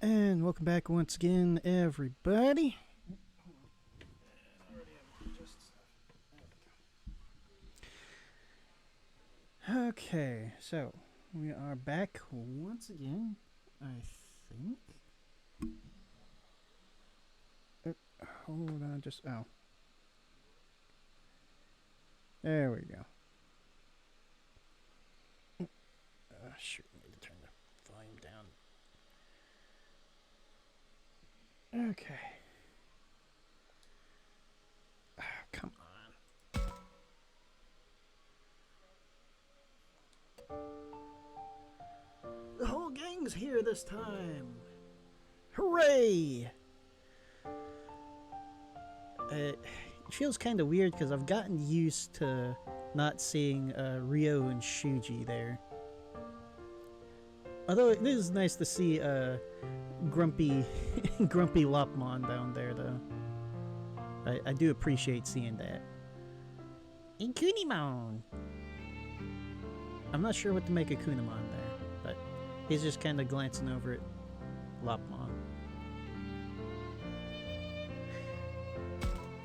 And welcome back once again, everybody. Okay, so we are back once again, I think. Hold on, oh. There we go. Shoot, I need to turn the volume down. Okay. Oh, come on. The whole gang's here this time. Hooray! It feels kind of weird because I've gotten used to not seeing Ryo and Shuji there. Although it is nice to see grumpy grumpy Lopmon down there, though. I do appreciate seeing that. And Kunemon! I'm not sure what to make of Kunemon there, but he's just kind of glancing over at Lopmon.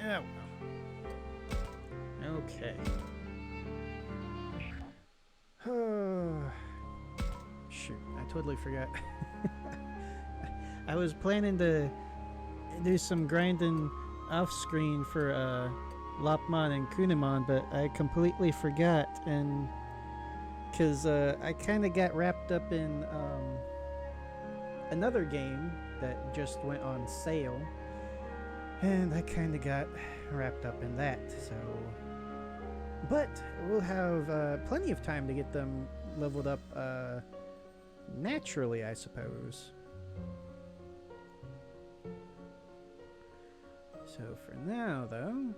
Oh well. Okay. Shoot, I totally forgot. I was planning to do some grinding off screen for Lopmon and Kunemon, but I completely forgot, and because I kind of got wrapped up in another game that just went on sale, and I kind of got wrapped up in that. So, but we'll have plenty of time to get them leveled up naturally, I suppose. So for now, though,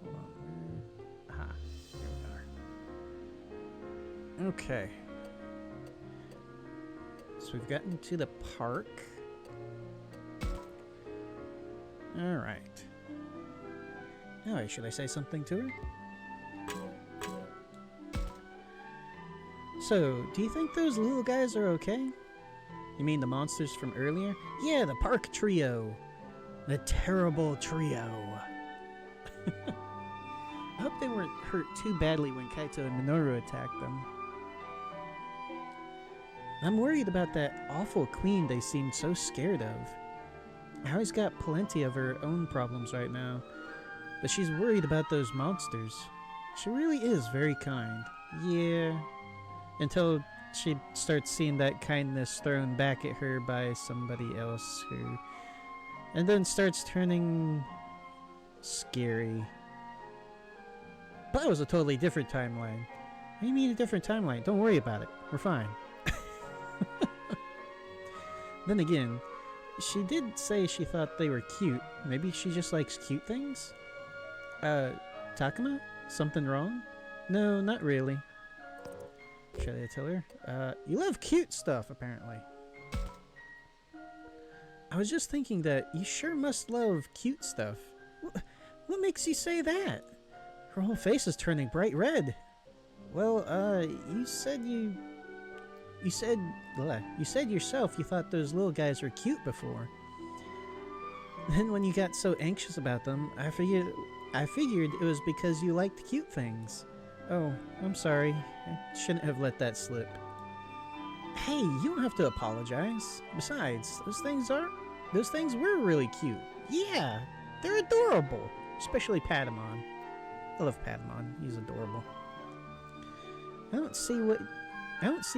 hold on. Aha, there we are. Okay. So we've gotten to the park. All right. Now, should I say something to her? So, do you think those little guys are okay? You mean the monsters from earlier? Yeah, the park trio. The terrible trio. I hope they weren't hurt too badly when Kaito and Minoru attacked them. I'm worried about that awful queen they seemed so scared of. Harry's got plenty of her own problems right now, but she's worried about those monsters. She really is very kind. Yeah, until she starts seeing that kindness thrown back at her by somebody else who... and then starts turning... scary. But that was a totally different timeline. What do you mean a different timeline? Don't worry about it. We're fine. Then again, she did say she thought they were cute. Maybe she just likes cute things? Takuma? Something wrong? No, not really. Should I tell her? You love cute stuff, apparently. I was just thinking that you sure must love cute stuff. What makes you say that? Her whole face is turning bright red. Well, you said yourself you thought those little guys were cute before. Then when you got so anxious about them, I figured it was because you liked cute things. Oh, I'm sorry. I shouldn't have let that slip. Hey, you don't have to apologize. Besides, those things were really cute. Yeah, they're adorable. Especially Patamon. I love Patamon. He's adorable. I don't see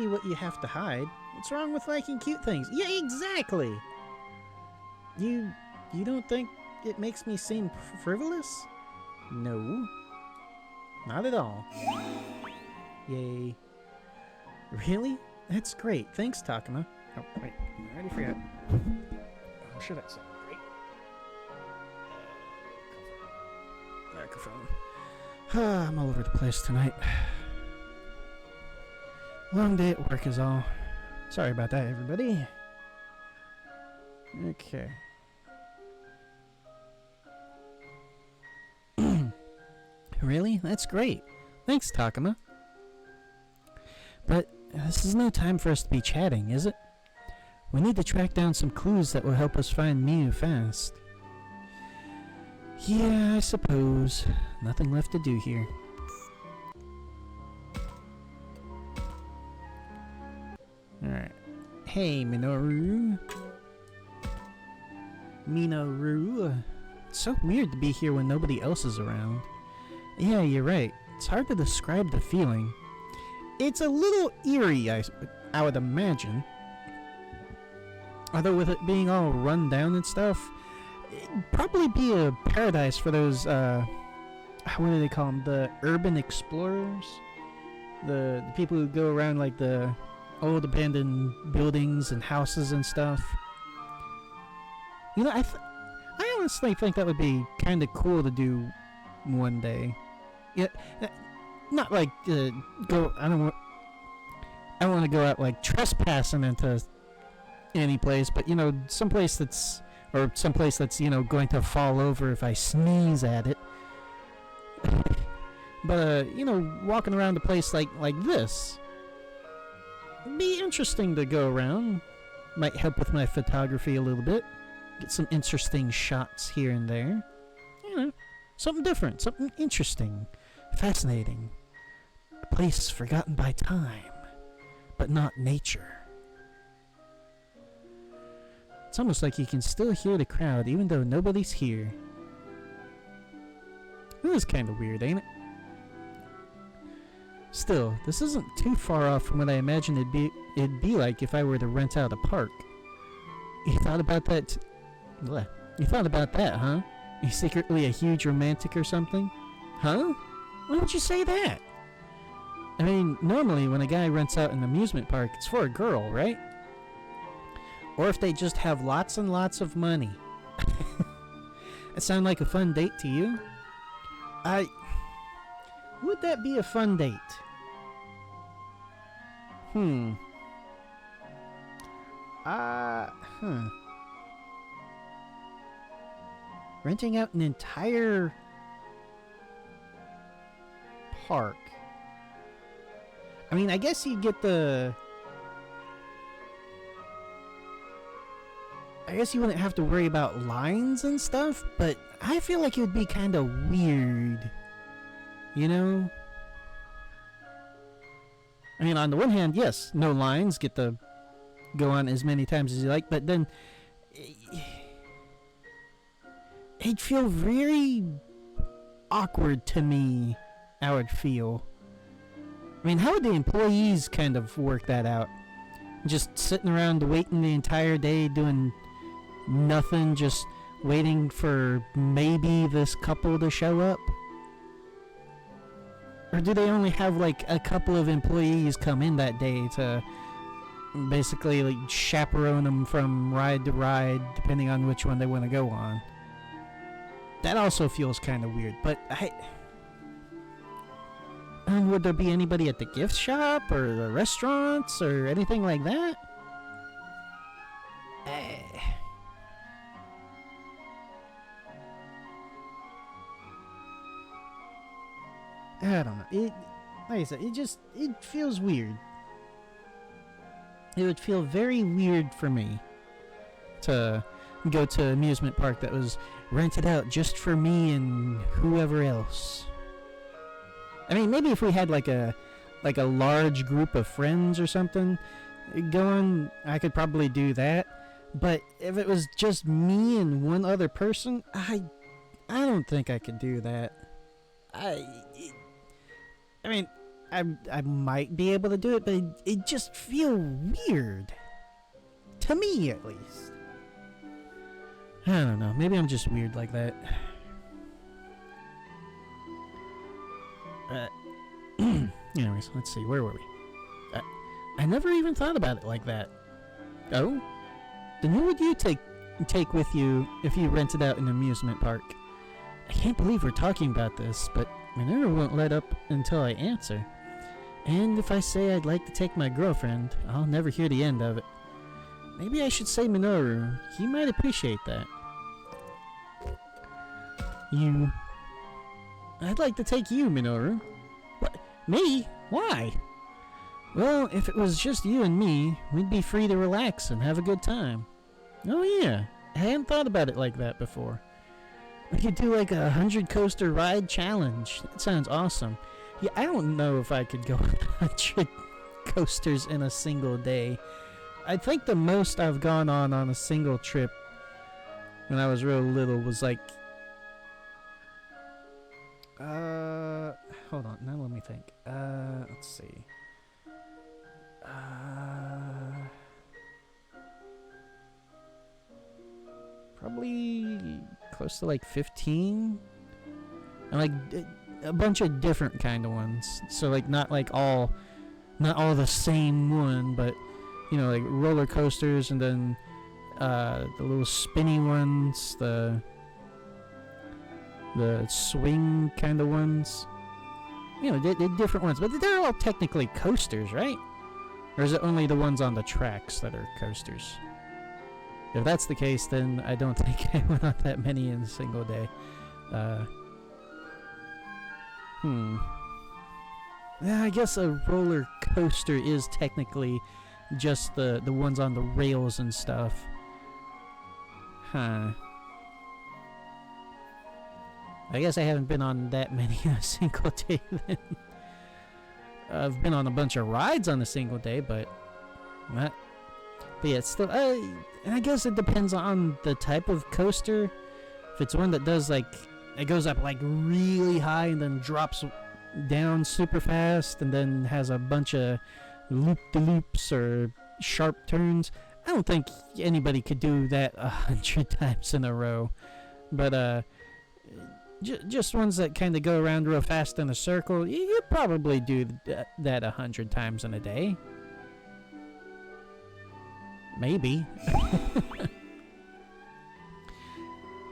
what you have to hide. What's wrong with liking cute things? Yeah, exactly. You don't think it makes me seem frivolous? No. Not at all. Yay. Really? That's great. Thanks, Takuma. Oh, wait. I already forgot. Or should I say? Great. Microphone. I'm all over the place tonight. Long day at work is all. Sorry about that, everybody. Okay. Really? That's great. Thanks, Takuma. But this is no time for us to be chatting, is it? We need to track down some clues that will help us find Miu fast. Yeah, I suppose. Nothing left to do here. Alright. Hey, Minoru. It's so weird to be here when nobody else is around. Yeah, you're right. It's hard to describe the feeling. It's a little eerie, I would imagine. Although with it being all run down and stuff, it'd probably be a paradise for those, what do they call them? The urban explorers? The people who go around like the old abandoned buildings and houses and stuff. You know, I honestly think that would be kind of cool to do one day. Yeah, not like go. I don't want to go out like trespassing into any place, but you know, someplace that's you know going to fall over if I sneeze at it. But you know, walking around a place like this, be interesting to go around. Might help with my photography a little bit. Get some interesting shots here and there. You know, something different, something interesting, fascinating. A place forgotten by time, but not nature. It's almost like you can still hear the crowd even though nobody's here. This is kind of weird, ain't it? Still, this isn't too far off from what I imagined it'd be like if I were to rent out a park. You thought about that? You thought about that, huh? You secretly a huge romantic or something? Huh? Why would you say that? I mean, normally when a guy rents out an amusement park, it's for a girl, right? Or if they just have lots and lots of money. It sound like a fun date to you? Would that be a fun date? Renting out an entire park. I mean, I guess you get the... I guess you wouldn't have to worry about lines and stuff, but I feel like it would be kind of weird. You know? I mean, on the one hand, yes, no lines, get to go on as many times as you like, but then... It'd feel very awkward to me, I would feel. I mean, how would the employees kind of work that out? Just sitting around waiting the entire day doing nothing, just waiting for maybe this couple to show up? Or do they only have like a couple of employees come in that day to basically like chaperone them from ride to ride depending on which one they want to go on? That also feels kind of weird, but and would there be anybody at the gift shop or the restaurants or anything like that? I don't know. Like I said, it feels weird. It would feel very weird for me to go to an amusement park that was rented out just for me and whoever else. I mean, maybe if we had like a large group of friends or something going, I could probably do that. But if it was just me and one other person, I don't think I could do that. I mean, I might be able to do it, but it just feel weird. To me, at least. I don't know. Maybe I'm just weird like that. Anyways, let's see. Where were we? I never even thought about it like that. Oh? Then who would you take with you if you rented out an amusement park? I can't believe we're talking about this, but Minoru won't let up until I answer. And if I say I'd like to take my girlfriend, I'll never hear the end of it. Maybe I should say Minoru. He might appreciate that. You... I'd like to take you, Minoru. What? Me? Why? Well, if it was just you and me, we'd be free to relax and have a good time. Oh yeah, I hadn't thought about it like that before. We could do like a 100-coaster ride challenge. That sounds awesome. Yeah, I don't know if I could go 100 coasters in a single day. I think the most I've gone on a single trip when I was real little was like... hold on, now let me think. Let's see. Probably close to like 15. And like a bunch of different kind of ones. So like not all the same one, but you know, like roller coasters and then the little spinny ones, the swing kind of ones. You know, they're different ones, but they're all technically coasters, right? Or is it only the ones on the tracks that are coasters? If that's the case, then I don't think I went on that many in a single day. Yeah, I guess a roller coaster is technically just the ones on the rails and stuff. Huh. I guess I haven't been on that many in a single day then. I've been on a bunch of rides on a single day, but yeah, it's still... I guess it depends on the type of coaster. If it's one that does like... It goes up like really high and then drops down super fast and then has a bunch of loop-de-loops or sharp turns. I don't think anybody could do that 100 times in a row. But just ones that kind of go around real fast in a circle, you could probably do that 100 times in a day. Maybe.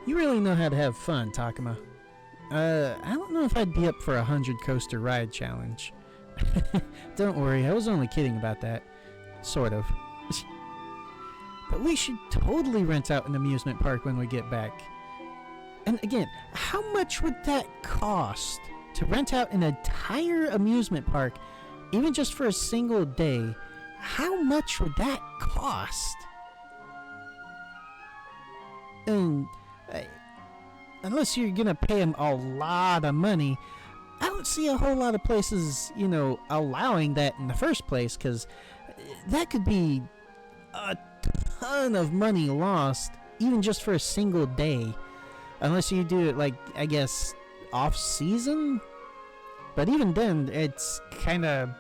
You really know how to have fun, Takuma. I don't know if I'd be up for a 100-coaster ride challenge. Don't worry, I was only kidding about that. Sort of. But we should totally rent out an amusement park when we get back. And again, how much would that cost to rent out an entire amusement park, even just for a single day? How much would that cost? And unless you're gonna pay them a lot of money, I don't see a whole lot of places, you know, allowing that in the first place, because that could be a ton of money lost, even just for a single day. Unless you do it, like, I guess, off-season? But even then, it's kind of...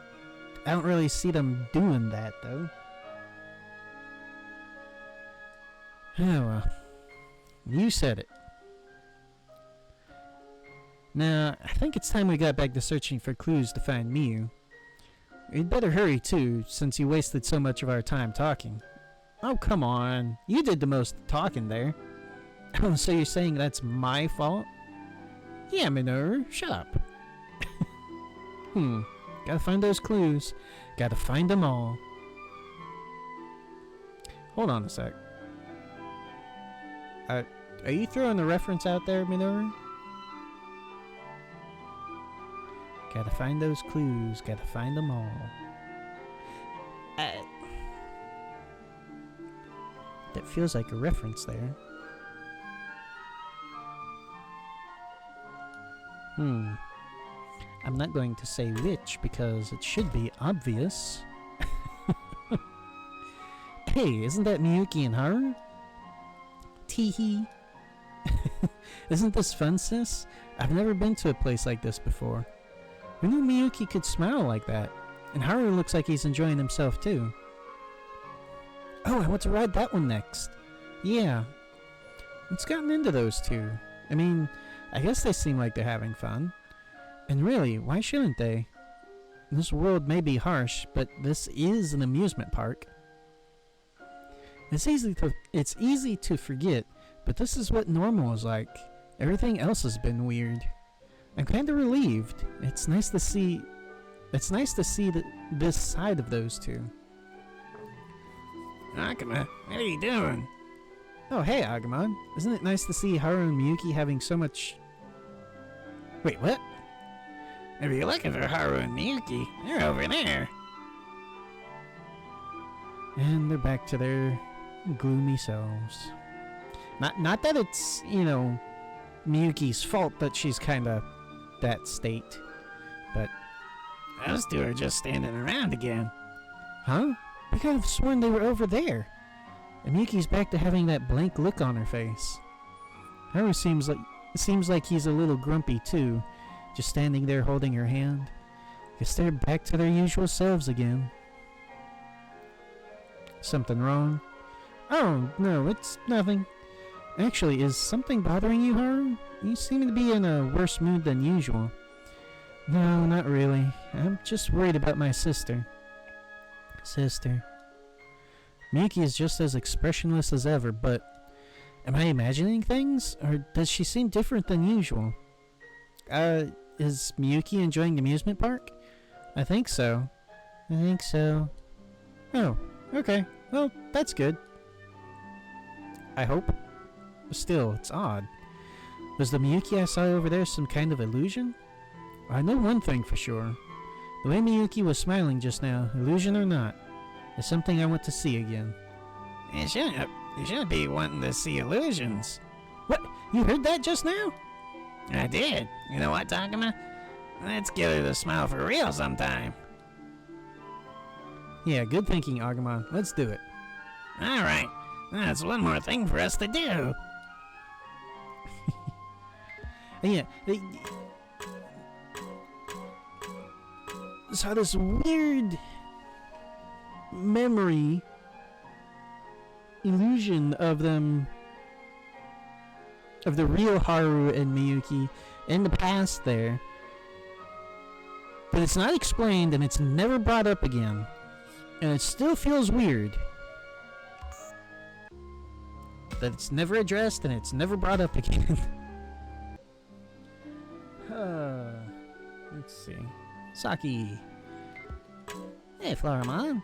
I don't really see them doing that, though. Oh, well. You said it. Now, I think it's time we got back to searching for clues to find Miu. We'd better hurry, too, since you wasted so much of our time talking. Oh, come on. You did the most talking there. Oh, so you're saying that's my fault? Yeah, Minoru, shut up. Gotta find those clues. Gotta find them all. Hold on a sec. Are you throwing a reference out there, Minoru? Gotta find those clues. Gotta find them all. That feels like a reference there. I'm not going to say which because it should be obvious. Hey, isn't that Miyuki and Haru? Teehee. Isn't this fun, sis? I've never been to a place like this before. Who knew Miyuki could smile like that? And Haru looks like he's enjoying himself too. Oh, I want to ride that one next. Yeah. What's gotten into those two? I mean, I guess they seem like they're having fun. And really, why shouldn't they? This world may be harsh, but this is an amusement park. It's easy to forget, but this is what normal is like. Everything else has been weird. I'm kind of relieved. It's nice to see this side of those two. Agama, what are you doing? Oh, hey, Agumon. Isn't it nice to see Haru and Miyuki having so much... Wait, what? If you're looking for Haru and Miyuki, they're over there. And they're back to their gloomy selves. Not that it's, you know, Miyuki's fault that she's kind of that state, but those two are just standing around again. Huh? I could have sworn they were over there. And Miyuki's back to having that blank look on her face. Haru seems like he's a little grumpy too, just standing there holding her hand. Guess they're back to their usual selves again. Something wrong? Oh, no, it's nothing. Actually, is something bothering you, Haru? You seem to be in a worse mood than usual. No, not really. I'm just worried about my sister. Miyuki is just as expressionless as ever, but am I imagining things? Or does she seem different than usual? Is Miyuki enjoying the amusement park? I think so. Oh, okay. Well, that's good. I hope. Still, it's odd. Was the Miyuki I saw over there some kind of illusion? I know one thing for sure. The way Miyuki was smiling just now, illusion or not, is something I want to see again. You shouldn't be wanting to see illusions. What? You heard that just now? I did. You know what, Takuma? Let's give her the smile for real sometime. Yeah, good thinking, Agumon. Let's do it. Alright. That's one more thing for us to do. Yeah. Saw this weird memory illusion of them, of the real Haru and Miyuki in the past there, but it's not explained and it's never brought up again, and it still feels weird that it's never addressed and it's never brought up again. Let's see. Saki. Hey, Floramon.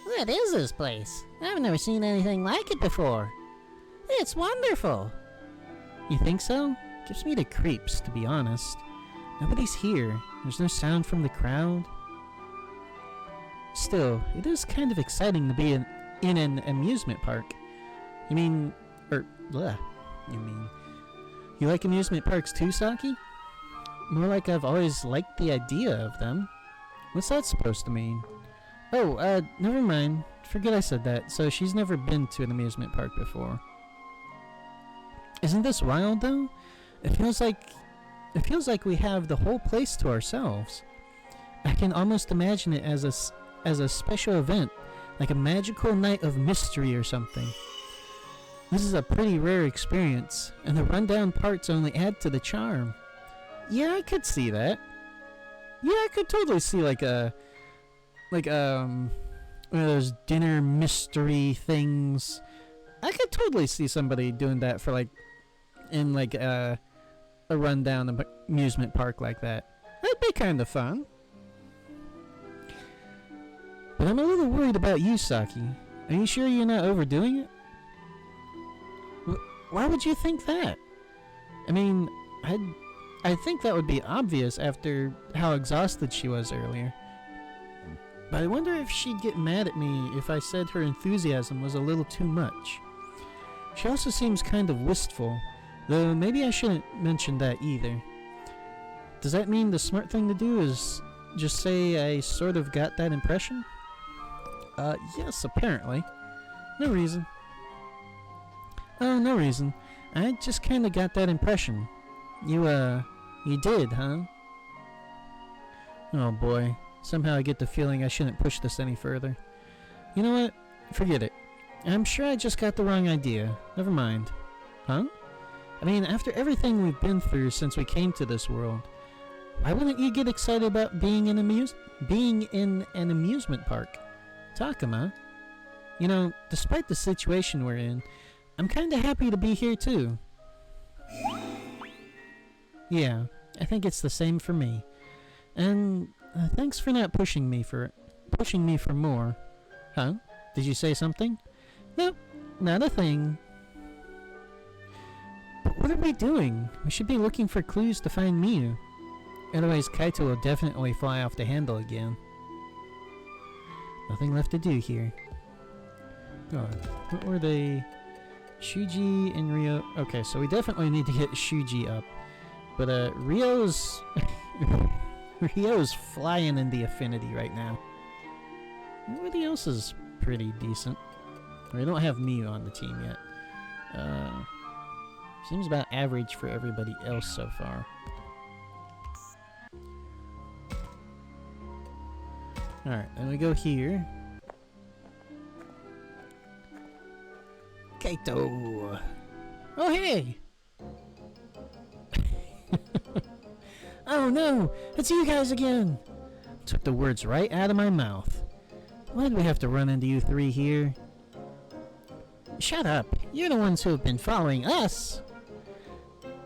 What is this place? I've never seen anything like it before. It's wonderful. You think so? Gives me the creeps, to be honest. Nobody's here. There's no sound from the crowd. Still, it is kind of exciting to be in an amusement park. You mean... You like amusement parks too, Saki? More like I've always liked the idea of them. What's that supposed to mean? Oh, never mind. Forget I said that. So she's never been to an amusement park before. Isn't this wild, though? It feels like we have the whole place to ourselves. I can almost imagine it as a special event, like a magical night of mystery or something. This is a pretty rare experience, and the rundown parts only add to the charm. Yeah, I could see that. Yeah, I could totally see like one of those dinner mystery things. I could totally see somebody doing that for in a rundown amusement park like that. That'd be kind of fun. But I'm a little worried about you, Saki. Are you sure you're not overdoing it? Why would you think that? I mean, I think that would be obvious after how exhausted she was earlier. But I wonder if she'd get mad at me if I said her enthusiasm was a little too much. She also seems kind of wistful, though maybe I shouldn't mention that either. Does that mean the smart thing to do is just say I sort of got that impression? Yes, apparently. No reason. Oh, no reason. I just kinda got that impression. You did, huh? Oh boy. Somehow I get the feeling I shouldn't push this any further. You know what? Forget it. I'm sure I just got the wrong idea. Never mind. Huh? I mean, after everything we've been through since we came to this world, why wouldn't you get excited about being in an amusement park? Takuma. You know, despite the situation we're in, I'm kinda happy to be here too. Yeah, I think it's the same for me. And thanks for not pushing me for more. Huh? Did you say something? Nope, not a thing. But what are we doing? We should be looking for clues to find Miu. Otherwise Kaito will definitely fly off the handle again. Nothing left to do here. God, what were they? Shuji and Ryo. Okay, so we definitely need to get Shuji up. But Ryo's Ryo's flying in the affinity right now. Everybody else is pretty decent. We don't have Miyu on the team yet. Seems about average for everybody else so far. Alright, then we go here. Kaito! Oh, hey! Oh no! It's you guys again! Took the words right out of my mouth. Why do we have to run into you three here? Shut up! You're the ones who have been following us!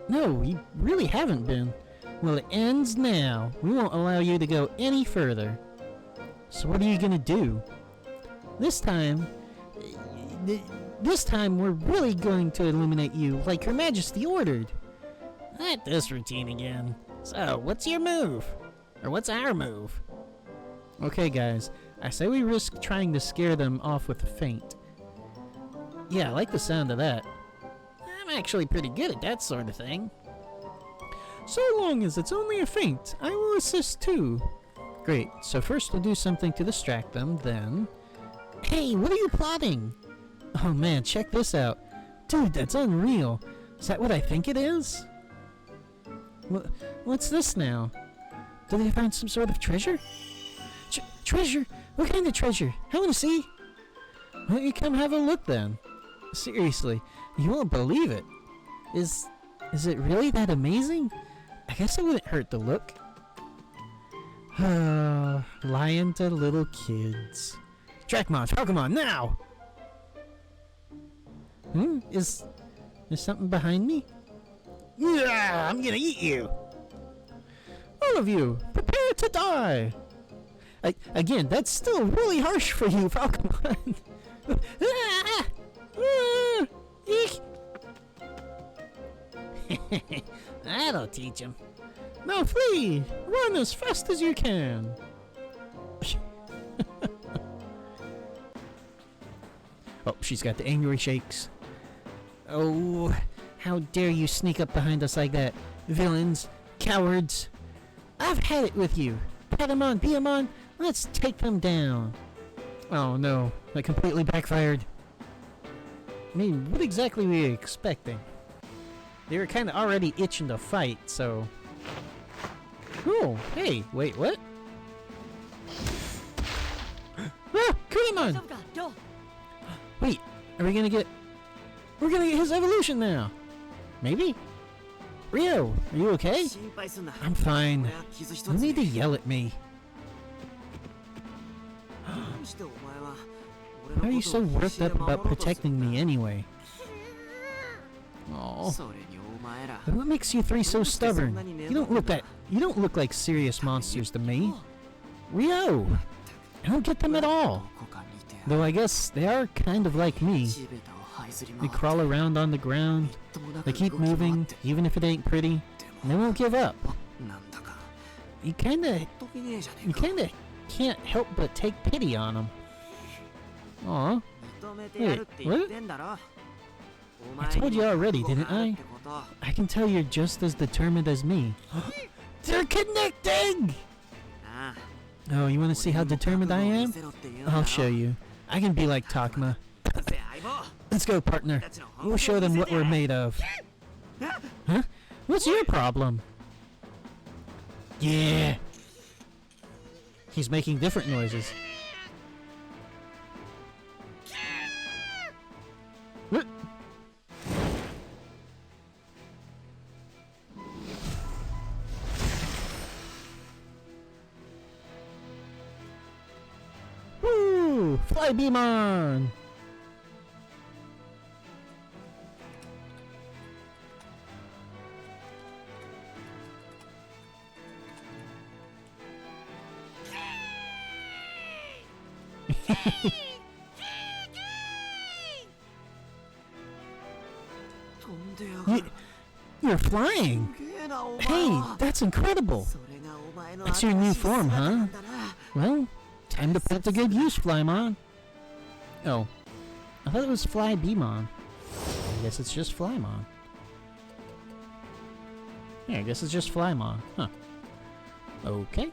No, you really haven't been. Well, it ends now. We won't allow you to go any further. So what are you gonna do? This time we're really going to eliminate you, like Her Majesty ordered. Not this routine again. So, what's your move? Or what's our move? Okay, guys. I say we risk trying to scare them off with a feint. Yeah, I like the sound of that. I'm actually pretty good at that sort of thing. So long as it's only a feint, I will assist too. Great, so first we'll do something to distract them, then... Hey, what are you plotting? Oh man, check this out. Dude, that's unreal. Is that what I think it is? What's this now? Did they find some sort of treasure? Treasure? What kind of treasure? I want to see. Why don't you come have a look then? Seriously, you won't believe it. Is it really that amazing? I guess it wouldn't hurt to look. Lying to little kids. Trackmon, Pokemon, now! Is something behind me? Yeah, I'm gonna eat you! All of you, prepare to die! Again, that's still really harsh for you, Pokemon. That'll teach him. Now flee! Run as fast as you can! Oh, she's got the angry shakes. Oh, how dare you sneak up behind us like that? Villains! Cowards! I've had it with you! Patamon, Beamon, let's take them down! Oh no, that completely backfired. I mean, what exactly were you expecting? They were kind of already itching to fight, so... Oh, hey, wait, what? Ah, Kunemon! Wait, are we gonna get... We're gonna get his evolution now! Maybe? Ryo, are you okay? I'm fine. You need to yell at me. Why are you so worked up about protecting me anyway? Oh. What makes you three so stubborn? You don't look like serious monsters to me. Ryo! I don't get them at all. Though I guess they are kind of like me. They crawl around on the ground. They keep moving, even if it ain't pretty. And they won't give up. You kinda can't help but take pity on them. Aw. Wait, what? I told you already, didn't I? I can tell you're just as determined as me. They're connecting! Oh, you want to see how determined I am? I'll show you. I can be like Takuma. Let's go, partner. We'll show them what we're made of. Huh? What's your problem? Yeah. He's making different noises. What? Woo! Fly Beamon! You're flying! Hey, that's incredible! That's your new form, huh? Well, Time to put it to good use, Flymon. Oh. I thought it was Flybemon. I guess it's just Flymon. Yeah, I guess it's just Flymon. Huh. Okay.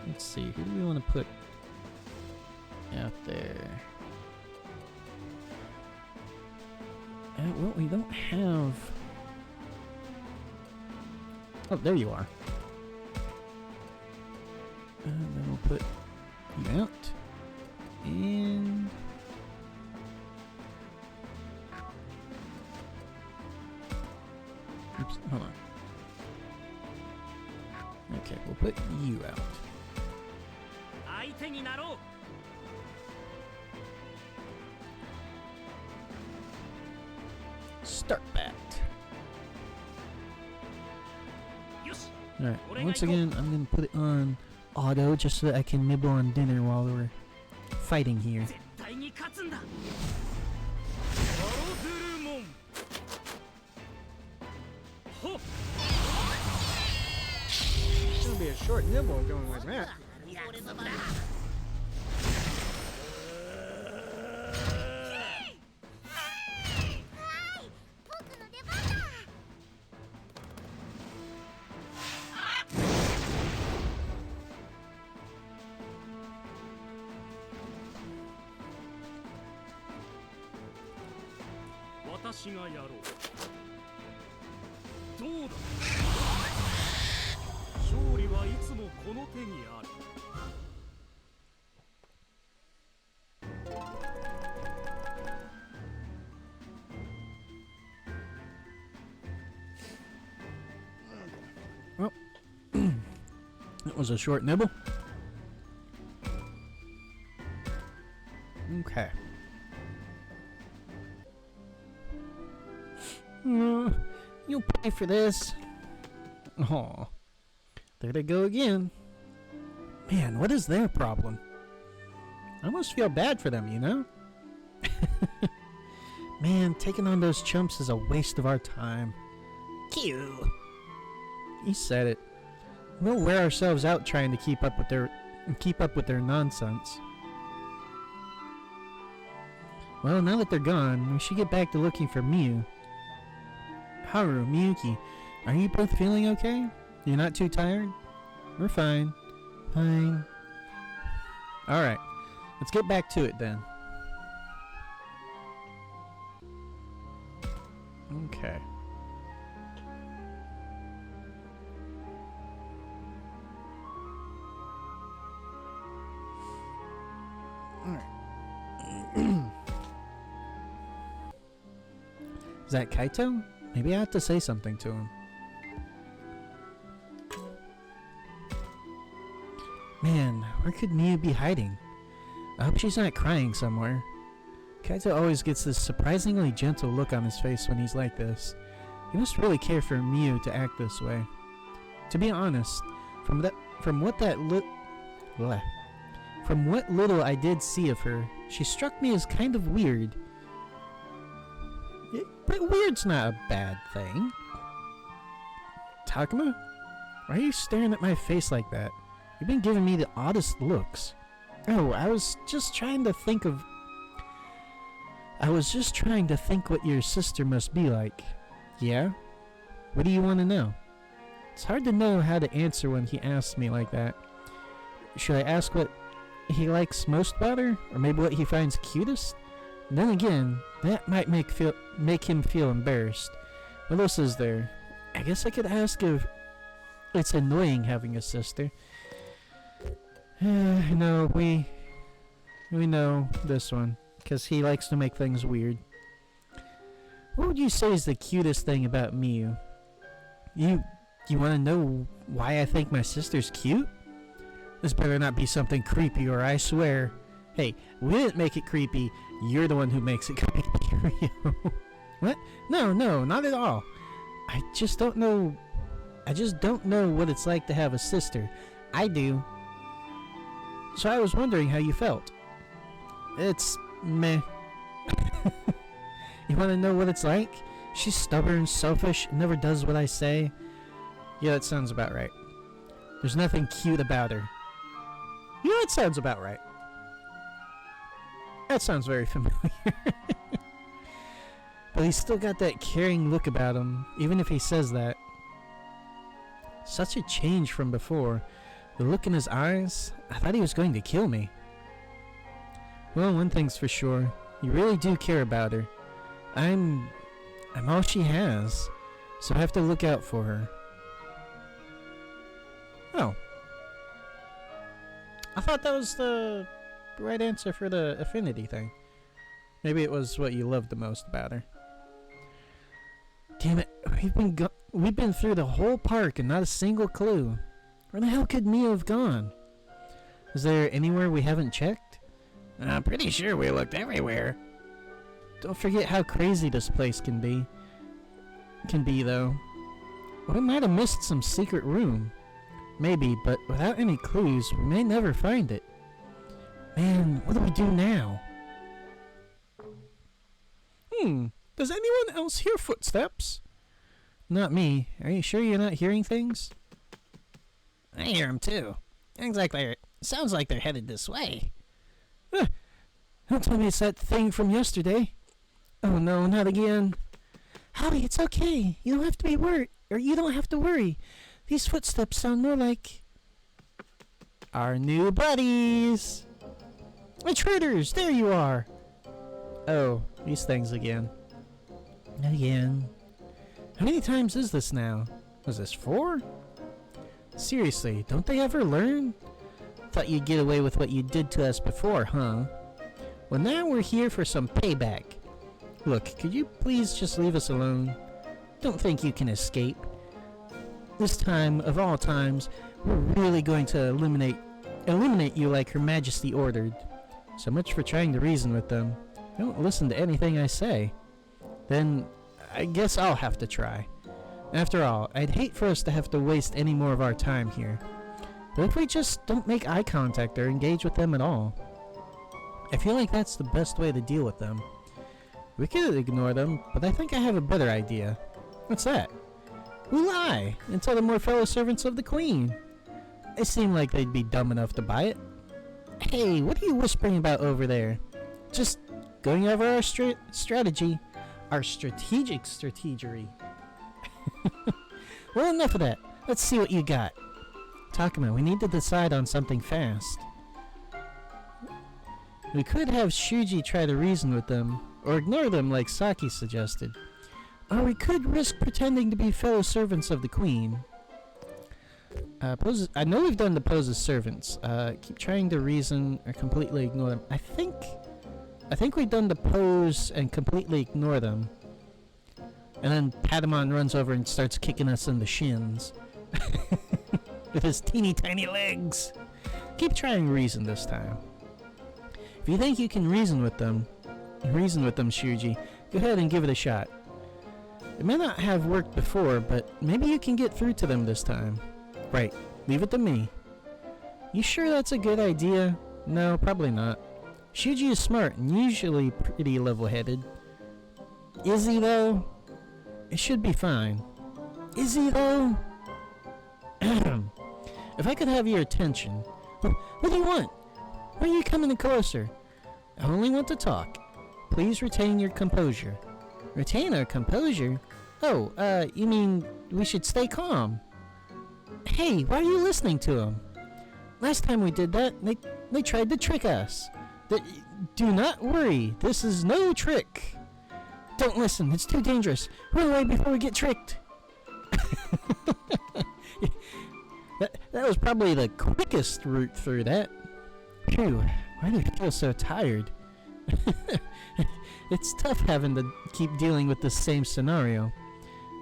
Let's see. Who do we want to put out there? Well, we don't have... Oh, there you are. And then we'll put you out. And... Oops, hold on. Okay, we'll put you out. Start bat. Alright, once again, I'm going to put it on auto just so that I can nibble on dinner while we're fighting here. It's going to be a short nibble going like that. Well, that was a short nibble. Okay. You'll pay for this. Oh, there they go again. Man, what is their problem? I almost feel bad for them, you know? Man, taking on those chumps is a waste of our time. Cute. You said it. We'll wear ourselves out trying to keep up with their nonsense. Well, now that they're gone, we should get back to looking for Miu. Haru, Miyuki, are you both feeling okay? You're not too tired? We're fine. Fine. Alright, let's get back to it then. Okay. Alright. Is that Kaito? Maybe I have to say something to him. Man, where could Miu be hiding? I hope she's not crying somewhere. Kaito always gets this surprisingly gentle look on his face when he's like this. He must really care for Miu to act this way. To be honest, from what little I did see of her, she struck me as kind of weird. But weird's not a bad thing. Takuma? Why are you staring at my face like that? You've been giving me the oddest looks. Oh, I was just trying to think what your sister must be like. Yeah? What do you want to know? It's hard to know how to answer when he asks me like that. Should I ask what he likes most about her? Or maybe what he finds cutest? And then again, that might make him feel embarrassed. What else is there? I guess I could ask if it's annoying having a sister. No, we know this one, because he likes to make things weird. What would you say is the cutest thing about Miu? You want to know why I think my sister's cute? This better not be something creepy, or I swear... Hey, we didn't make it creepy. You're the one who makes it creepy. What? No, not at all. I just don't know what it's like to have a sister. I do. So I was wondering how you felt. It's meh. You want to know what it's like? She's stubborn, selfish, never does what I say. Yeah, that sounds about right. There's nothing cute about her. Yeah, that sounds about right. That sounds very familiar. But he's still got that caring look about him, even if he says that. Such a change from before. The look in his eyes, I thought he was going to kill me. Well, one thing's for sure. You really do care about her. I'm all she has, so I have to look out for her. Oh. I thought that was the right answer for the affinity thing. Maybe it was what you loved the most about her. Damn it, we've been through the whole park and not a single clue. Where the hell could Mia have gone? Is there anywhere we haven't checked? I'm pretty sure we looked everywhere. Don't forget how crazy this place can be. Though. We might have missed some secret room. Maybe, but without any clues, we may never find it. Man, what do we do now? Does anyone else hear footsteps? Not me. Are you sure you're not hearing things? I hear them too. Sounds like they're headed this way. Don't tell me it's that thing from yesterday. Oh no, not again. Howie, it's okay. You don't have to be worried, or you don't have to worry. These footsteps sound more like our new buddies. Intruders, there you are. Oh, these things again. How many times is this now? Was this 4? Seriously, don't they ever learn? Thought you'd get away with what you did to us before, huh? Well, now we're here for some payback. Look, could you please just leave us alone? Don't think you can escape. This time, of all times, we're really going to eliminate you like Her Majesty ordered. So much for trying to reason with them. Don't listen to anything I say. Then, I guess I'll have to try. After all, I'd hate for us to have to waste any more of our time here. But if we just don't make eye contact or engage with them at all, I feel like that's the best way to deal with them. We could ignore them, but I think I have a better idea. What's that? We lie and tell them we're fellow servants of the Queen. It seemed like they'd be dumb enough to buy it. Hey, what are you whispering about over there? Just going over our strategy. Our strategic strategery. Well, enough of that. Let's see what you got. Takuma, we need to decide on something fast. We could have Shuji try to reason with them, or ignore them like Saki suggested. Or we could risk pretending to be fellow servants of the Queen. I know we've done the pose as servants. Keep trying to reason or completely ignore them. I think we've done the pose and completely ignore them. And then Patamon runs over and starts kicking us in the shins. With his teeny tiny legs. Keep trying reason this time. If you think you can reason with them, Shuji, go ahead and give it a shot. It may not have worked before, but maybe you can get through to them this time. Right, leave it to me. You sure that's a good idea? No, probably not. Shuji is smart and usually pretty level-headed. Is he, though? It should be fine. Is he, though? If I could have your attention. What do you want? Why are you coming closer? I only want to talk. Please retain your composure. Retain our composure? Oh, you mean we should stay calm? Hey, why are you listening to him? Last time we did that, they tried to trick us. Do not worry, this is no trick. Don't listen, it's too dangerous. Run away before we get tricked. That was probably the quickest route through that. Phew, why do I feel so tired? It's tough having to keep dealing with this same scenario.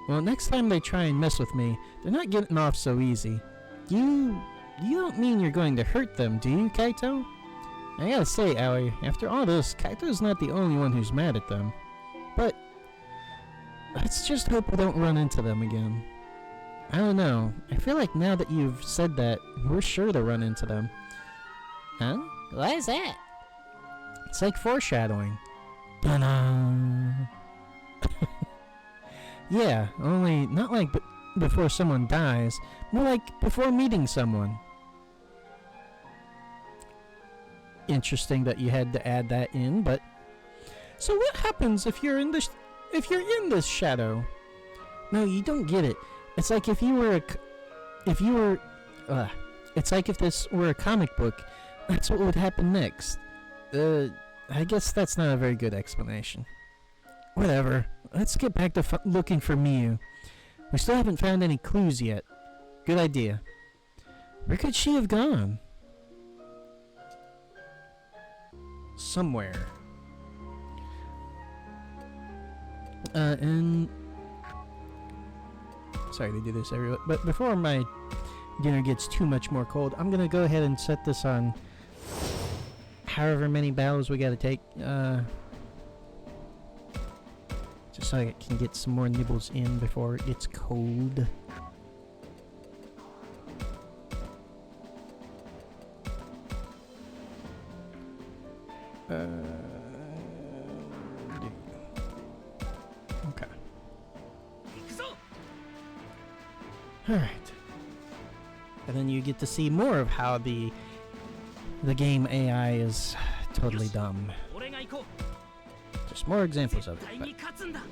Well, next time they try and mess with me, they're not getting off so easy. You don't mean you're going to hurt them, do you, Kaito? I gotta say, Aoi, after all this, Kaito's not the only one who's mad at them. But let's just hope we don't run into them again. I don't know. I feel like now that you've said that, we're sure to run into them. Huh? Why is that? It's like foreshadowing. Ta-da! Yeah, only not like before someone dies, more like before meeting someone. interesting that you had to add that in, but so what happens if you're in this shadow? No, you don't get it. It's like if it's like if this were a comic book, that's what would happen next. I guess that's not a very good explanation. Whatever. Let's get back to looking for Miu. We still haven't found any clues yet. Good idea. Where could she have gone? Somewhere. And sorry to do this, everyone, but before my dinner gets too much more cold, I'm gonna go ahead and set this on however many battles we gotta take, just so I can get some more nibbles in before it gets cold. Okay. Alright. And then you get to see more of how the game AI is totally dumb. Just more examples of it. But.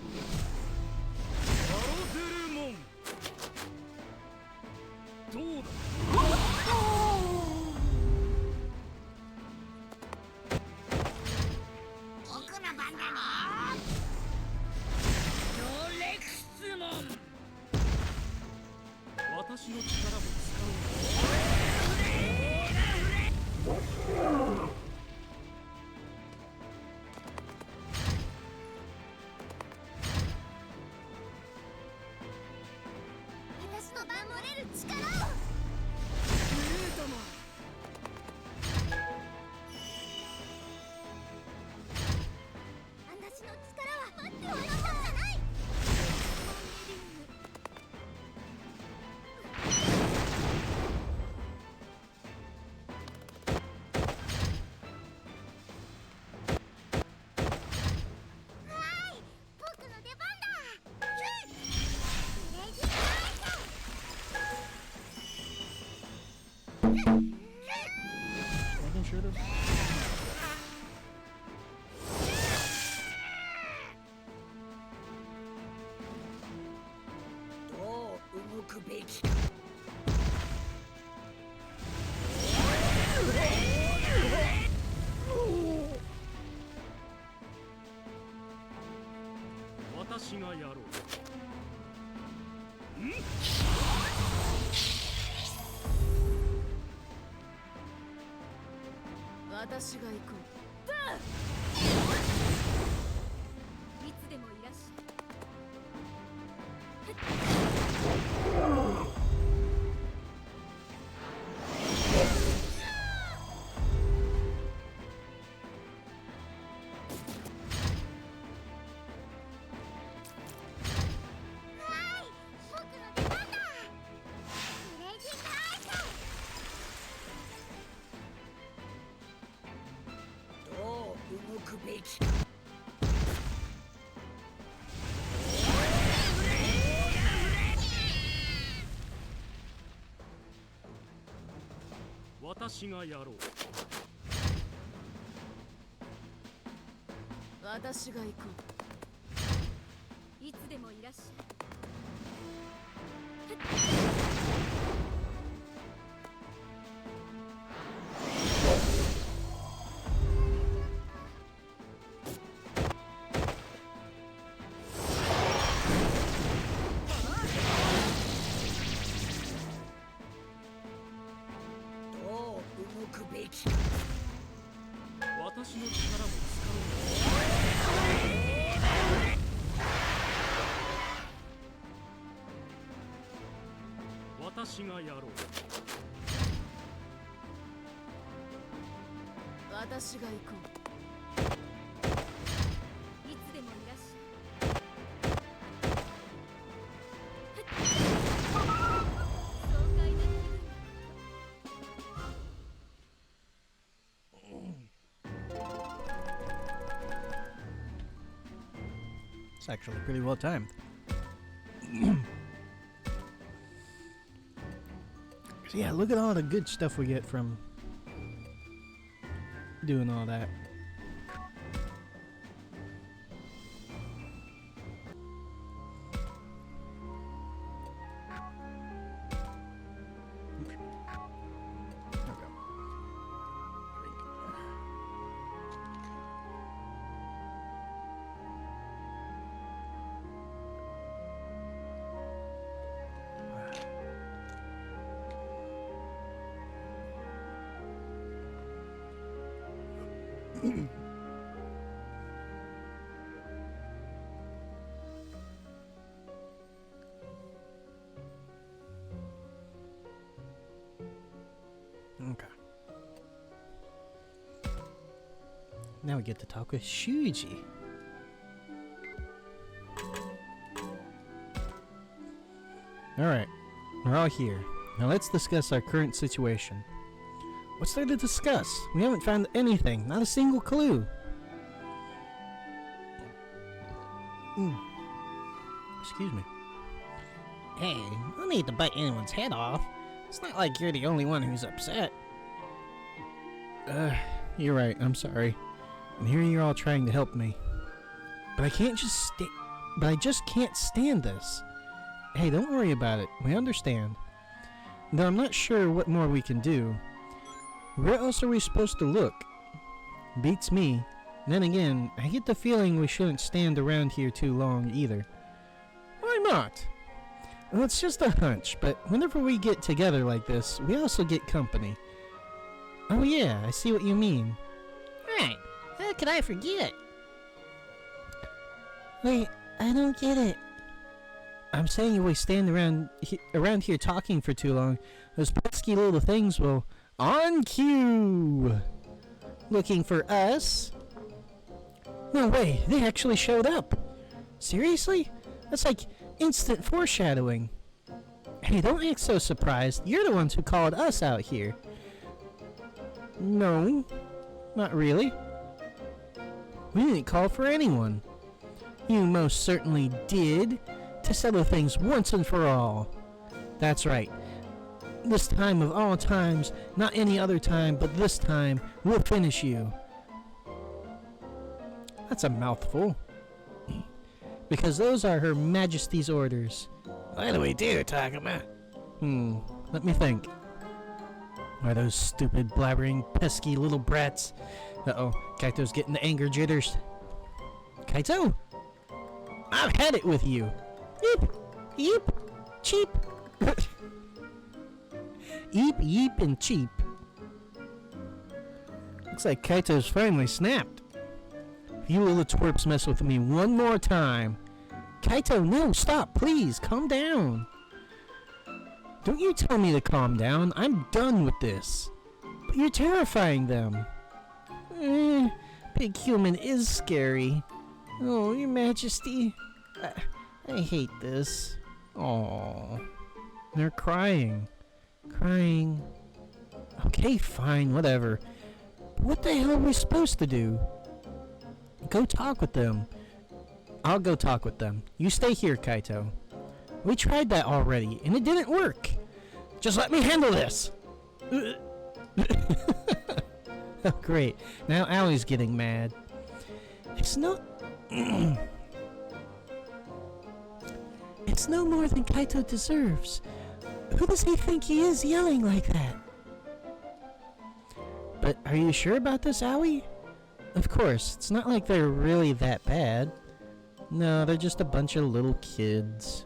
私が行こう。いつでもいらっしゃい。私がやろう。私が行こう。いつでもいらっしゃい。私の力も使う。私がやろう。私が行こう。いつでもいらっしゃい。爽快な気分。It's actually pretty well timed. So yeah, look at all the good stuff we get from doing all that. Okay. Now we get to talk with Shuji. Alright, we're all here. Now let's discuss our current situation. What's there to discuss? We haven't found anything, not a single clue. Excuse me. Hey, no need to bite anyone's head off. It's not like you're the only one who's upset. You're right, I'm sorry. And here you're all trying to help me. But I just can't stand this. Hey, don't worry about it. We understand. Though I'm not sure what more we can do. Where else are we supposed to look? Beats me. Then again, I get the feeling we shouldn't stand around here too long either. Why not? Well, it's just a hunch, but whenever we get together like this, we also get company. Oh yeah, I see what you mean. Right, how could I forget? Wait, I don't get it. I'm saying if we stand around here talking for too long, those pesky little things will... On cue! Looking for us? No way, they actually showed up. Seriously? That's like instant foreshadowing. Hey, don't act so surprised. You're the ones who called us out here. No, not really. We didn't call for anyone. You most certainly did, to settle things once and for all. That's right. This time of all times, not any other time, but this time, we'll finish you. That's a mouthful. Because those are Her Majesty's orders. What do we do, Takuma? Let me think. Are those stupid, blabbering, pesky little brats? Uh-oh, Kaito's getting the anger jitters. Kaito! I've had it with you! Yeep! Yeep! Cheap! Eep, yeep, and cheap. Looks like Kaito's finally snapped. If you little twerps mess with me one more time... Kaito, no, stop, please, calm down. Don't you tell me to calm down. I'm done with this. But you're terrifying them. Big human is scary. Oh, Your Majesty. I hate this. Aww. They're crying. Crying. Okay, fine, whatever. But what the hell are we supposed to do? Go talk with them. I'll go talk with them. You stay here, Kaito. We tried that already, and it didn't work. Just let me handle this. Oh, great. Now Aoi's getting mad. It's no... It's no more than Kaito deserves. Who does he think he is yelling like that? But are you sure about this, Aoi? Of course, it's not like they're really that bad. No, they're just a bunch of little kids.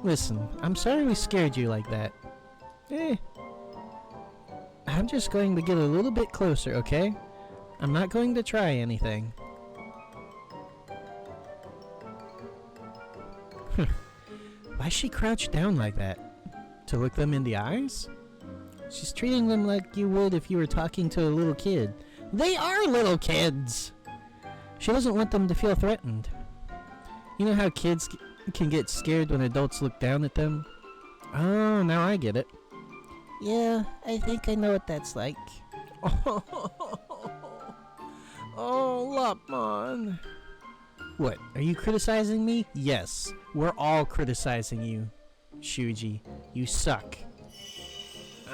Listen, I'm sorry we scared you like that. I'm just going to get a little bit closer, okay? I'm not going to try anything. Why's she crouched down like that? To look them in the eyes? She's treating them like you would if you were talking to a little kid. They are little kids! She doesn't want them to feel threatened. You know how kids can get scared when adults look down at them? Oh, now I get it. Yeah, I think I know what that's like. Oh, Lopmon. What, are you criticizing me? Yes, we're all criticizing you. Shuji, you suck.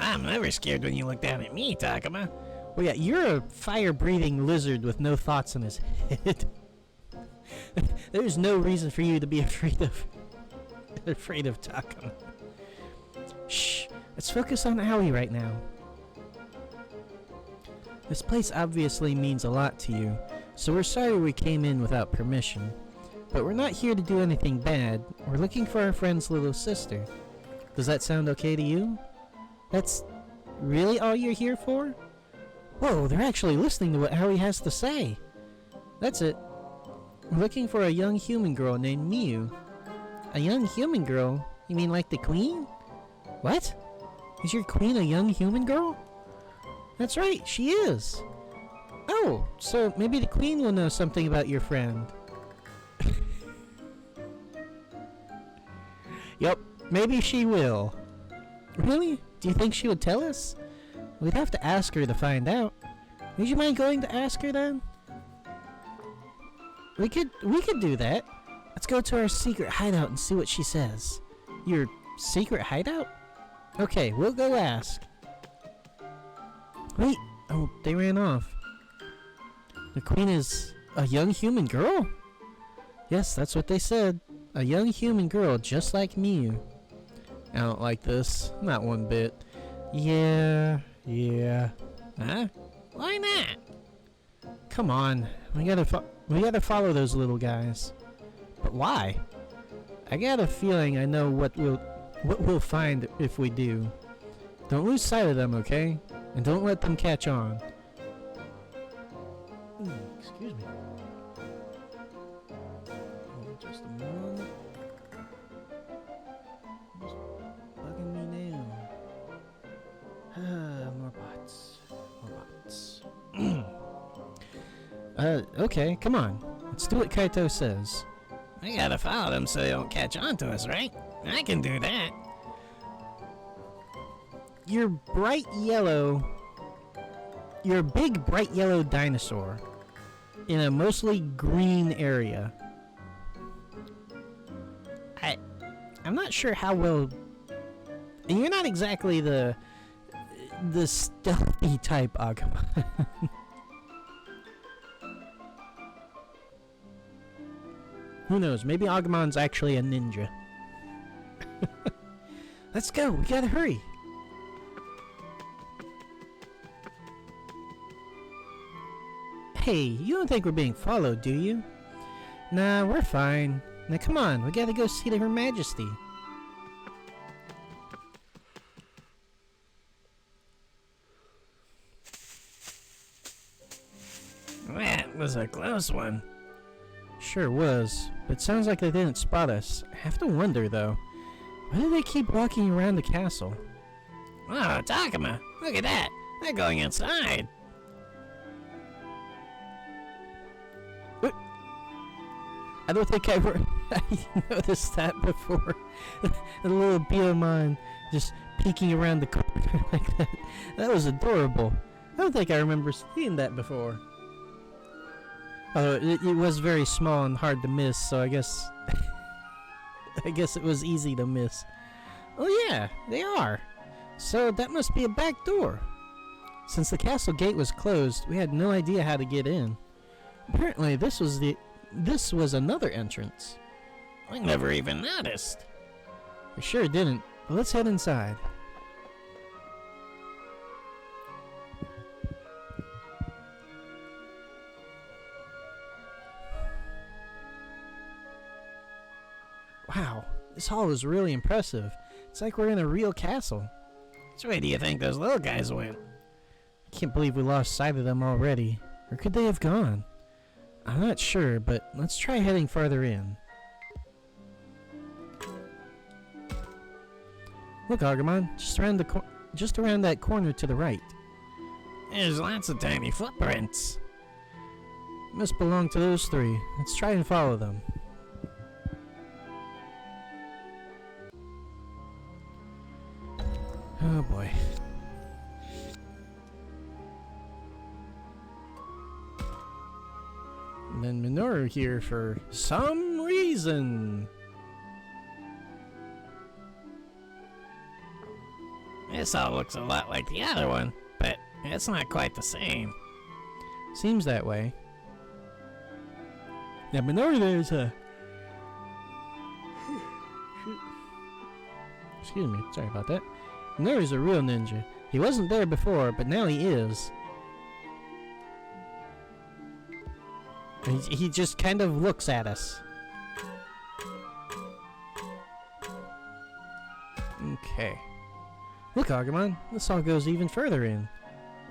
I'm never scared when you look down at me, Takuma. Well, yeah, you're a fire-breathing lizard with no thoughts in his head. There's no reason for you to be afraid of Takuma. Shh. Let's focus on Aoi right now. This place obviously means a lot to you, so we're sorry we came in without permission. But we're not here to do anything bad. We're looking for our friend's little sister. Does that sound okay to you? That's really all you're here for? Whoa, they're actually listening to what Aoi has to say. That's it. We're looking for a young human girl named Miyu. A young human girl? You mean like the queen? What? Is your queen a young human girl? That's right, she is. Oh, so maybe the queen will know something about your friend. Yup, maybe she will. Really? Do you think she would tell us? We'd have to ask her to find out. Would you mind going to ask her then? We could do that. Let's go to our secret hideout and see what she says. Your secret hideout? Okay, we'll go ask. Wait! Oh, they ran off. The queen is a young human girl? Yes, that's what they said. A young human girl just like Miyu. I don't like this. Not one bit. Yeah. Huh? Why not? Come on. We gotta follow those little guys. But why? I got a feeling I know what we'll find if we do. Don't lose sight of them, okay? And don't let them catch on. Excuse me. Oh, just a moment. What's bugging me now? More bots. Okay, come on. Let's do what Kaito says. We gotta follow them so they don't catch on to us, right? I can do that. You're a big bright yellow dinosaur in a mostly green area. I'm not sure how well. And you're not exactly the stealthy type Agumon. Who knows? Maybe Agumon's actually a ninja. Let's go. We gotta hurry. Hey, you don't think we're being followed, do you? Nah, we're fine. Now come on, we gotta go see Her Majesty. That was a close one. Sure was, but sounds like they didn't spot us. I have to wonder, though. Why do they keep walking around the castle? Oh, Takuma, look at that. They're going inside. What? I don't think I noticed that before. A little Digimon just peeking around the corner like that. That was adorable. I don't think I remember seeing that before. It was very small and hard to miss, so I guess it was easy to miss. Oh yeah, they are. So that must be a back door. Since the castle gate was closed, we had no idea how to get in. Apparently, this was another entrance. I never even noticed. We sure didn't. But let's head inside. Wow, this hall is really impressive. It's like we're in a real castle. Which way do you think those little guys went? I can't believe we lost sight of them already. Where could they have gone? I'm not sure, but let's try heading farther in. Look, Agumon, just around that corner to the right. There's lots of tiny footprints. Must belong to those three. Let's try and follow them. Oh boy. And then Minoru here for some reason. This all looks a lot like the other one, but It's not quite the same. Seems that way. Now, Minoru there's a... Excuse me, sorry about that. Minoru's a real ninja. He wasn't there before, but now he is. He just kind of looks at us. Okay. Look, Agumon, this all goes even further in.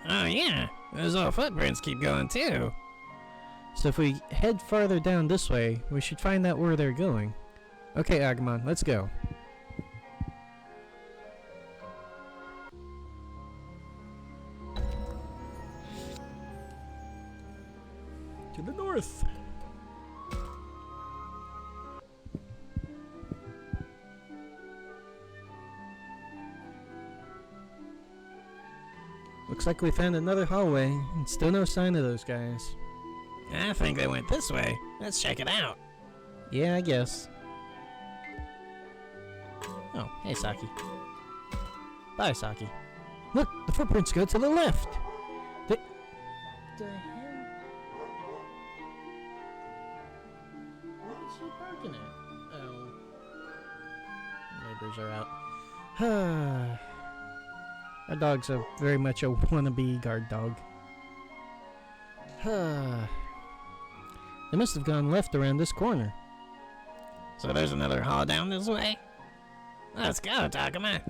Oh yeah, those little footprints keep going too. So if we head farther down this way, we should find out where they're going. Okay, Agumon, let's go. To the north. Looks like we found another hallway, and still no sign of those guys. I think they went this way. Let's check it out. Yeah, I guess. Oh, hey, Saki. Bye, Saki. Look, the footprints go to the left. The hell? What is he barking at? Oh. Neighbors are out. Our dog's very much a wannabe guard dog. They must have gone left around this corner. So there's another hall down this way? Let's go, Takuma.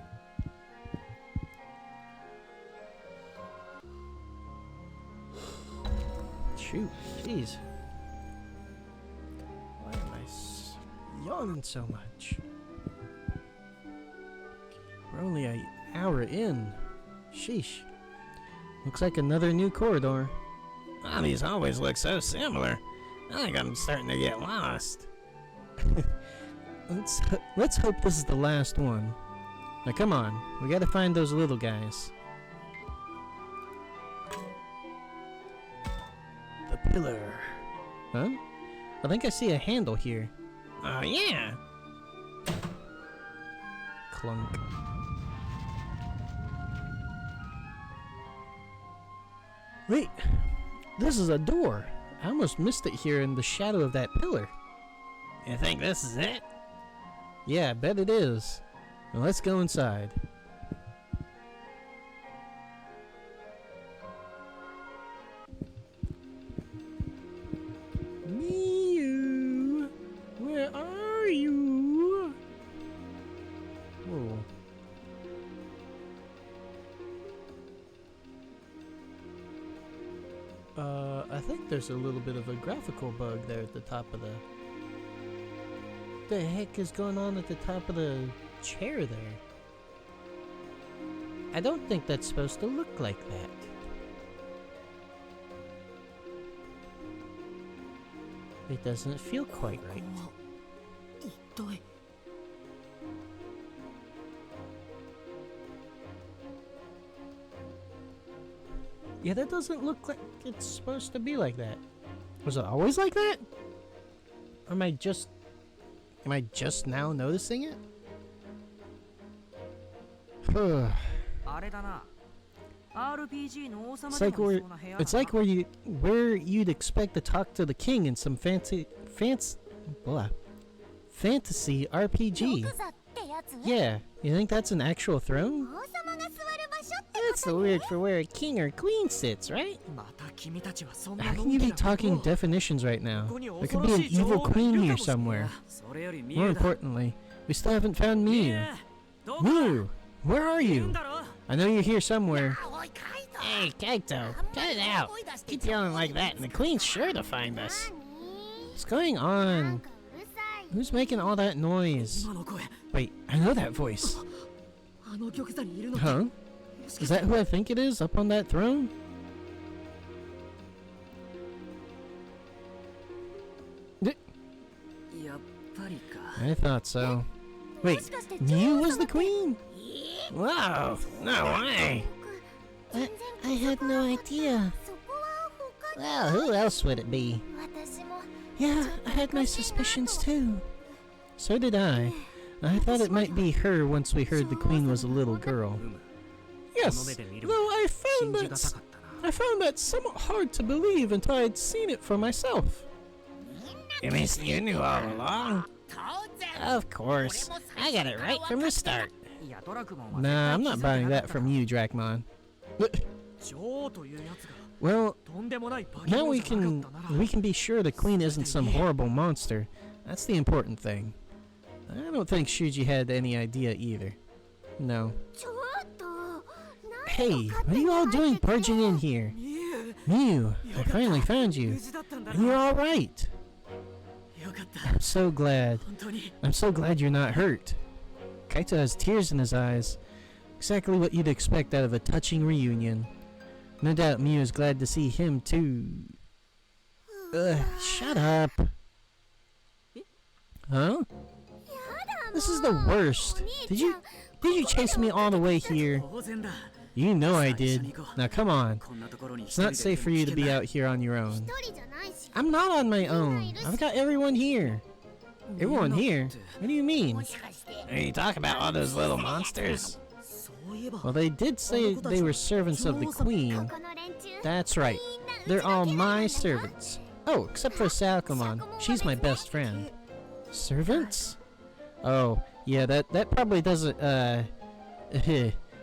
Shoot, jeez. Why am I yawning so much? We're only an hour in. Sheesh. Looks like another new corridor. Oh, these hallways look so similar. I think I'm starting to get lost. Let's hope this is the last one. Now come on, we gotta find those little guys. The pillar. Huh? I think I see a handle here. Oh yeah. Clunk. Wait, this is a door. I almost missed it here in the shadow of that pillar. You think this is it? Yeah, I bet it is. Now let's go inside. Mew, where are you? Whoa. I think there's a little bit of a graphical bug there at the top of the... What the heck is going on at the top of the chair there? I don't think that's supposed to look like that. It doesn't feel quite right. Yeah, that doesn't look like it's supposed to be like that. Was it always like that? Or am I just now noticing it? It's like where you'd expect to talk to the king in some fantasy RPG. Yeah, you think that's an actual throne? That's the word for where a king or queen sits, right? How can you be talking definitions right now? There could be an evil queen here somewhere. More importantly, we still haven't found Miu. Miu, where are you? I know you're here somewhere. Hey, Kaito, cut it out. Keep yelling like that and the queen's sure to find us. What's going on? Who's making all that noise? Wait, I know that voice. Huh? Is that who I think it is up on that throne? I thought so. Wait, Miu was the queen? Whoa, no way. I had no idea. Well, who else would it be? Yeah, I had my suspicions too. So did I. I thought it might be her once we heard the queen was a little girl. Yes, though I found that somewhat hard to believe until I'd seen it for myself. You mean you knew all along? Of course. I got it right from the start. Nah, I'm not buying that from you, Dracmon. Well, now we can be sure the queen isn't some horrible monster. That's the important thing. I don't think Shuji had any idea either. No. Hey, what are you all doing barging in here? Miu, I finally found you. And you're alright. I'm so glad. I'm so glad you're not hurt. Kaito has tears in his eyes. Exactly what you'd expect out of a touching reunion. No doubt Miu is glad to see him too. Shut up. Huh? This is the worst. Did you chase me all the way here? You know I did. Now come on. It's not safe for you to be out here on your own. I'm not on my own. I've got everyone here. Everyone here? What do you mean? Are you talking about all those little monsters? Well, they did say they were servants of the queen. That's right. They're all my servants. Oh, except for Sakomon. She's my best friend. Servants? Oh, yeah, that probably doesn't,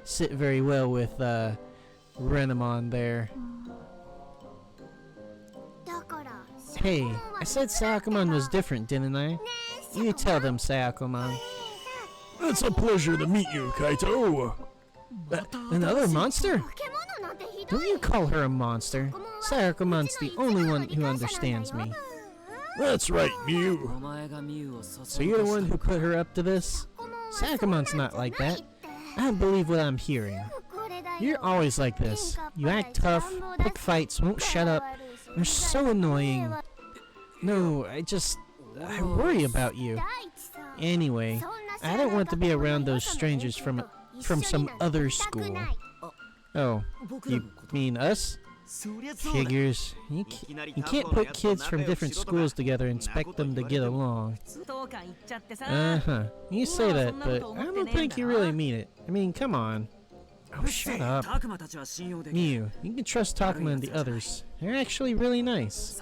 sit very well with, Renamon there. Hey, I said Sakomon was different, didn't I? You tell them, Sakomon. It's a pleasure to meet you, Kaito. Another monster? Don't you call her a monster. Sakomon's the only one who understands me. That's right, Miu. So you're the one who put her up to this? Sakomon's not like that. I don't believe what I'm hearing. You're always like this. You act tough, pick fights, won't shut up. You're so annoying. No, I worry about you. Anyway, I don't want to be around those strangers from some other school. Oh, you mean us? Figures. You can't put kids from different schools together and expect them to get along. Uh-huh. You say that, but I don't think you really mean it. I mean, come on. Oh, shut up. Miu, you can trust Takuma and the others. They're actually really nice.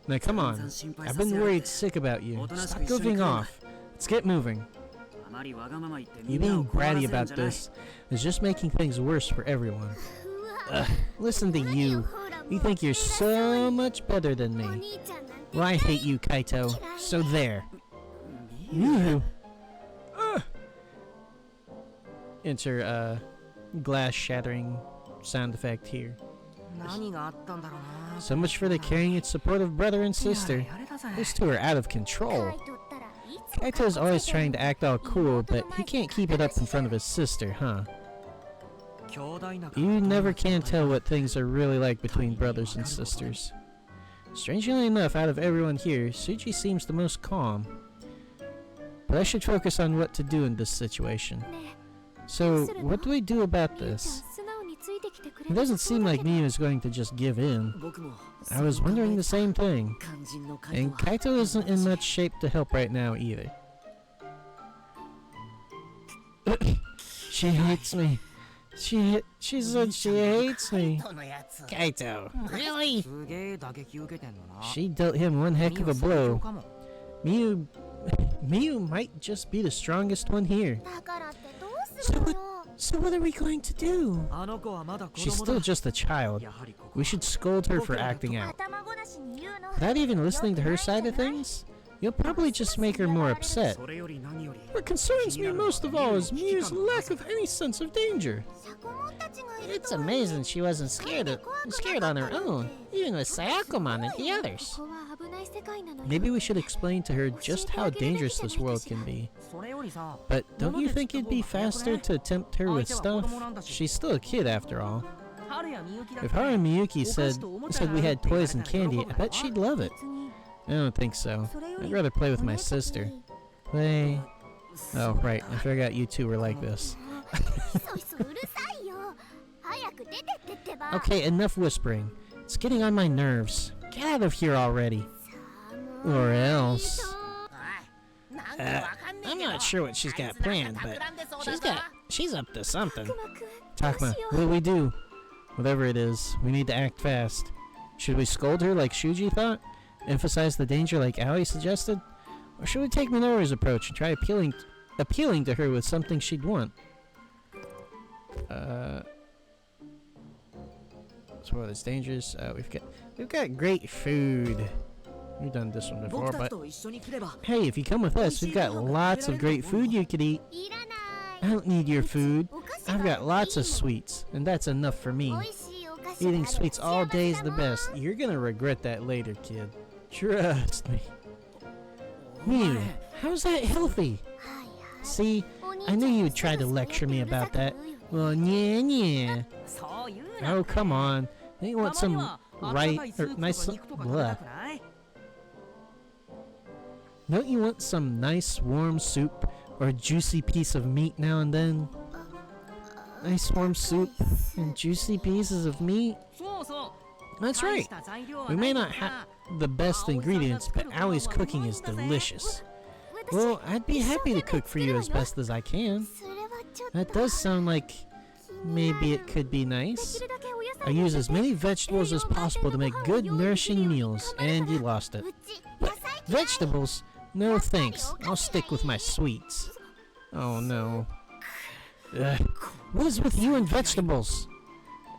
Now, come on. I've been worried sick about you. Stop goofing off. Let's get moving. You being bratty about this is just making things worse for everyone. Listen to you. You think you're so much better than me. Well, I hate you, Kaito. So there. Miu. Enter, glass shattering sound effect here. So much for the caring and supportive brother and sister. Those two are out of control. Kaito's always trying to act all cool, but he can't keep it up in front of his sister, huh? You never can tell what things are really like between brothers and sisters. Strangely enough, out of everyone here, Shuji seems the most calm. But I should focus on what to do in this situation. So, what do we do about this? It doesn't seem like Miu is going to just give in. I was wondering the same thing. And Kaito isn't in much shape to help right now either. She hates me. She said she hates me. Kaito, really? She dealt him one heck of a blow. Miu might just be the strongest one here. So what are we going to do? She's still just a child. We should scold her for acting out. Without even listening to her side of things? You'll probably just make her more upset. What concerns me most of all is Miu's lack of any sense of danger. It's amazing she wasn't scared on her own, even with Sakomon and the others. Maybe we should explain to her just how dangerous this world can be. But don't you think it'd be faster to tempt her with stuff? She's still a kid after all. If Haru and Miyuki said we had toys and candy, I bet she'd love it. I don't think so. I'd rather play with my sister. Play... Oh, right. I forgot you two were like this. Okay, enough whispering. It's getting on my nerves. Get out of here already. Or else... I'm not sure what she's got planned, but she's up to something. Takuma, what do we do? Whatever it is, we need to act fast. Should we scold her like Shuji thought? Emphasize the danger like Aoi suggested? Or should we take Minoru's approach and try appealing to her with something she'd want? So that's dangerous. We've got great food. We've done this one before, but hey, if you come with us, we've got lots of great food you could eat. I don't need your food. I've got lots of sweets, and that's enough for me. Eating sweets all day is the best. You're gonna regret that later, kid. Trust me. Mew, how's that healthy? See, I knew you'd try to lecture me about that. Well, yeah. Oh, come on. Don't you want some nice... Blah. Don't you want some nice warm soup or a juicy piece of meat now and then? Nice warm soup and juicy pieces of meat? That's right. We may not have the best ingredients, but Aoi's cooking is delicious. Well, I'd be happy to cook for you as best as I can. That does sound like maybe it could be nice. I use as many vegetables as possible to make good, nourishing meals, and you lost it. What? Vegetables? No thanks. I'll stick with my sweets. Oh no. What is with you and vegetables?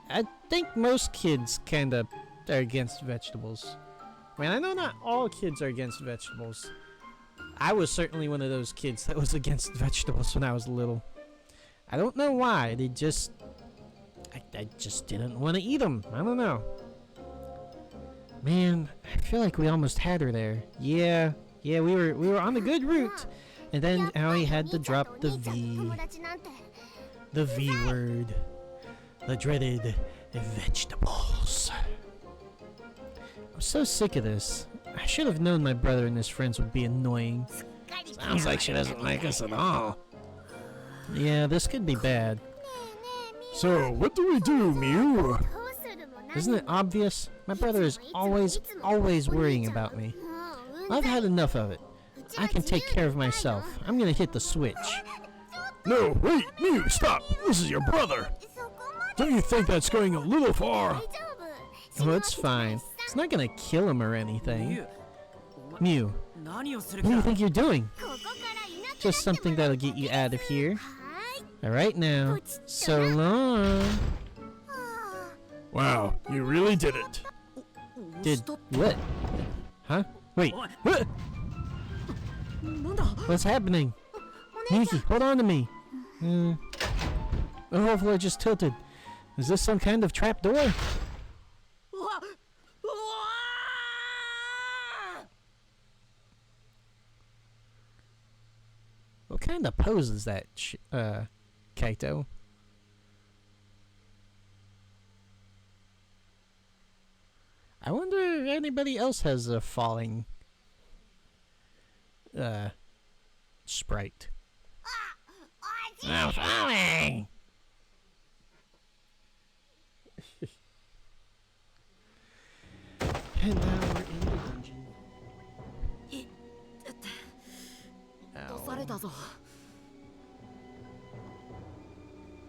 I think most kids kinda are against vegetables. I mean, I know not all kids are against vegetables. I was certainly one of those kids that was against vegetables when I was little. I don't know why. I just didn't want to eat them. I don't know. Man, I feel like we almost had her there. Yeah, we were on the good route. And then Aoi had to drop the V. The V word. The dreaded vegetables. I'm so sick of this. I should have known my brother and his friends would be annoying. Sounds like she doesn't like us at all. Yeah, this could be bad. So, what do we do, Mew? Isn't it obvious? My brother is always worrying about me. I've had enough of it. I can take care of myself. I'm gonna hit the switch. No, wait, Mew, stop! This is your brother! Don't you think that's going a little far? Oh, it's fine. It's not gonna kill him or anything. Mew, what do you think you're doing? Just something that'll get you out of here. Alright now. So long. Wow, you really did it. Did what? Huh? Wait. What? What's happening? Miki, hold on to me. The whole floor just tilted. Is this some kind of trap door? What kind of pose is that, Kaito? I wonder if anybody else has a falling sprite. I'm falling! And now we're in the dungeon.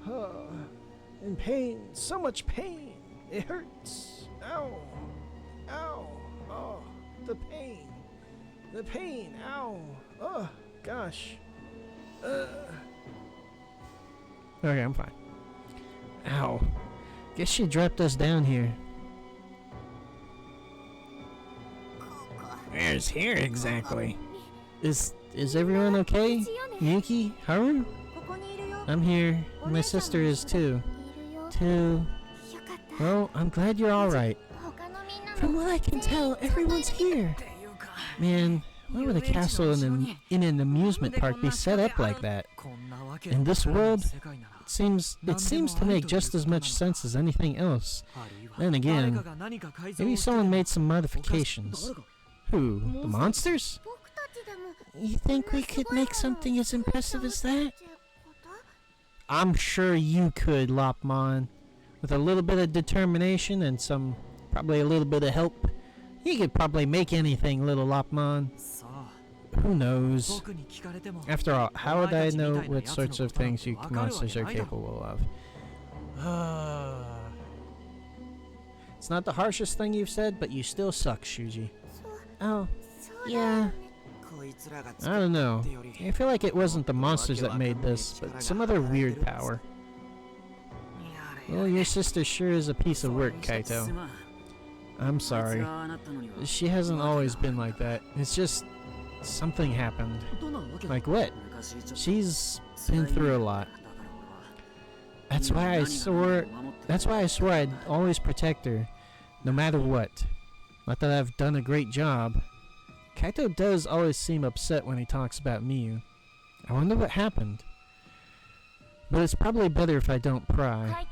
Oh, in pain, so much pain. It hurts. Ow. Ow. Oh, the pain. The pain. Ow. Oh, gosh. Okay, I'm fine. Ow. Guess she dropped us down here. Where's here exactly? Is everyone okay? Yuki? Haru? I'm here. My sister is too. Well, I'm glad you're alright. From what I can tell, everyone's here. Man, why would a castle in an amusement park be set up like that? In this world, it seems to make just as much sense as anything else. Then again, maybe someone made some modifications. Who? The monsters? You think we could make something as impressive as that? I'm sure you could, Lopmon. With a little bit of determination and probably a little bit of help, you could probably make anything, little Lopmon. Who knows? After all, how would I know what sorts of things you monsters are capable of? It's not the harshest thing you've said, but you still suck, Shuji. Oh, yeah. I don't know. I feel like it wasn't the monsters that made this, but some other weird power. Well, your sister sure is a piece of work, Kaito. I'm sorry. She hasn't always been like that. It's just something happened. Like what? She's been through a lot. That's why I swore I'd always protect her, no matter what. Not that I've done a great job. Kaito does always seem upset when he talks about Miyu. I wonder what happened. But it's probably better if I don't pry.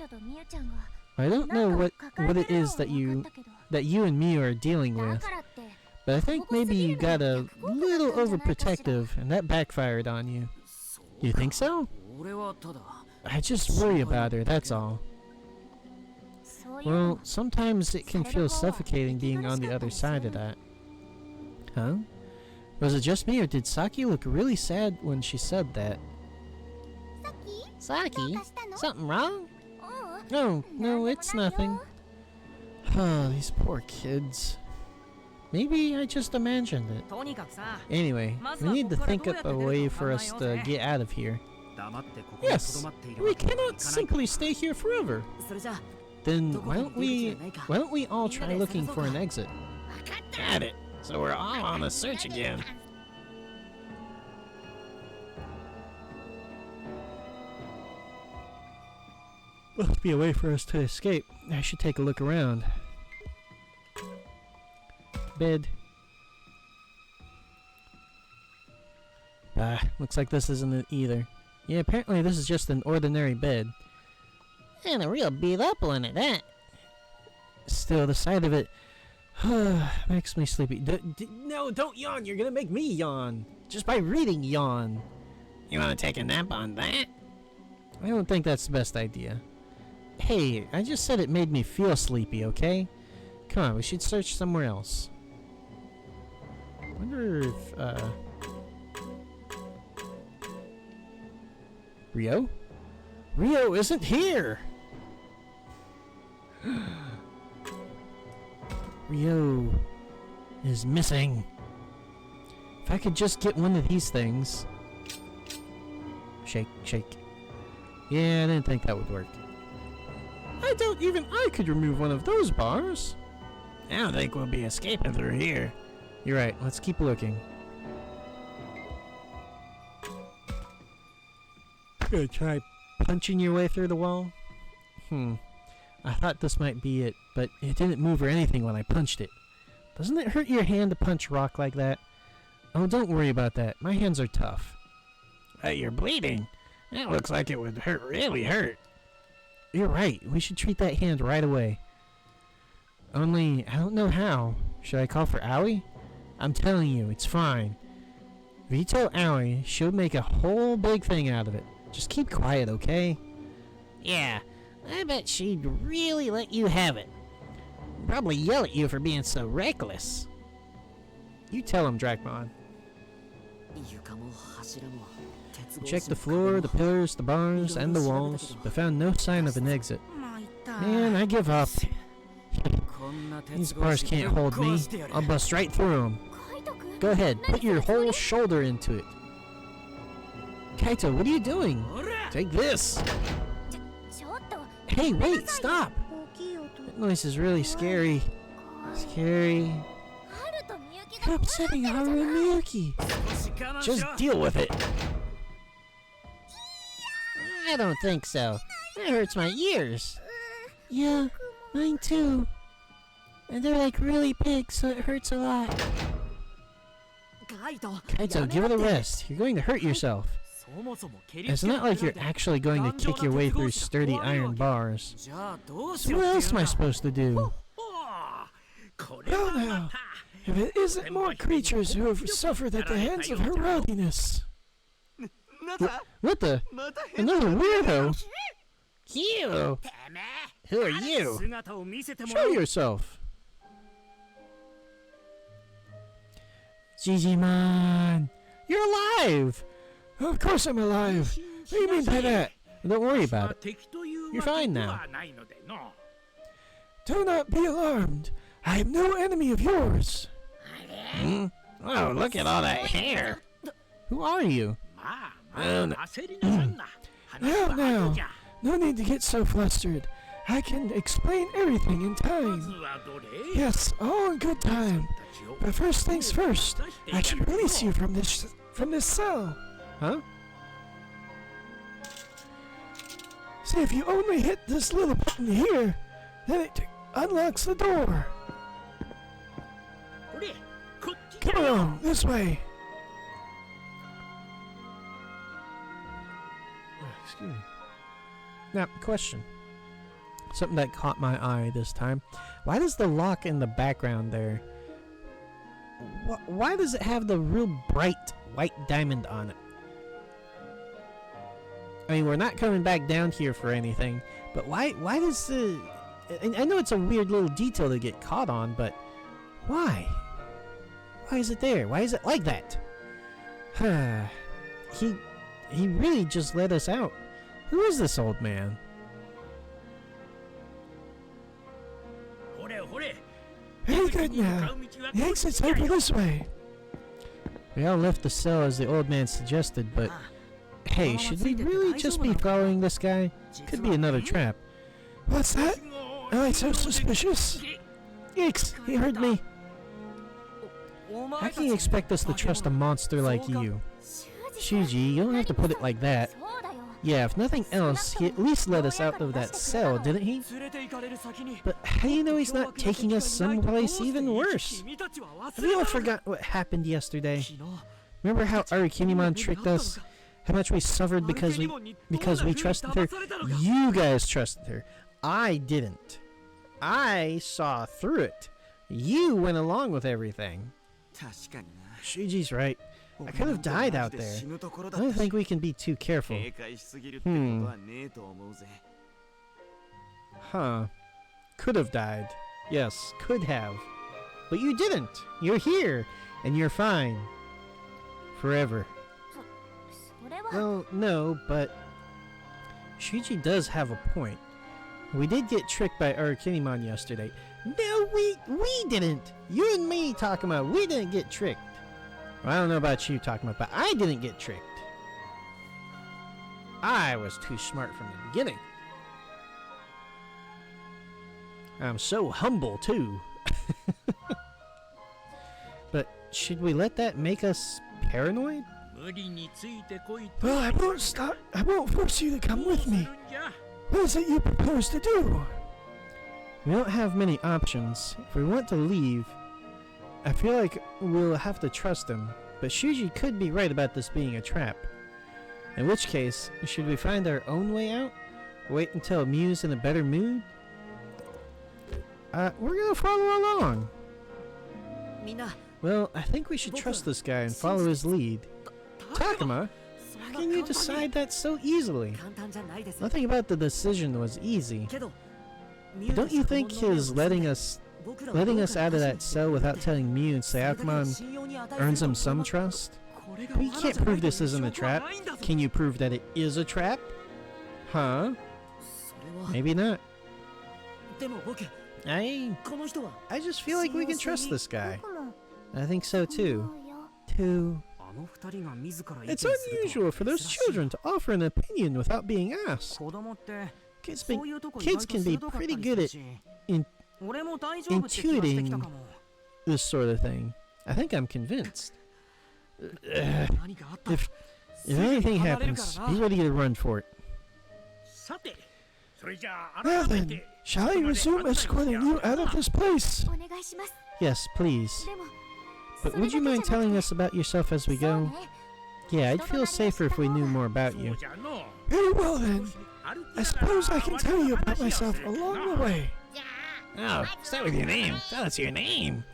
I don't know what it is that you and Miyu are dealing with, but I think maybe you got a little overprotective and that backfired on you. You think so? I just worry about her, that's all. Well, sometimes it can feel suffocating being on the other side of that. Huh? Was it just me, or did Saki look really sad when she said that? Saki? Something wrong? No, it's nothing. Oh, these poor kids. Maybe I just imagined it. Anyway, we need to think up a way for us to get out of here. Yes, we cannot simply stay here forever. Then why don't we all try looking for an exit? Got it. So we're all on the search again. Must be a way for us to escape. I should take a look around. Bed. Looks like this isn't it either. Yeah, apparently this is just an ordinary bed. And a real beat up one at that. Still, the sight of it makes me sleepy. No, don't yawn. You're gonna make me yawn. Just by reading yawn. You wanna take a nap on that? I don't think that's the best idea. Hey, I just said it made me feel sleepy, okay? Come on, we should search somewhere else. Wonder if, Ryo? Ryo isn't here! Ryo is missing. If I could just get one of these things. Shake, shake. Yeah, I didn't think that would work. I doubt even I could remove one of those bars. I don't think we'll be escaping through here. You're right, let's keep looking. Gonna try punching your way through the wall? I thought this might be it, but it didn't move or anything when I punched it. Doesn't it hurt your hand to punch rock like that? Oh, don't worry about that. My hands are tough. You're bleeding. That looks like it would really hurt. You're right. We should treat that hand right away. Only, I don't know how. Should I call for Aoi? I'm telling you, it's fine. If you tell Aoi, she'll make a whole big thing out of it. Just keep quiet, okay? Yeah, I bet she'd really let you have it. Probably yell at you for being so reckless. You tell him, Dracmon. Check the floor, the pillars, the bars, and the walls, but found no sign of an exit. Man, I give up. These bars can't hold me. I'll bust right through them. Go ahead, put your whole shoulder into it. Kaito, what are you doing? Take this. Hey, wait, stop. That noise is really scary. Scary. You're upsetting Haru and Miyuki. Just deal with it. I don't think so. That hurts my ears. Yeah, mine too. And they're like really big, so it hurts a lot. Kaito, give it a rest. You're going to hurt yourself. It's not like you're actually going to kick your way through sturdy iron bars. So what else am I supposed to do? Well now, if it isn't more creatures who have suffered at the hands of her rowdiness. What the? Another weirdo? You! Who are you? Show yourself. Digimon! You're alive! Of course I'm alive! What do you mean by that? Don't worry about it. You're fine now. Do not be alarmed. I am no enemy of yours. Hmm? Oh, look at all that hair. Who are you? Oh, no. Now. No need to get so flustered. I can explain everything in time. Yes, all in good time. But first things first, I should release you from this cell. Huh? See, if you only hit this little button here, then it unlocks the door. Come along, this way. Excuse me. Now, question. Something that caught my eye this time. Why does the lock in the background there... Why does it have the real bright white diamond on it? I mean, we're not coming back down here for anything, but why does the... I know it's a weird little detail to get caught on, but why? Why is it there? Why is it like that? He really just let us out. Who is this old man? Very good now. The exit's over this way. We all left the cell as the old man suggested, but... Hey, should we really just be following this guy? Could be another trap. What's that? Am I so suspicious? Yikes! He heard me! How can you expect us to trust a monster like you? Shuji, you don't have to put it like that. Yeah, if nothing else, he at least let us out of that cell, didn't he? But how do you know he's not taking us someplace even worse? Have you ever forgot what happened yesterday? Remember how Kunemon tricked us? How much we suffered because we trusted her? You guys trusted her. I didn't. I saw through it. You went along with everything. Shuji's right. I could have died out there. I don't think we can be too careful. Huh. Could have died. Yes, could have. But you didn't. You're here. And you're fine. Forever. Well, no, but... Shuji does have a point. We did get tricked by Kunemon yesterday. No, we didn't. You and me talking about we didn't get tricked. Well, I don't know about you talking about, but I didn't get tricked. I was too smart from the beginning. I'm so humble, too. But should we let that make us paranoid? Well, I won't force you to come with me. What is it you propose to do? We don't have many options. If we want to leave, I feel like we'll have to trust him. But Shuji could be right about this being a trap. In which case, should we find our own way out? Wait until Miu's in a better mood? We're gonna follow along. Well, I think we should trust this guy and follow his lead. Takuma, how can you decide that so easily? Nothing about the decision was easy. Don't you think his letting us out of that cell without telling Miu and Sayakmon earns him some trust? We can't prove this isn't a trap. Can you prove that it is a trap? Huh? Maybe not. I just feel like we can trust this guy. I think so too. It's unusual for those children to offer an opinion without being asked. Kids can be pretty good at intuiting this sort of thing. I think I'm convinced. If anything happens, be ready to run for it. Well then, shall I resume escorting you out of this place? Yes, please. But would you mind telling us about yourself as we go? Yeah, I'd feel safer if we knew more about you. Very well then. I suppose I can tell you about myself along the way. Oh, start with your name. Tell us your name.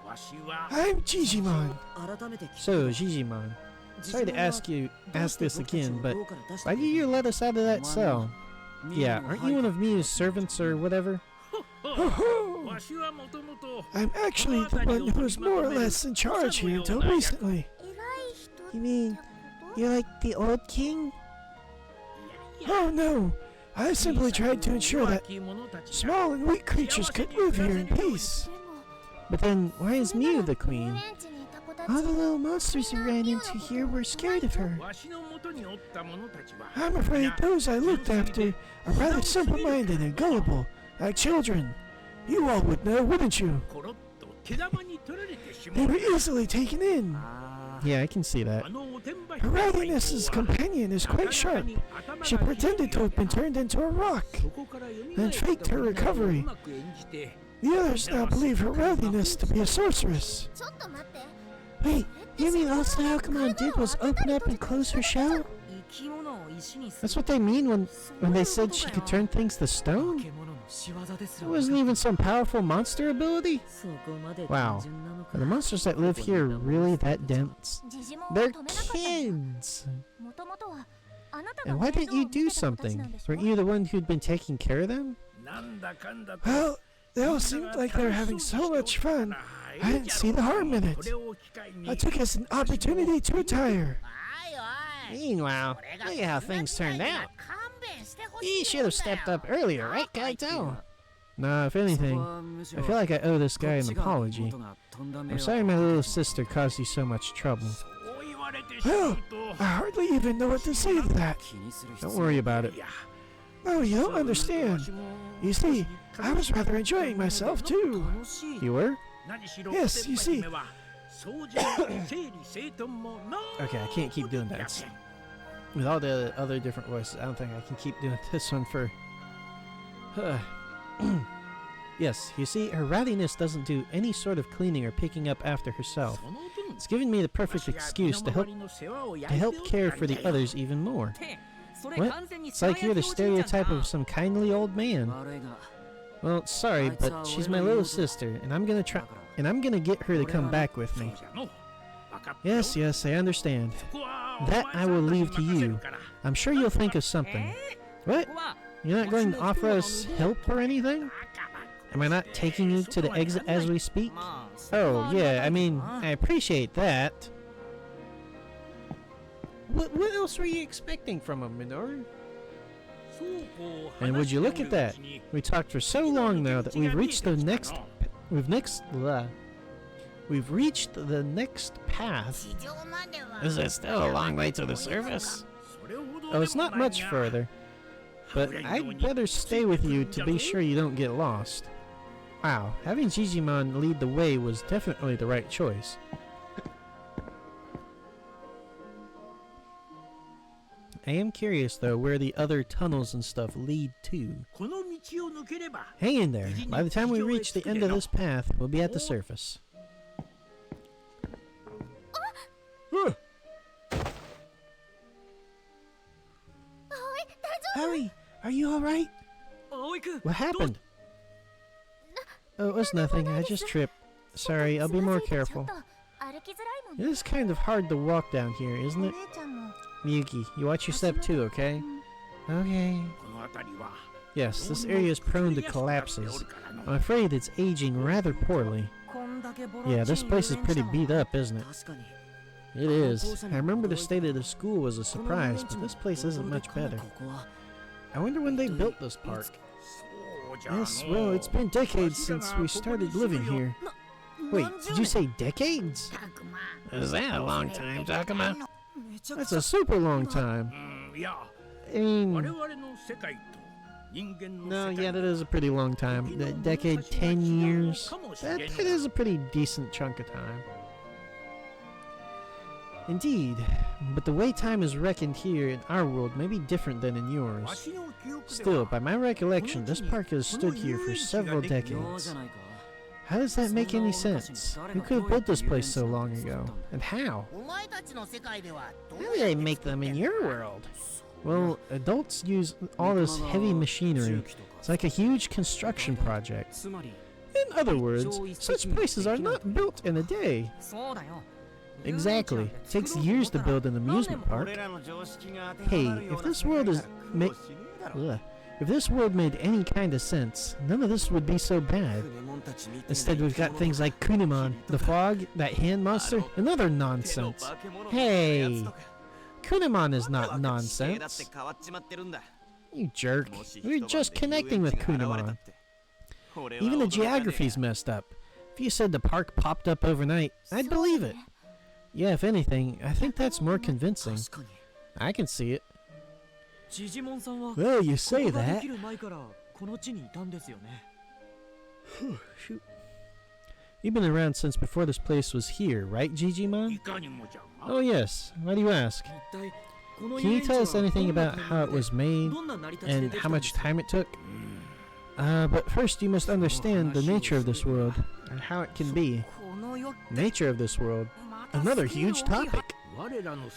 I'm Digimon. So, Digimon, sorry to ask this again, but why did you let us out of that cell? Yeah, aren't you one of Miu's servants or whatever? Ho-ho! I'm actually the one who was more or less in charge here until recently. You mean, you're like the old king? Oh no, I simply tried to ensure that small and weak creatures could live here in peace. But then, why is Miu the queen? All the little monsters who ran into here were scared of her. I'm afraid those I looked after are rather simple-minded and gullible, like children. You all would know, wouldn't you? They were easily taken in. Yeah, I can see that. Her Rowdiness's companion is quite sharp. She pretended to have been turned into a rock, and faked her recovery. The others now believe her Rowdiness to be a sorceress. Wait, you mean all Alchemon did was open up and close her shell? That's what they mean when they said she could turn things to stone? It wasn't even some powerful monster ability? Wow. Are the monsters that live here really that dense? They're kids! And why didn't you do something? Weren't you the one who'd been taking care of them? Well, they all seemed like they were having so much fun. I didn't see the harm in it. I took it as an opportunity to retire. Meanwhile, look at how things turned out. You should have stepped up earlier, right, Kaito? Nah, if anything, I feel like I owe this guy an apology. I'm sorry my little sister caused you so much trouble. Well, I hardly even know what to say to that. Don't worry about it. Oh, you don't understand. You see, I was rather enjoying myself, too. You were? Yes, you see. Okay, I can't keep doing that. With all the other different voices, I don't think I can keep doing this one for... Yes, you see, her Rowdiness doesn't do any sort of cleaning or picking up after herself. It's giving me the perfect excuse to help care for the others even more. What? It's like you're the stereotype of some kindly old man. Well, sorry, but she's my little sister, and I'm gonna get her to come back with me. Yes, I understand. That I will leave to you. I'm sure you'll think of something. What? You're not going to offer us help or anything? Am I not taking you to the exit as we speak? Oh, yeah, I mean, I appreciate that. What else were you expecting from him, Minoru? And would you look at that? We talked for so long now that we've reached the next path. Is it still a long way to the surface? Oh, it's not much further. But I'd better stay with you to be sure you don't get lost. Wow, having Digimon lead the way was definitely the right choice. I am curious though where the other tunnels and stuff lead to. Hang in there. By the time we reach the end of this path, we'll be at the surface. Howie, are you alright? What happened? Oh, it was nothing. I just tripped. Sorry, I'll be more careful. It is kind of hard to walk down here, isn't it? Miyuki, you watch your step too, okay? Okay. Yes, this area is prone to collapses. I'm afraid it's aging rather poorly. Yeah, this place is pretty beat up, isn't it? It is. I remember the state of the school was a surprise, but this place isn't much better. I wonder when they built this park. Yes, well, it's been decades since we started living here. Wait, did you say decades? Is that a long time, Takuma? That's a super long time. I mean... No, yeah, that is a pretty long time. That decade, 10 years. That is a pretty decent chunk of time. Indeed, but the way time is reckoned here in our world may be different than in yours. Still, by my recollection, this park has stood here for several decades. How does that make any sense? Who could have built this place so long ago? And how? How do they make them in your world? Well, adults use all this heavy machinery. It's like a huge construction project. In other words, such places are not built in a day. Exactly. It takes years to build an amusement park. Hey, if this world made any kind of sense, none of this would be so bad. Instead, we've got things like Kunemon, the fog, that hand monster, and other nonsense. Hey, Kunemon is not nonsense. You jerk. We were just connecting with Kunemon. Even the geography's messed up. If you said the park popped up overnight, I'd believe it. Yeah, if anything, I think that's more convincing. I can see it. Well, you say that. Shoot. You've been around since before this place was here, right, Digimon? Oh yes. Why do you ask? Can you tell us anything about how it was made and how much time it took? But first you must understand the nature of this world and how it can be. Nature of this world. Another huge topic.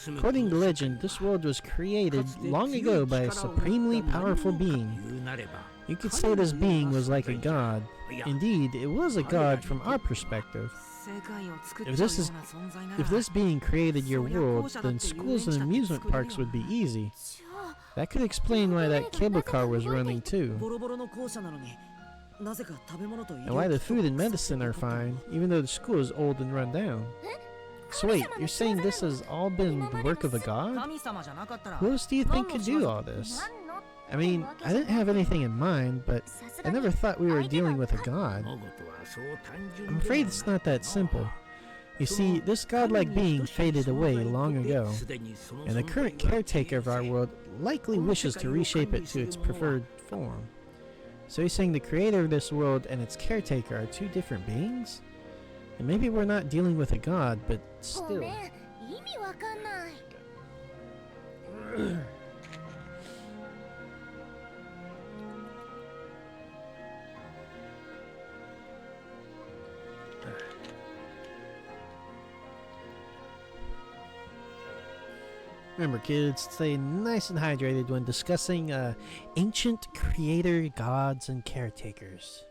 According to legend, this world was created long ago by a supremely powerful being. You could say this being was like a god. Indeed, it was a god from our perspective. If this being created your world, then schools and amusement parks would be easy. That could explain why that cable car was running too. And why the food and medicine are fine, even though the school is old and run down. So wait, you're saying this has all been the work of a god? Who else do you think could do all this? I mean, I didn't have anything in mind, but I never thought we were dealing with a god. I'm afraid it's not that simple. You see, this godlike being faded away long ago, and the current caretaker of our world likely wishes to reshape it to its preferred form. So you're saying the creator of this world and its caretaker are two different beings? And maybe we're not dealing with a god, but still. Remember, kids, stay nice and hydrated when discussing ancient creator gods and caretakers.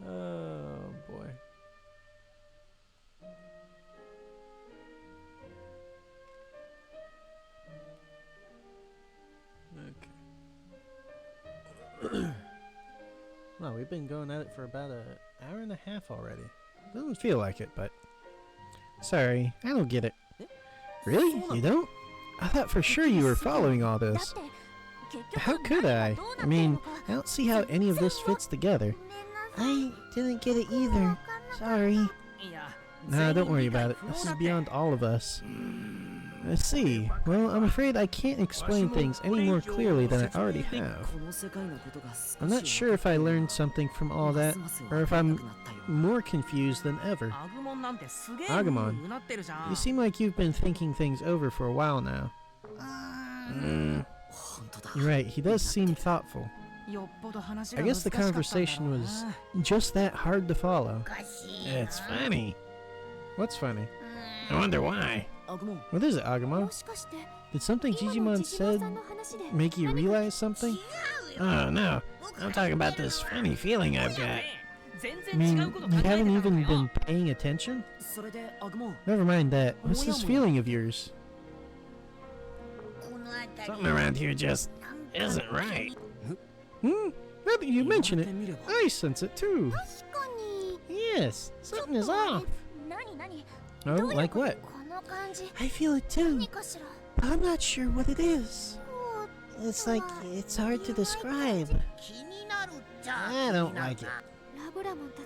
Oh boy. Okay. Well, we've been going at it for about an hour and a half already. Doesn't feel like it, but sorry, I don't get it. Really? You don't? I thought for sure you were following all this. How could I? I mean, I don't see how any of this fits together. I didn't get it either. Sorry. Nah, don't worry about it. This is beyond all of us. I see. Well, I'm afraid I can't explain things any more clearly than I already have. I'm not sure if I learned something from all that, or if I'm more confused than ever. Agumon, you seem like you've been thinking things over for a while now. You're right, he does seem thoughtful. I guess the conversation was just that hard to follow. It's funny. What's funny? I wonder why. What is it, Agumon? Did something Digimon said make you realize something? Oh no, I'm talking about this funny feeling I've got. I mean, you haven't even been paying attention? Never mind that. What's this feeling of yours? Something around here just isn't right. Now that you mention it, I sense it too. Yes, something is off. Oh, like what? I feel it too, but I'm not sure what it is. It's like, it's hard to describe. I don't like it.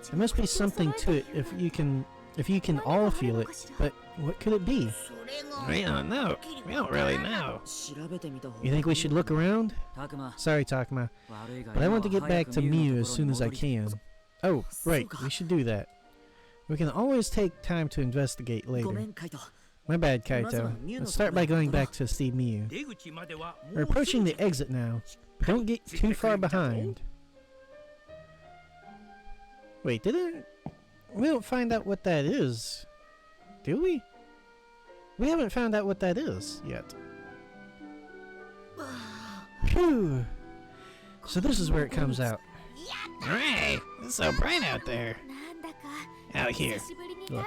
There must be something to it if you can all feel it, but what could it be? We don't know. We don't really know. You think we should look around? Sorry, Takuma, but I want to get back to Miu as soon as I can. Oh, right, we should do that. We can always take time to investigate later. My bad, Kaito. Let's start by going back to see Miu. We're approaching the exit now, but don't get too far behind. Wait, we don't find out what that is, do we? We haven't found out what that is yet. Phew. So this is where it comes out. Hooray! It's so bright out there. Out here. Look.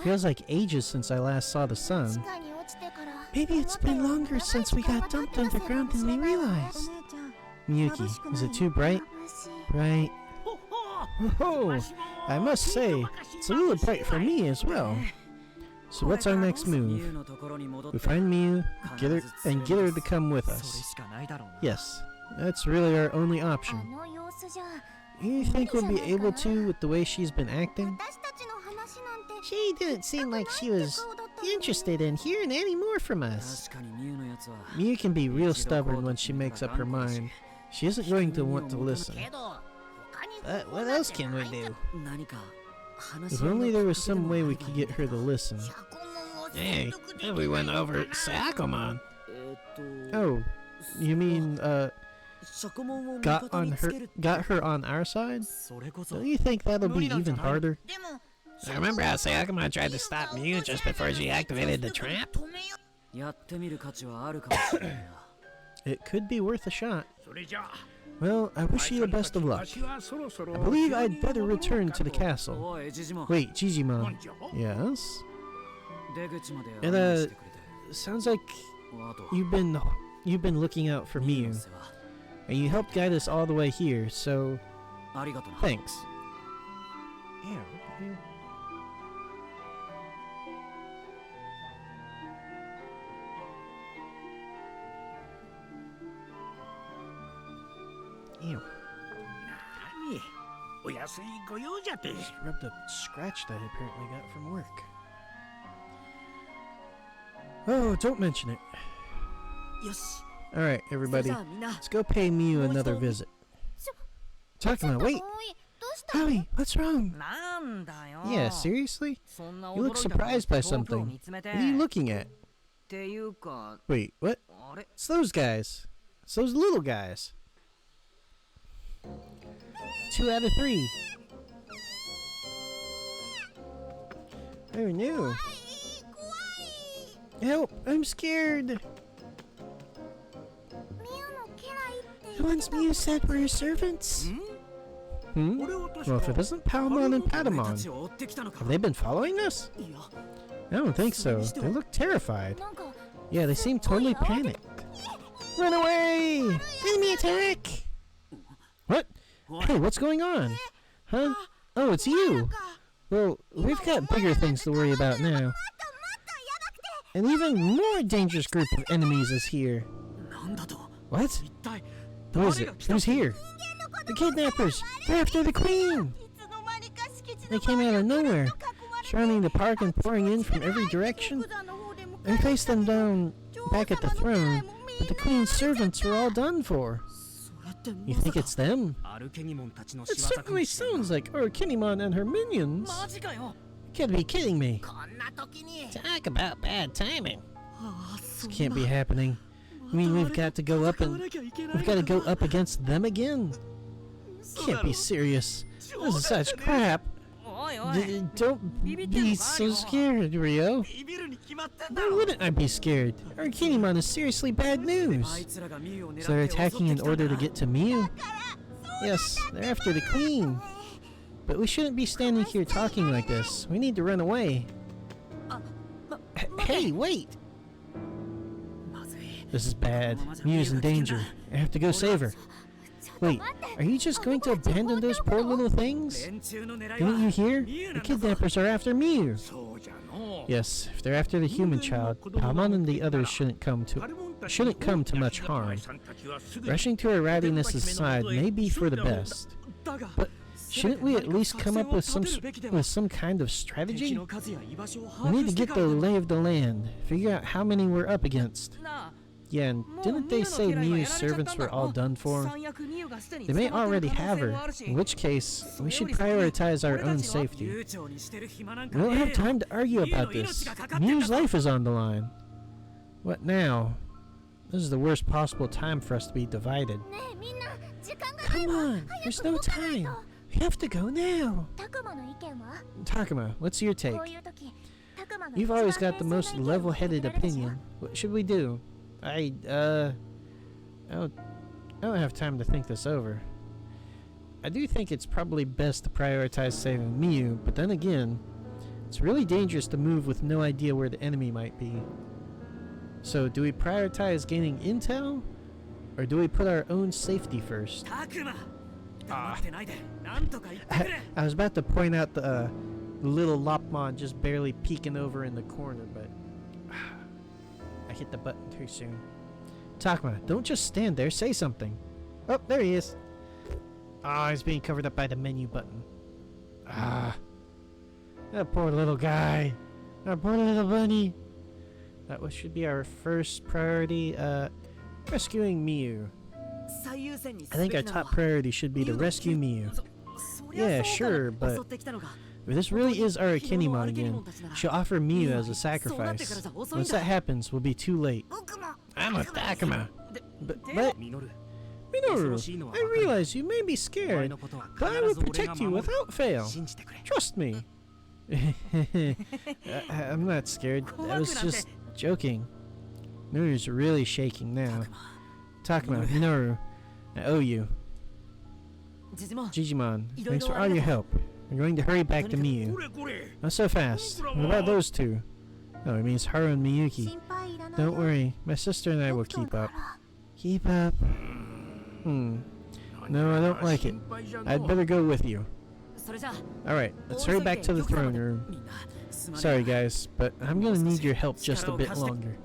Feels like ages since I last saw the sun. Maybe it's been longer since we got dumped underground than we realized. Miyuki, is it too bright? Right. Oh, I must say, it's a little bright for me as well. So what's our next move? We find Miu, get her to come with us. Yes, that's really our only option. You think we'll be able to with the way she's been acting? She didn't seem like she was interested in hearing any more from us. Miu can be real stubborn when she makes up her mind. She isn't going to want to listen. But what else can we do? If only there was some way we could get her to listen. Hey, we went over Sakomon. Oh, you mean, got her on our side? Don't you think that'll be even harder? Remember how Sakomon tried to stop Miu just before she activated the trap? It could be worth a shot. Well, I wish you the best of luck. I believe I'd better return to the castle. Wait, Digimon. Yes? It, sounds like you've been looking out for Miu. And you helped guide us all the way here, so thanks. Yeah. Ew. Just rubbed a scratch that I apparently got from work. Oh, don't mention it. Alright, everybody. Let's go pay Miu another visit. Takuma, wait! Howie, what's wrong? Yeah, seriously? You look surprised by something. What are you looking at? Wait, what? It's those guys. It's those little guys. 2 out of 3. Oh no. Help! I'm scared! The ones Miu said were her servants. Well, if it isn't Palmon and Patamon, have they been following us? I don't think so. They look terrified. Yeah, they seem totally panicked. Run away! Enemy attack! What? Hey, what's going on? Huh? Oh, it's you! Well, we've got bigger things to worry about now. An even more dangerous group of enemies is here. What? What is it? Who's here? The kidnappers! They're after the queen! They came out of nowhere, surrounding the park and pouring in from every direction. I faced them down back at the throne, but the queen's servants were all done for. You think it's them? It certainly sounds like Kunemon and her minions. You can't be kidding me. Talk about bad timing. This can't be happening. I mean, we've got to go up against them again. Can't be serious. This is such crap. Don't be so scared, Ryo. Why wouldn't I be scared? Kunemon is seriously bad news. So they're attacking in order to get to Miu? Yes, they're after the queen. But we shouldn't be standing here talking like this. We need to run away. Hey, wait! This is bad. Miu's in danger. I have to go save her. Wait, are you just going to abandon those poor little things? Didn't you hear? The kidnappers are after Miu. Yes, if they're after the human child, Palmon and the others shouldn't come to much harm. Rushing to her rowdiness aside may be for the best. But shouldn't we at least come up with some kind of strategy? We need to get the lay of the land, figure out how many we're up against. Yeah, and didn't they say Miu's servants were all done for? They may already have her, in which case, we should prioritize our own safety. We don't have time to argue about this. Miu's life is on the line. What now? This is the worst possible time for us to be divided. Come on, there's no time. We have to go now. Takuma, what's your take? You've always got the most level-headed opinion. What should we do? I don't have time to think this over. I do think it's probably best to prioritize saving Miu, but then again, it's really dangerous to move with no idea where the enemy might be. So, do we prioritize gaining intel, or do we put our own safety first? I was about to point out the Little Lopmon just barely peeking over in the corner, but I hit the button too soon. Takuma, don't just stand there. Say something. Oh, there he is. Ah, he's being covered up by the menu button. Ah, that poor little guy. Our poor little bunny. That should be our first priority. Rescuing Miu. I think our top priority should be to rescue Miu. Yeah, sure, but if this really is Ryo and Kunemon again, she'll offer Miu as a sacrifice. Once that happens, we'll be too late. I'm with Takuma. But Minoru, I realize you may be scared, but I will protect you without fail. Trust me. I'm not scared. I was just joking. Minoru's really shaking now. Takuma, Minoru, I owe you. Digimon, thanks for all your help. I'm going to hurry back to Miu. Not so fast. What about those two? Oh, it means Haru and Miyuki. Don't worry, my sister and I will keep up. Keep up? No, I don't like it. I'd better go with you. Alright, let's hurry back to the throne room. Sorry guys, but I'm gonna need your help just a bit longer.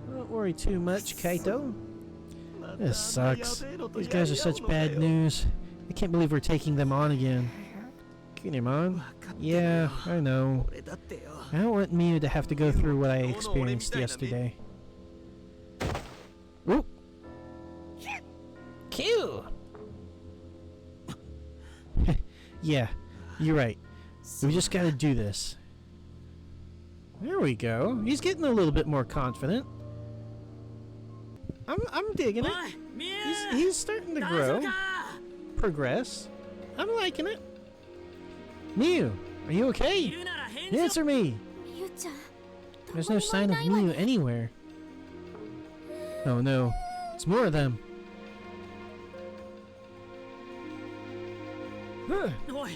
Don't worry too much, Kaito. This sucks. These guys are such bad news. I can't believe we're taking them on again. Kunemon? Yeah, I know. I don't want Miu to have to go through what I experienced yesterday. Oop! Q! Yeah, you're right. We just gotta do this. There we go. He's getting a little bit more confident. I'm digging it. He's starting to grow. Progress. I'm liking it. Miu, are you okay? Answer me. There's no sign of Miu anywhere. Oh no, it's more of them.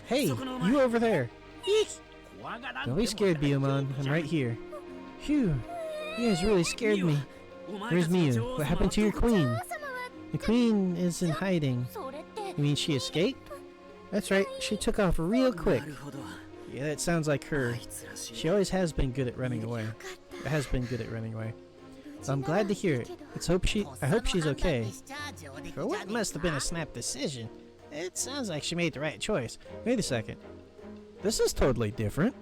Hey, you over there. Eek. Don't be scared, Biyomon. I'm right here. Phew, you guys really scared me. Where's Miu? What happened to your queen? The queen is in hiding. You mean she escaped? That's right, she took off real quick. Yeah, that sounds like her. She always has been good at running away. So I'm glad to hear it. I hope she's okay. For what must have been a snap decision, it sounds like she made the right choice. Wait a second. This is totally different.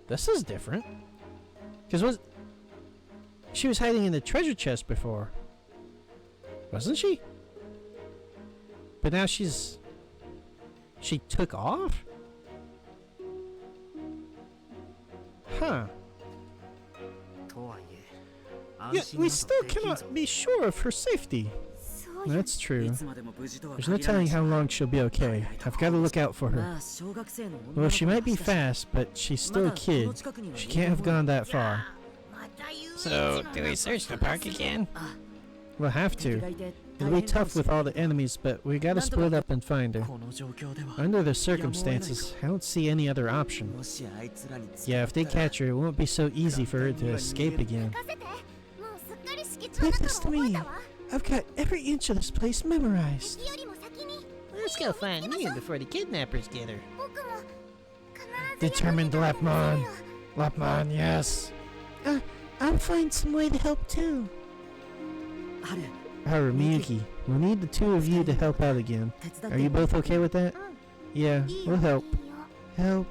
This is different. Because she was hiding in the treasure chest before. Wasn't she? But now she took off? Huh. Yet we still cannot be sure of her safety. That's true. There's no telling how long she'll be okay. I've got to look out for her. Well, she might be fast, but she's still a kid. She can't have gone that far. So, do we search the park again? We'll have to. It'll be tough with all the enemies, but we gotta split up and find her. Under the circumstances, I don't see any other option. Yeah, if they catch her, it won't be so easy for her to escape again. Leave this to me. I've got every inch of this place memorized. Let's go find Miu before the kidnappers get her. Determined Lopmon. Lopmon, yes. I'll find some way to help too. Haru, Miyuki, we'll need the two of you to help out again. Are you both okay with that? Yeah, we'll help. Help.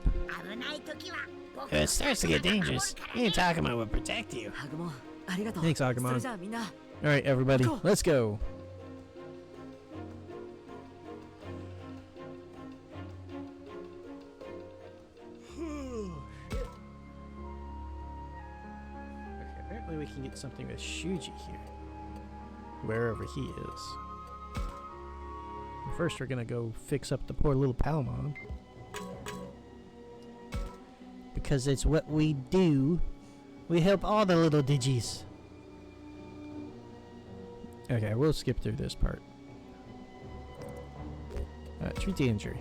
If it starts to get dangerous, me and Takuma will protect you. Thanks, Agumon. Alright, everybody, let's go. Okay, apparently we can get something with Shuji here. Wherever he is. First we're gonna go fix up the poor little Palmon. Because it's what we do. We help all the little Digis. Okay, we'll skip through this part. Treat the injury.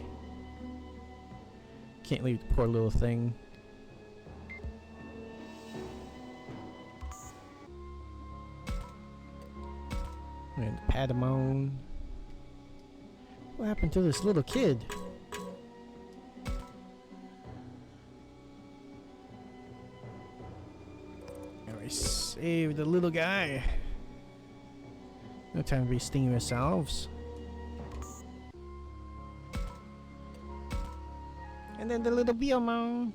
Can't leave the poor little thing. And Patamon. What happened to this little kid? And we saved the little guy. No time to be stinging ourselves. And then the little Biomon.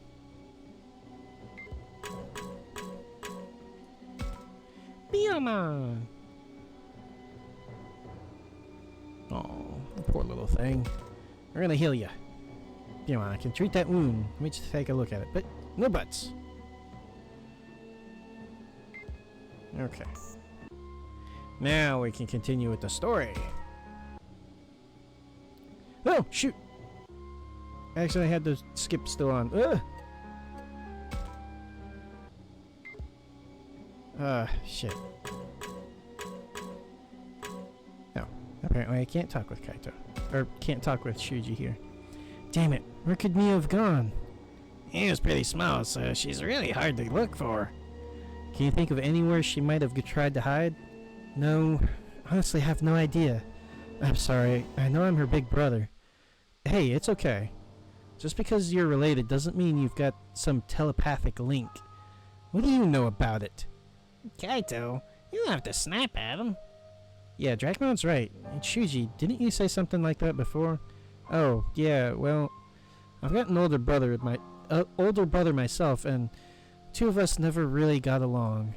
Biomon! Oh, poor little thing. We're gonna heal you. Biomon, I can treat that wound. Let me just take a look at it. But no buts. Okay. Now we can continue with the story. Oh, shoot! Actually, I had the skip still on. Ugh! Shit. Oh, apparently I can't talk with Kaito. Or can't talk with Shuji here. Damn it, where could Mio have gone? He was pretty small, so she's really hard to look for. Can you think of anywhere she might have tried to hide? No, honestly, I have no idea. I'm sorry, I know I'm her big brother. Hey, it's okay. Just because you're related doesn't mean you've got some telepathic link. What do you know about it? Kaito, you don't have to snap at him. Yeah, Dragon's right. And Shuji, didn't you say something like that before? Oh, yeah, well, I've got an older brother, myself, and two of us never really got along.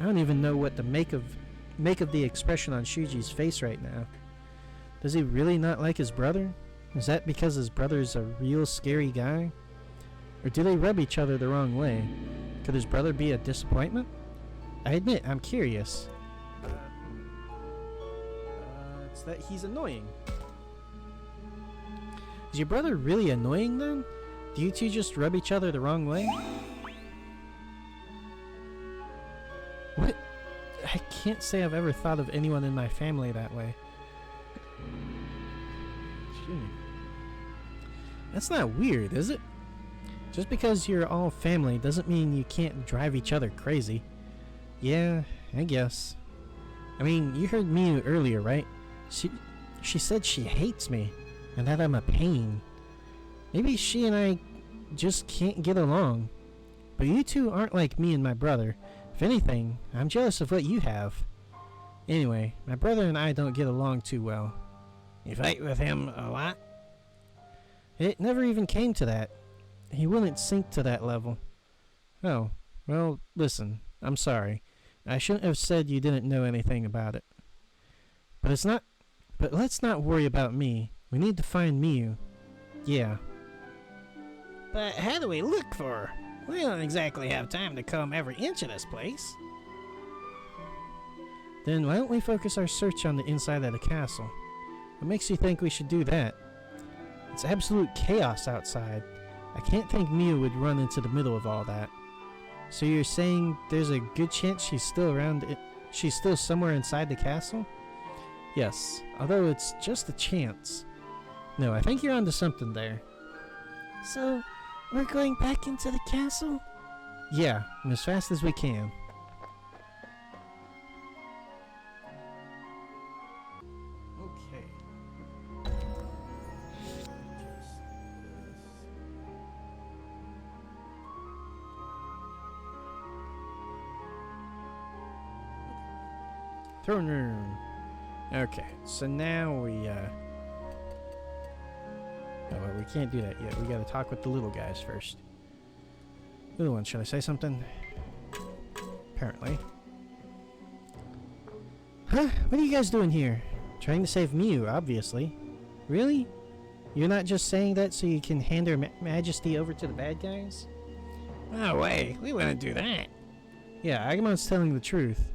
I don't even know what to make of the expression on Shuji's face right now. Does he really not like his brother? Is that because his brother's a real scary guy? Or do they rub each other the wrong way? Could his brother be a disappointment? I admit, I'm curious. It's that he's annoying. Is your brother really annoying then? Do you two just rub each other the wrong way? What? I can't say I've ever thought of anyone in my family that way. That's not weird, is it? Just because you're all family doesn't mean you can't drive each other crazy. Yeah, I guess. I mean, you heard Miu earlier, right? She said she hates me, and that I'm a pain. Maybe she and I just can't get along. But you two aren't like me and my brother. If anything, I'm jealous of what you have. Anyway, my brother and I don't get along too well. You fight with him a lot? It never even came to that. He wouldn't sink to that level. Oh, well, listen, I'm sorry. I shouldn't have said you didn't know anything about it. But let's not worry about me. We need to find Miu. Yeah. But how do we look for her? We don't exactly have time to comb every inch of this place. Then why don't we focus our search on the inside of the castle? What makes you think we should do that? It's absolute chaos outside. I can't think Miu would run into the middle of all that. So you're saying there's a good chance she's still around she's still somewhere inside the castle? Yes, although it's just a chance. No, I think you're onto something there. So, we're going back into the castle? Yeah, and as fast as we can. Okay. Throne room. Okay, so now we, oh, well, we can't do that yet. We gotta talk with the little guys first. Little one, should I say something? Apparently. Huh? What are you guys doing here? Trying to save Miu, obviously. Really? You're not just saying that so you can hand her majesty over to the bad guys? No way, we wouldn't do that. Yeah, Agamon's telling the truth.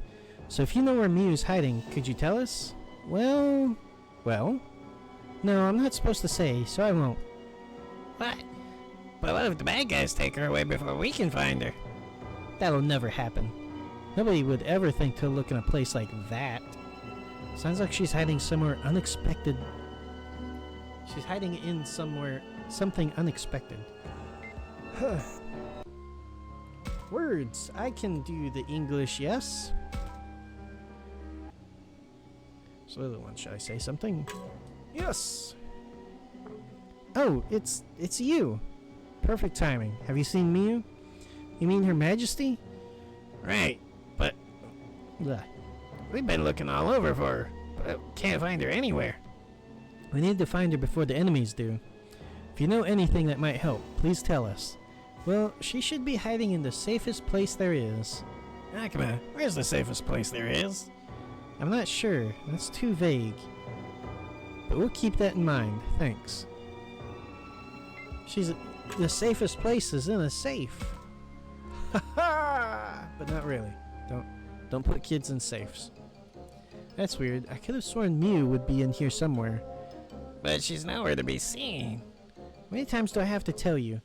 So if you know where Miu's hiding, could you tell us? Well? No, I'm not supposed to say, so I won't. What? But what if the bad guys take her away before we can find her? That'll never happen. Nobody would ever think to look in a place like that. Sounds like she's hiding somewhere unexpected. She's hiding in something unexpected. Words. I can do the English, yes? So the other one, should I say something? Yes. Oh, it's you. Perfect timing. Have you seen Miu? You mean Her Majesty? Right, but Ugh. we've been looking all over for her, but can't find her anywhere. We need to find her before the enemies do. If you know anything that might help, please tell us. Well, she should be hiding in the safest place there is. Akuma, where's the safest place there is? I'm not sure. That's too vague. But we'll keep that in mind. Thanks. The safest place is in a safe. But not really. Don't put kids in safes. That's weird. I could have sworn Miu would be in here somewhere. But she's nowhere to be seen. How many times do I have to tell you?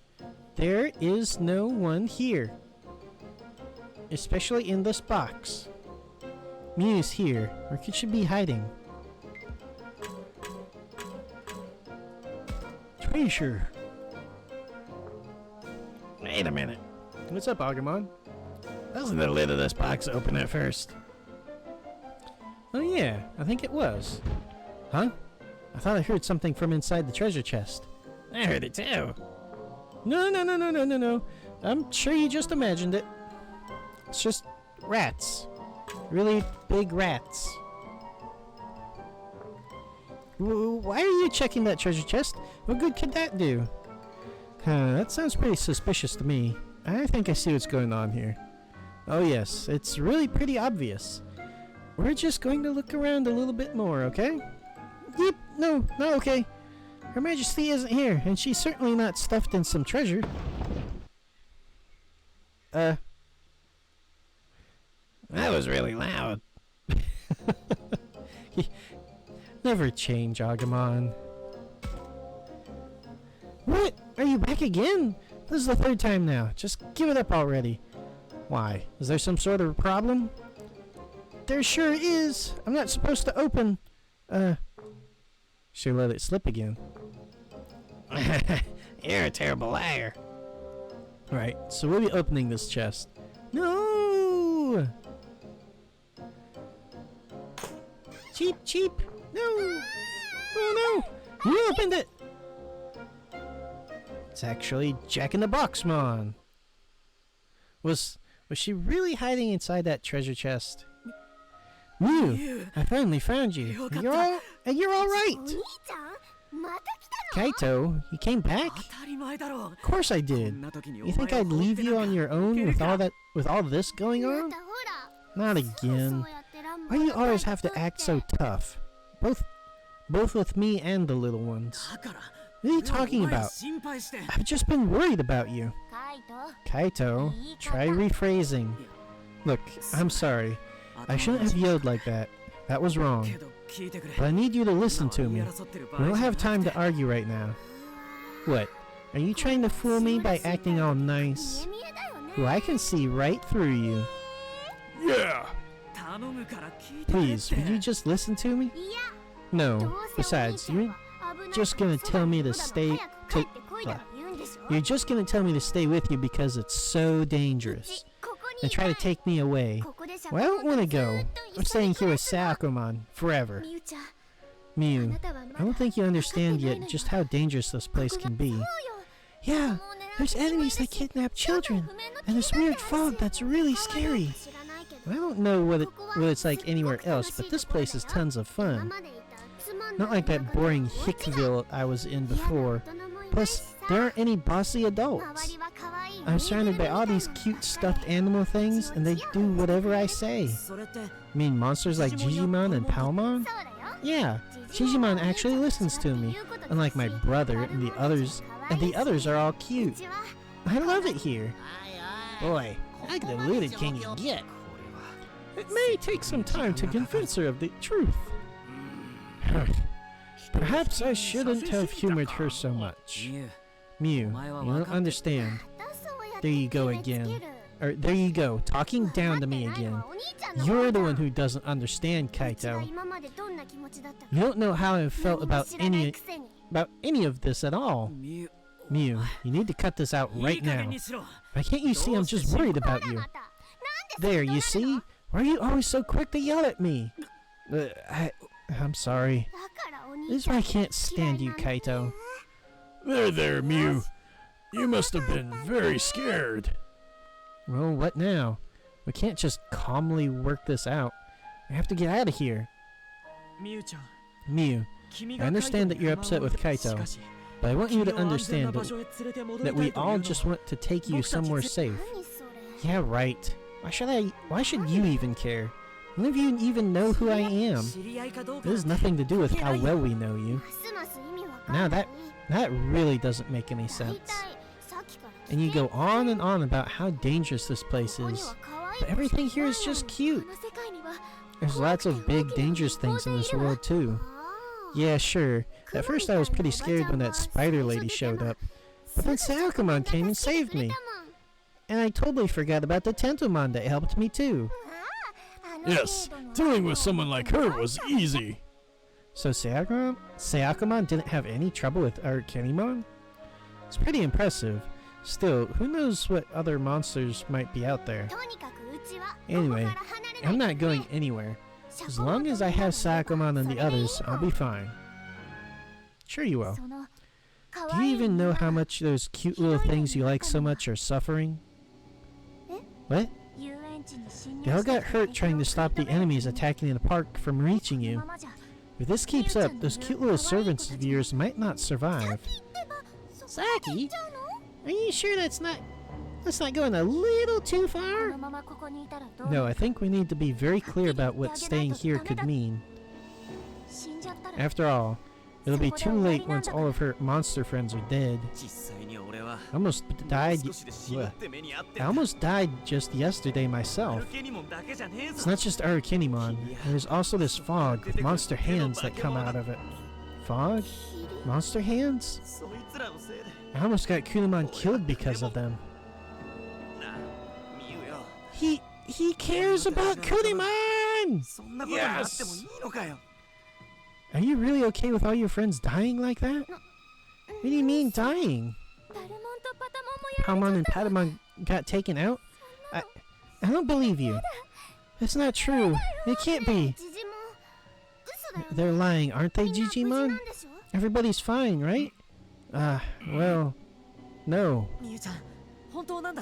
There is no one here. Especially in this box. Miu's here. Where could she be hiding? Treasure. Wait a minute. What's up, Agumon? Wasn't the lid of this box open at first? Oh yeah, I think it was. Huh? I thought I heard something from inside the treasure chest. I heard it too. No. I'm sure you just imagined it. It's just rats. Really big rats. Why are you checking that treasure chest? What good could that do? That sounds pretty suspicious to me. I think I see what's going on here. Oh yes, it's really pretty obvious. We're just going to look around a little bit more, okay? Yep, no, okay. Her Majesty isn't here, and she's certainly not stuffed in some treasure. That was really loud. Never change, Agumon. What? Are you back again? This is the third time now. Just give it up already. Why? Is there some sort of problem? There sure is. I'm not supposed to open. She let it slip again. You're a terrible liar. Right, so we'll be opening this chest. No! Cheap! No! Oh no! You opened it! It's actually Jack in the Box, Mon. Was she really hiding inside that treasure chest? Miu, I finally found you. You're all right. Kaito, you came back? Of course I did. You think I'd leave you on your own with all this going on? Not again. Why do you always have to act so tough? Both with me and the little ones. What are you talking about? I've just been worried about you. Kaito, try rephrasing. Look, I'm sorry. I shouldn't have yelled like that. That was wrong. But I need you to listen to me. We don't have time to argue right now. What? Are you trying to fool me by acting all nice? Well, I can see right through you. Yeah. Please, would you just listen to me? No. Besides, you're just gonna tell me to stay. You're just gonna tell me to stay with you because it's so dangerous, and try to take me away. Well, I don't want to go. I'm staying here with Sakumon forever. Miu, I don't think you understand yet just how dangerous this place can be. Yeah, there's enemies that kidnap children, and this weird fog that's really scary. I don't know what it's like anywhere else, but this place is tons of fun. Not like that boring Hickville I was in before. Plus, there aren't any bossy adults. I'm surrounded by all these cute stuffed animal things, and they do whatever I say. You mean monsters like Digimon and Palmon? Yeah, Digimon actually listens to me, unlike my brother and the others are all cute. I love it here. Boy, how deluded can you get? It may take some time to convince her of the truth. Perhaps I shouldn't have humored her so much. Miu, you don't understand. There you go again. Or there you go, talking down to me again. You're the one who doesn't understand, Kaito. You don't know how I felt about any of this at all. Miu, you need to cut this out right now. Why can't you see I'm just worried about you? There, you see? Why are you always so quick to yell at me? I'm sorry. This is why I can't stand you, Kaito. There, Mew. You must have been very scared. Well, what now? We can't just calmly work this out. We have to get out of here. Mew, I understand that you're upset with Kaito, but I want you to understand that we all just want to take you somewhere safe. Yeah, right. Why should you even care? None of you even know who I am. It has nothing to do with how well we know you. Now that really doesn't make any sense. And you go on and on about how dangerous this place is. But everything here is just cute. There's lots of big, dangerous things in this world too. Yeah, sure. At first I was pretty scared when that spider lady showed up. But then Sayakumon came and saved me. And I totally forgot about the Tentomon that helped me too. Yes, dealing with someone like her was easy. So Sayakumon didn't have any trouble with our Kunemon? It's pretty impressive. Still, who knows what other monsters might be out there. Anyway, I'm not going anywhere. As long as I have Sayakumon and the others, I'll be fine. Sure you will. Do you even know how much those cute little things you like so much are suffering? What? They all got hurt trying to stop the enemies attacking the park from reaching you. If this keeps up, those cute little servants of yours might not survive. Saki? Are you sure that's not going a little too far? No, I think we need to be very clear about what staying here could mean. After all, it'll be too late once all of her monster friends are dead. I almost died just yesterday myself. It's not just our Kunemon. There's also this fog with monster hands that come out of it. Fog? Monster hands? I almost got Kunemon killed because of them. He cares about Kunemon! Yes! Are you really okay with all your friends dying like that? What do you mean dying? Palmon and Patamon got taken out? I don't believe you. That's not true. It can't be. They're lying, aren't they, Digimon? Everybody's fine, right? Well, no.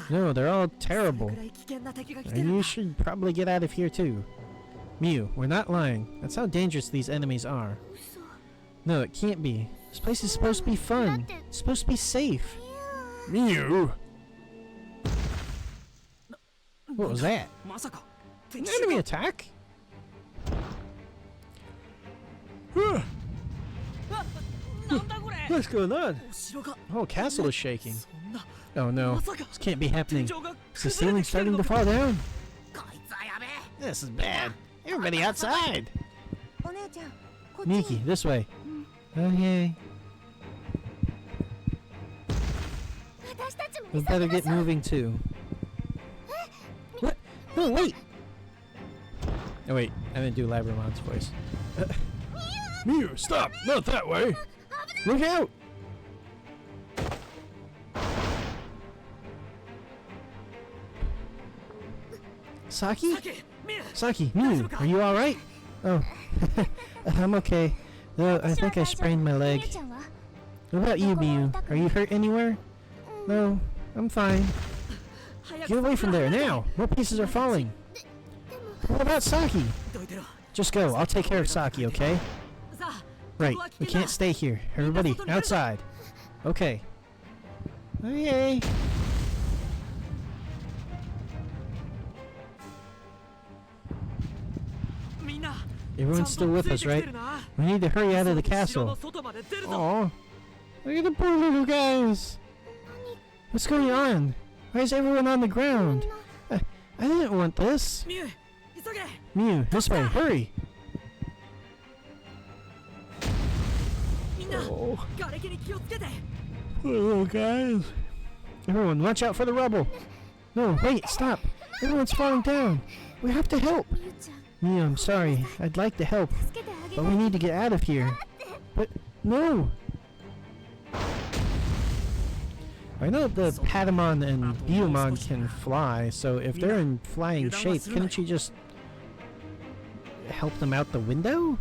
No, they're all terrible. And you should probably get out of here too. Mew, we're not lying. That's how dangerous these enemies are. No, it can't be. This place is supposed to be fun. It's supposed to be safe. Mew! What was that? An enemy attack? What's going on? The whole castle is shaking. Oh no, this can't be happening. Is the ceiling starting to fall down? This is bad. Everybody outside! Miki, this way. Okay. We better get moving too. What? No, wait! Oh wait, I didn't do Labramon's voice. Mew, stop! Not that way! Look out! Saki? Saki, Mew, are you alright? Oh, I'm okay. Though I think I sprained my leg. What about you, Mew? Are you hurt anywhere? No, I'm fine. Get away from there, now! More pieces are falling. What about Saki? Just go, I'll take care of Saki, okay? Right, we can't stay here. Everybody, outside. Okay. Okay. Everyone's still with us, right? We need to hurry out of the castle. Aww. Look at the poor little guys. What's going on? Why is everyone on the ground? I didn't want this. Mew, this way, hurry. Oh. Poor little guys. Everyone, watch out for the rubble. No, wait, stop. Everyone's falling down. We have to help. Mew, I'm sorry. I'd like to help, but we need to get out of here. But, no! I know the Patamon and Biyomon can fly, so if they're in flying shape, couldn't you just help them out the window?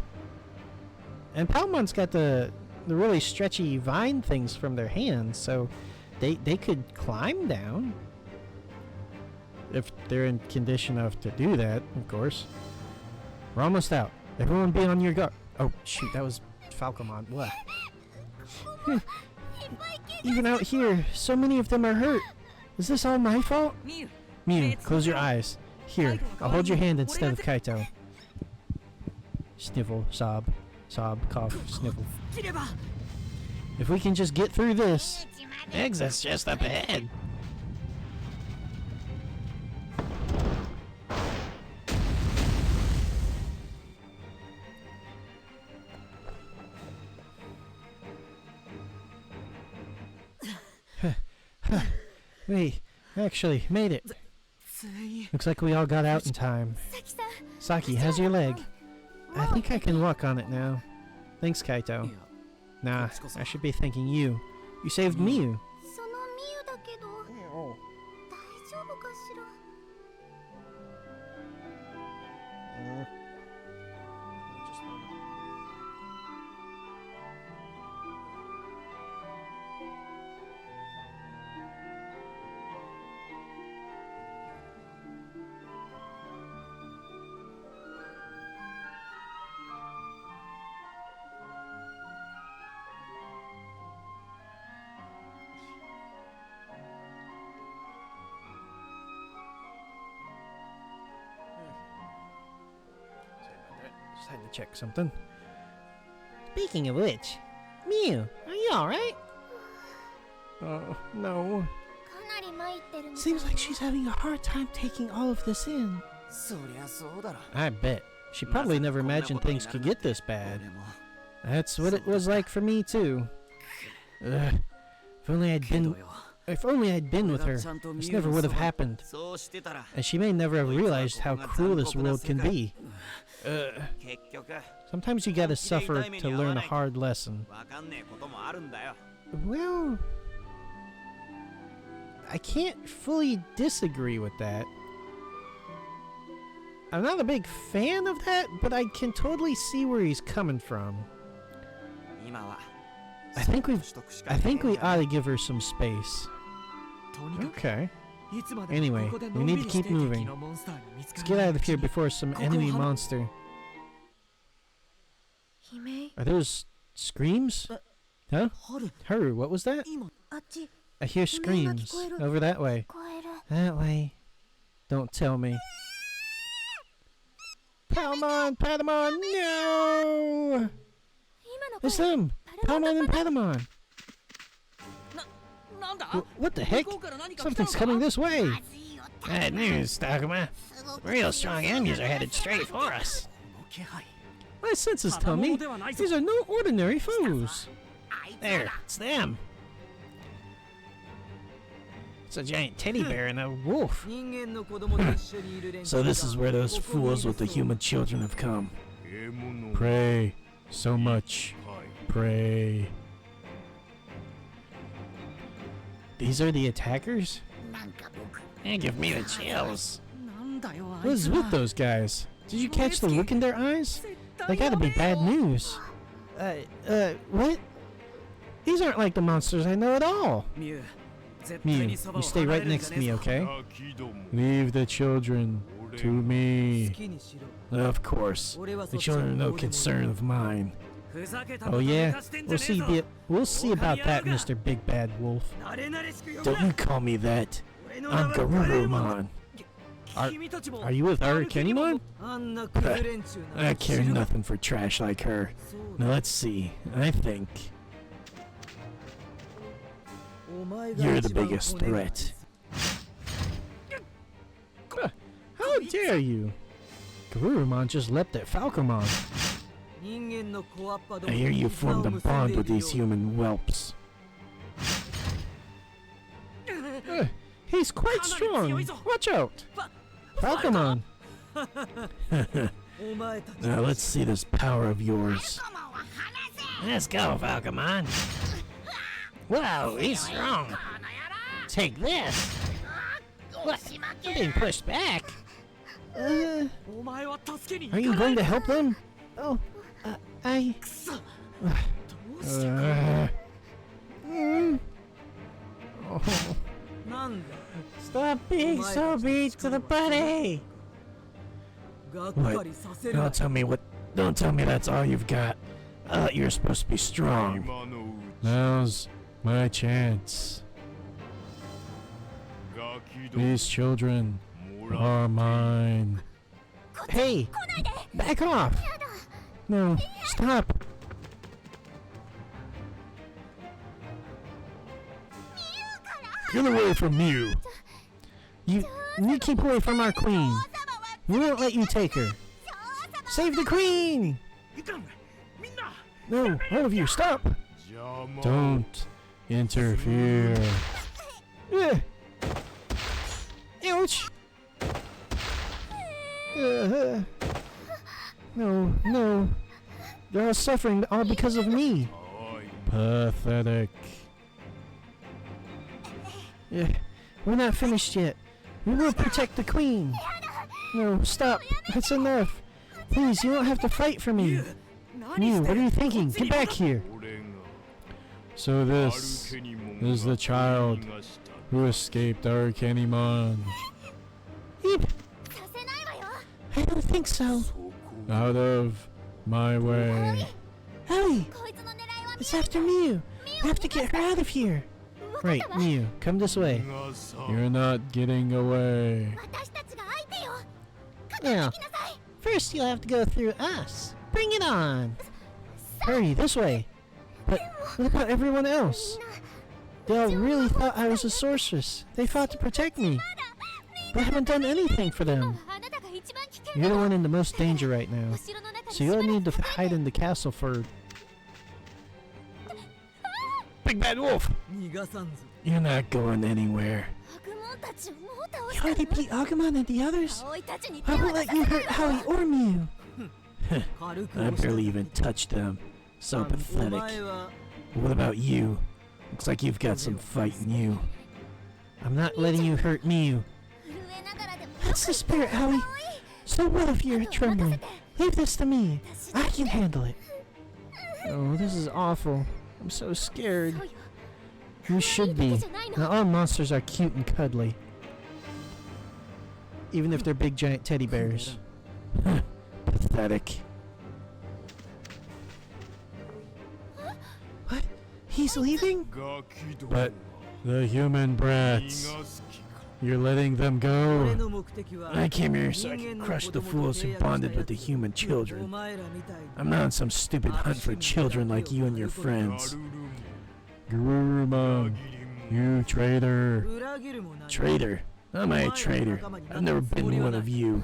And Palmon's got the really stretchy vine things from their hands, so they could climb down. If they're in condition enough to do that, of course. We're almost out. Everyone be on your guard. Oh, shoot, that was Falcomon. What? Even out here, so many of them are hurt. Is this all my fault? Mew, close your eyes. Here, I'll hold your hand instead of Kaito. Sniffle, sob, cough, sniffle. If we can just get through this. Exit's just up ahead. We actually made it. Looks like we all got out in time. Saki, how's your leg? I think I can walk on it now. Thanks, Kaito. Nah, I should be thanking you. You saved Miu. そのミユだけど大丈夫かしら Just had to check something. Speaking of which, Mew, are you alright? Oh, no. かなり参ってるみたい Seems like she's having a hard time taking all of this in. そりゃそうだろ I bet. She probably never imagined things could get this bad. That's what it was like for me, too. Ugh. If only I'd been with her, this never would have happened. そうしてたら And she may never have realized how cruel this world can be. 結局 Sometimes you gotta suffer to learn a hard lesson. わかんねえこともあるんだよ Well, I can't fully disagree with that. I'm not a big fan of that, but I can totally see where he's coming from. 今は I think we 取得しか ought to give her some space. とにかく Okay. いつまでも Anyway, ここで we のんび need り to して keep moving. 敵のモンスターに見つか Let's ら get ない out of here before some enemy monster. 悲鳴 Are those screams? Huh? 春 Haru, what was that? 今あっち I hear screams. Over that way. 聞こえる That way. Don't tell me. Patamon! Patamon! No! 今の It's 声 them! Patamon and Patamon! なんだ What the heck? 向こうから何か来たの Something's か coming this way! Bad news, Takuma. Real strong enemies are headed straight for us. 気配 My senses tell me these are no ordinary foes. There, it's them. It's a giant teddy bear and a wolf. 人間の子供と一緒にいる連中 So this is where those fools with the human children have come. Pray. So much. Pray. These are the attackers? They give me the chills. なんだよあ What い is つ with は those guys? Did you catch the look in their eyes? They gotta be bad news. What? These aren't like the monsters I know at all. ミュウ絶対 Mew, にそば you を stay 離れ right るんじ next ゃ to ね me, えぞ okay? Leave the children to me. 好きにしろ Of course. 俺は The そっちの children are no 方でも concern of mine. ふざけた Oh こと yeah? 抜かしてんじゃ We'll ね see えぞ we'll see about that, Mr. Big Bad Wolf. 慣れ慣れしく呼ぶ Don't な you call me that. 俺の名 I'm はガレルモン Garurumon. Are- 君たちも Are you with her, Kenimon? あんなクズ連中なん I て知 care るか nothing for trash like her. そうだ Now let's see. I think お前が you're 一 the 番 biggest 骨が threat. How dare you? Garurumon just leapt at Falcomon. 人間の小アッパども I hear you 絆を formed a 結ん bond でい with る these よ human whelps. He's quite strong. Watch out. Falcomon. お前たち Now let's see this power of yours. Let's go, Falcomon. Wow, he's strong. Take this. What? I'm being pushed back. お前は助けに Are 行 you かない going to help them? Oh, I... どうして Oh. なんだ Stop being so mean to the buddy! がっかりさせる Don't tell me that's all you've got. I thought you were supposed to be strong. Now's my chance. These children are mine. Hey! Back off! No, stop! Get away from you! You keep away from our queen! We won't let you take her! Save the queen! No, all of you, stop! Don't interfere. Ouch! No. They're all suffering all because of me. Pathetic. Yeah, we're not finished yet. We will protect the queen. No, stop. That's enough. Please, you don't have to fight for me. Mew, what are you thinking? Get back here. So this is the child who escaped our Kunemon. Eep. I don't think so. Out of my way. Ellie, it's after Mew. We have to get her out of here. Right, Mew, come this way. You're not getting away. 私たちが相手よ Now, first you'll have to go through us. Bring it on. Hurry, this way. But what about everyone else? They all really thought I was a sorceress. They fought to protect me. But I haven't done anything for them. あなたが一番危険 You're the one in the most danger right now. お城の中 So に you'll 縛られ need to た hide in the castle for... Big bad wolf! 逃がさんぞ You're not going anywhere. 悪魔たちをもう倒 You した already beat Agumon and the others? 葵たちに手 I を won't 出 let さ you せ hurt ない Howie or Mew. 軽く I 押した barely even touched them. So お pathetic. 前は What about you? Looks like you've got some fight in you. I'm not letting you hurt Mew. 震えながらでも That's the spirit, Howie. So what if you're trembling? Leave this to me. I can handle it. Oh, this is awful. I'm so scared. そうよ You should be. Now all monsters are cute and cuddly. Even if they're big giant teddy bears. Pathetic. What? He's leaving? But the human brats, you're letting them 俺 go. の目的は I came here so I can crush the fools who bonded with the human お children. 前らみたいに I'm not on some stupid hunt for children like you and your friends. Garurumon, you traitor. 裏切るもない Traitor? How am I a traitor? I've never been one of you.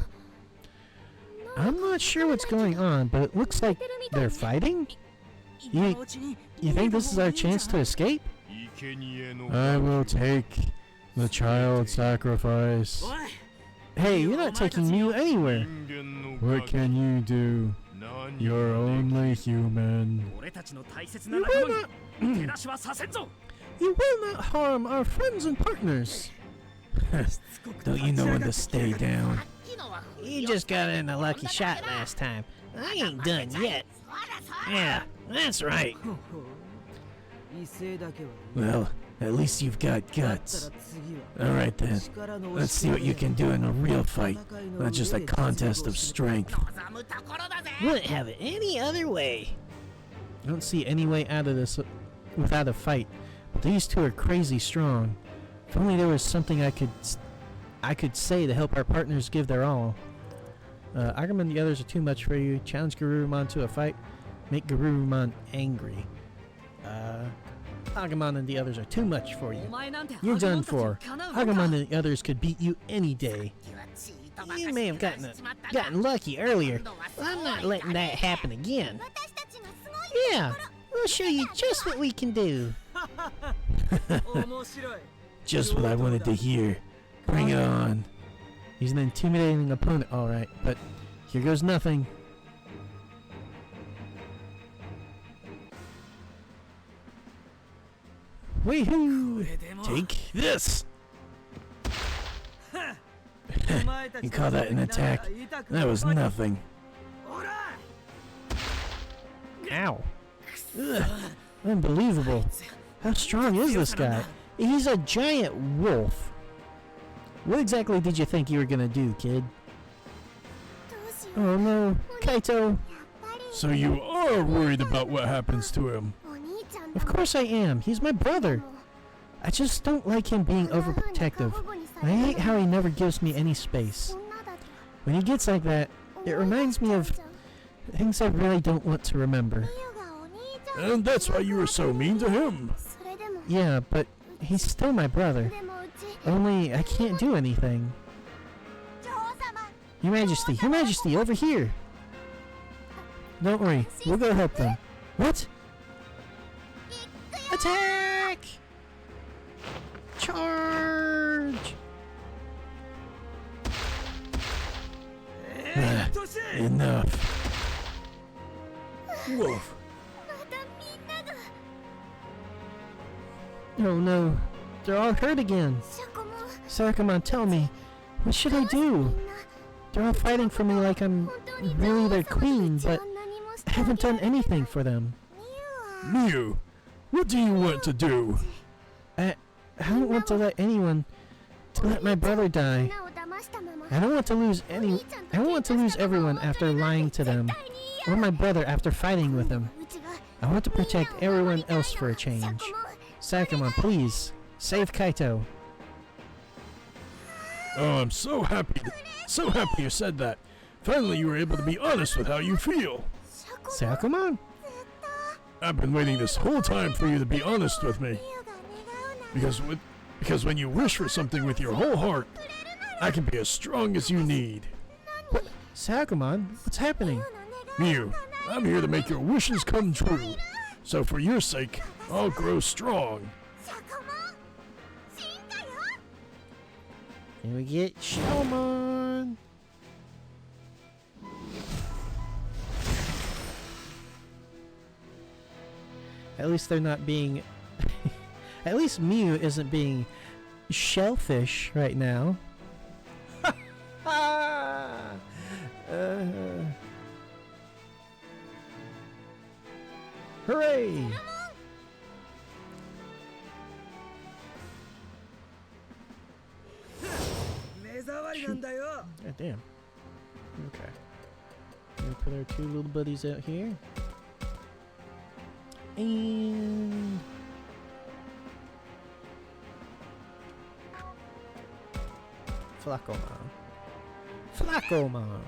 I'm not sure what's going on, but it looks like they're fighting? You think this is our chance to escape? I will take the child sacrifice. おい Hey, you're not taking Mew anywhere. What can you do? You're only human. 俺たちの大切な仲間に手出しはさせんぞ You will not harm our friends and partners. Don't you know when to stay down? You just got in a lucky shot last time. I ain't done yet. Yeah, that's right. ほほ威勢だけは Well, at least you've got だった guts. ら次は Alright then, 力の let's see what you can do in a real fight, not just a contest of strength. Wouldn't have it any other way. I don't see any way out of this without a fight. But these two are crazy strong. If only there was something I could say to help our partners give their all. Agumon and the others are too much for you. Challenge Garurumon to a fight. Make Garurumon angry. Agumon and the others are too much for you. お前なんて You're done for. かなうのか Agumon and the others could beat you any day. You may have gotten lucky earlier, but I'm not letting that happen again. 私たちがすごい Yeah, we'll show you just what we can do. 面白い Just what I wanted to hear. Bring it on. He's an intimidating opponent, alright, but here goes nothing. Wee-hoo! Take this! お前たち You call that an attack? 痛く That was nothing. ほら Ow. Ugh. Unbelievable. How strong is this guy? He's a giant wolf. What exactly did you think you were gonna do, kid? どうしよう Oh no, Kaito. やっぱり So you are worried about what happens to him. お兄ちゃん Of course I am. He's my brother. I just don't like him being overprotective. I hate how he never gives me any space. そんなだと When he gets like that, it reminds me of things I really don't want to remember. ミユがお兄ちゃん And that's why you were so mean to him. それでも Yeah, but he's still my brother. でもうち Only I can't do anything. 女王様 Your Majesty, Your Majesty, over here. Don't worry, we'll go help them. What? Attack! Charge! Enough. Wolf. またみんなが Oh no, they're all hurt again. シャコも Sakamon, tell me, what should I み do? んな They're all fighting for me like I'm 本当に really 女 their 王様 queen, たちは but 何もし I てあ haven't げら done れない anything for them. ミユは Mew, what do you want to do? I don't want to let anyone to let my brother みん die. なを騙したまま I don't want to lose お any 兄ちゃんと I don't want to 喧嘩 lose したまま everyone 本当 after に lying to 絶 them 対に嫌 or my brother after fighting with him. うちが I want to protect みんなを守 everyone りたい else for a の change. シャコも Sakamon, please save Kaito. Oh, I'm so happy. So happy you said that. Finally, you were able to be honest with how you feel. シャコも Sakamon? ずっと I've been waiting this whole time for you to be honest with me. ミユが願うなら Because when you wish for something with your whole heart, I can be as strong as you need. Sakamon, what's happening? ミユの願い Mew, I'm here to make your wishes come true. So for your sake, I'll grow strong. シャコも進化よ And we get Shelmon. At least they're not being. At least Mew isn't being shellfish right now. Hooray! 目障りなんだよ God damn. Okay. Gonna put our two little buddies out here. And Flacomon. Flacomon.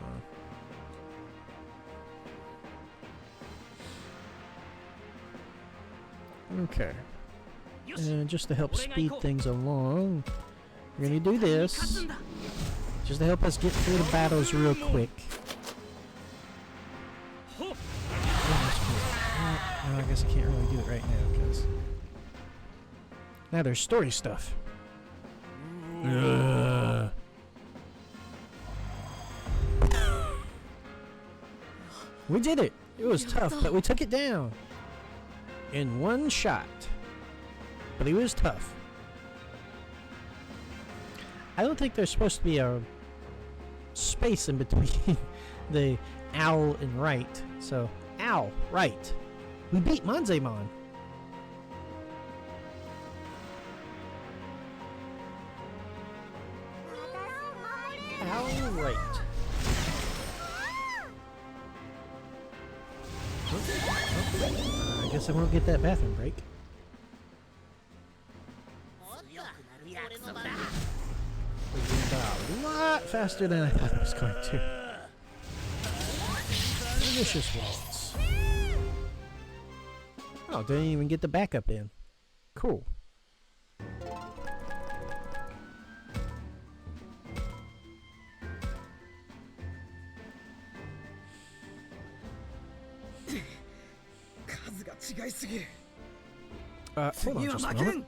Okay. And just to help speed things along, we're gonna do this. Just to help us get through the battles real quick. Oh, that's cool. No, I guess I can't really do it right now because now there's story stuff. We did it. It was tough, but we took it down in one shot. But he was tough. I don't think there's supposed to be a space in between the owl and right. So, owl, right. We beat Manzemon. Owl, right. I guess I won't get that bathroom break. A lot faster than I thought I was going to. Delicious waltz. Oh, didn't even get the backup in. Cool. Hold on just a moment.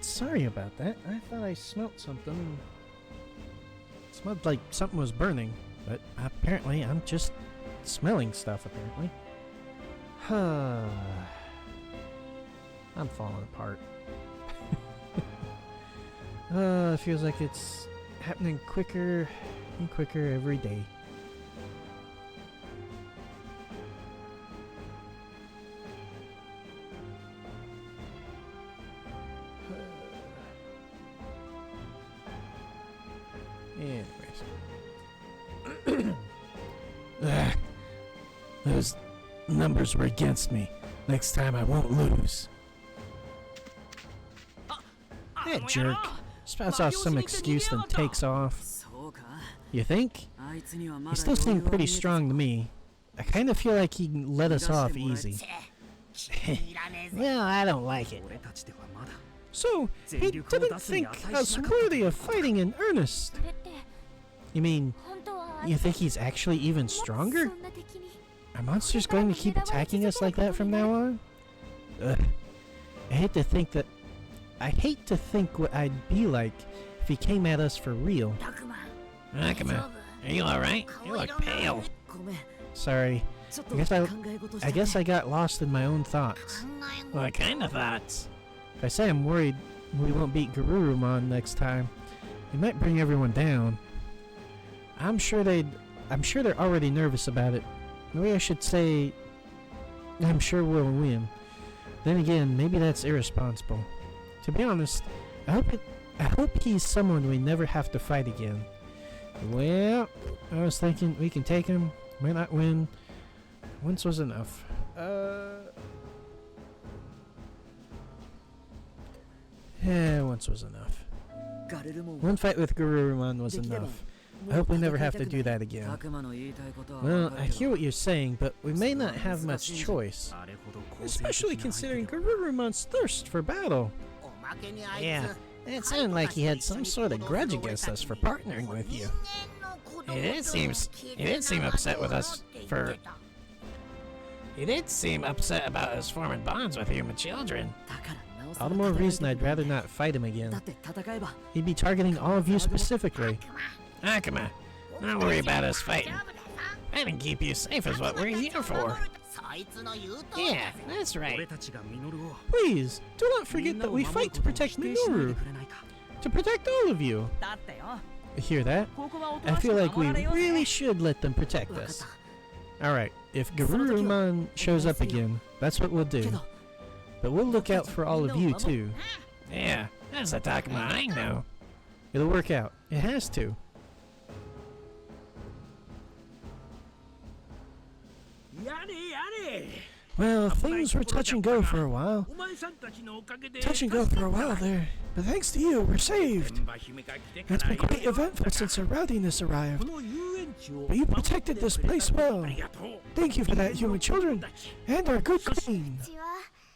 Sorry about that. I thought I smelt something. It smelled like something was burning, but apparently I'm just smelling stuff, apparently. I'm falling apart. It feels like it's happening quicker and quicker every day. Anyways. Those numbers were against me. Next time I won't lose. That jerk spouts off some excuse then takes off. You think? He still seemed pretty strong to me. I kind of feel like he let us off easy. Well, I don't like it. So, he didn't think us worthy of fighting in earnest. You mean, you think he's actually even stronger? Are monsters going to keep attacking us like that from now on? Ugh. I hate to think what I'd be like if he came at us for real. Akuma, are you alright? You look pale. Sorry. I guess I got lost in my own thoughts. What kind of thoughts? If I say I'm worried we won't beat Garurumon next time, it might bring everyone down. I'm sure they're already nervous about it. Maybe I should say I'm sure we'll win. Then again, maybe that's irresponsible. To be honest, I hope he's someone we never have to fight again. Well, I was thinking we can take him, might not win. Once was enough. Yeah, once was enough. One fight with Garurumon was enough. I hope we never have to do that again. Well, I hear what you're saying, but we may not have much choice. Especially considering Garurumon's thirst for battle. Yeah, it sounded like he had some sort of grudge against us for partnering with you. He did seem upset with us for... He did seem upset about us forming bonds with human children. All the more reason I'd rather not fight him again. He'd be targeting all of you specifically. Akuma, don't worry about us fighting. I can keep you safe is what we're here for. Yeah, that's right. Please, do not forget that we fight to protect Minoru. To protect all of you. Hear that? I feel like we really should let them protect us. Alright, if Garurumon shows up again, that's what we'll do. But we'll look out for all of you too. Yeah, that's the Takuma I know. It'll work out. It has to. Well, things were touch and go for a while. Touch and go for a while there. But thanks to you, we're saved. It's been quite eventful since our rowdiness arrived. But you protected this place well. Thank you for that, human children. And our good queen.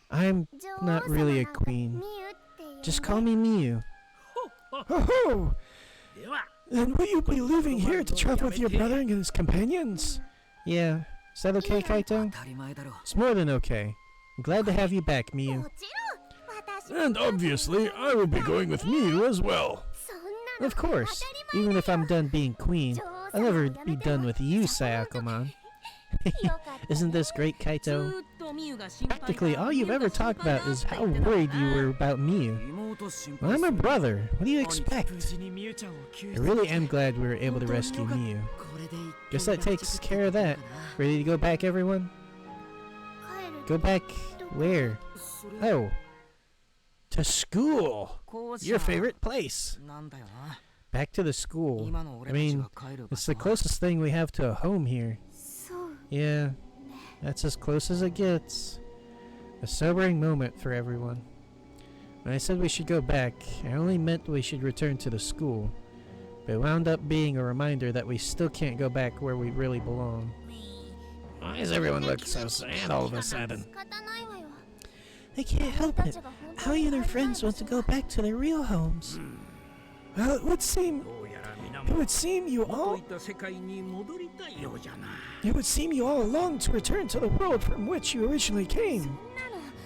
I'm not really a queen. Just call me Miyu. Ho-ho! Then will you be leaving here to travel with your brother and his companions? Yeah. Is that okay, Kaito? It's more than okay. I'm glad to have you back, Miyu. And obviously, I will be going with Miyu as well. Of course. Even if I'm done being queen, I'll never be done with you, Sayakomon. Isn't this great, Kaito? Practically all you've ever talked about is how worried you were about Miyu. Well, I'm a brother. What do you expect? I really am glad we were able to rescue Miyu. Guess that takes care of that. Ready to go back, everyone? Go back where? Oh. To school! Your favorite place! Back to the school. I mean, it's the closest thing we have to a home here. Yeah, that's as close as it gets. A sobering moment for everyone. When I said we should go back, I only meant we should return to the school. But it wound up being a reminder that we still can't go back where we really belong. Why does everyone look so sad all of a sudden? They can't help it. How you and their friends want to go back to their real homes. Well, it would seem you all long to return to the world from which you originally came.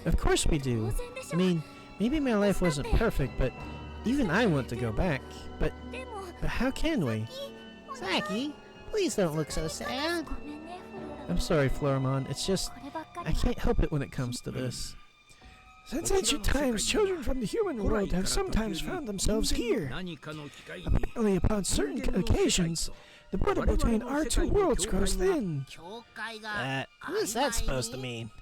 Of course we do. I mean, Maybe my life wasn't perfect, but even I want to go back. But how can we? Saki, please don't look so sad. I'm sorry, Floramon. It's just I can't help it when it comes to this. Since ancient times, children from the human world have sometimes found themselves here. Only upon certain occasions, the border between our two worlds grows thin. What is that supposed to mean?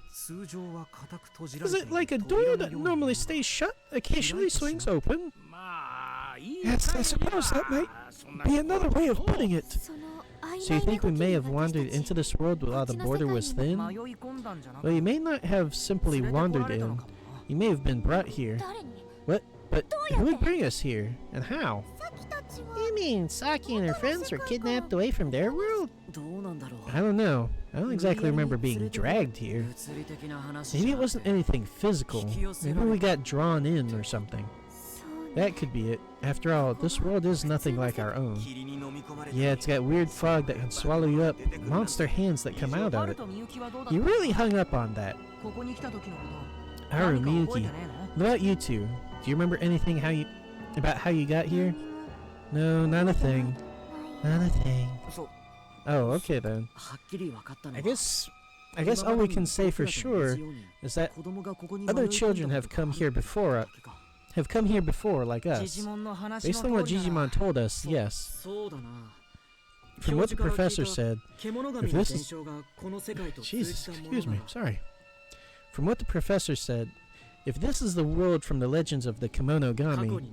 Is it like a door that normally stays shut, occasionally swings open? Yes, I suppose that might be another way of putting it. So you think we may have wandered into this world while the border was thin? Well, you may not have simply wandered in. You may have been brought here. What? But who would bring us here? And how? You mean Saki and her friends were kidnapped away from their world? I don't know. I don't exactly remember being dragged here. Maybe it wasn't anything physical. Maybe we got drawn in or something. That could be it. After all, this world is nothing like our own. Yeah, it's got weird fog that can swallow you up, monster hands that come out of it. You really hung up on that. Haru, Miyuki, what about you two? Do you remember anything about how you got here? No, not a thing. Not a thing. Oh, okay then. I guess all we can say for sure is that other children have come here before like us. Based on what Digimon told us, yes. From what the professor said, if this is... Jesus, excuse me, sorry. From what the professor said, if this is the world from the legends of the Kemonogami,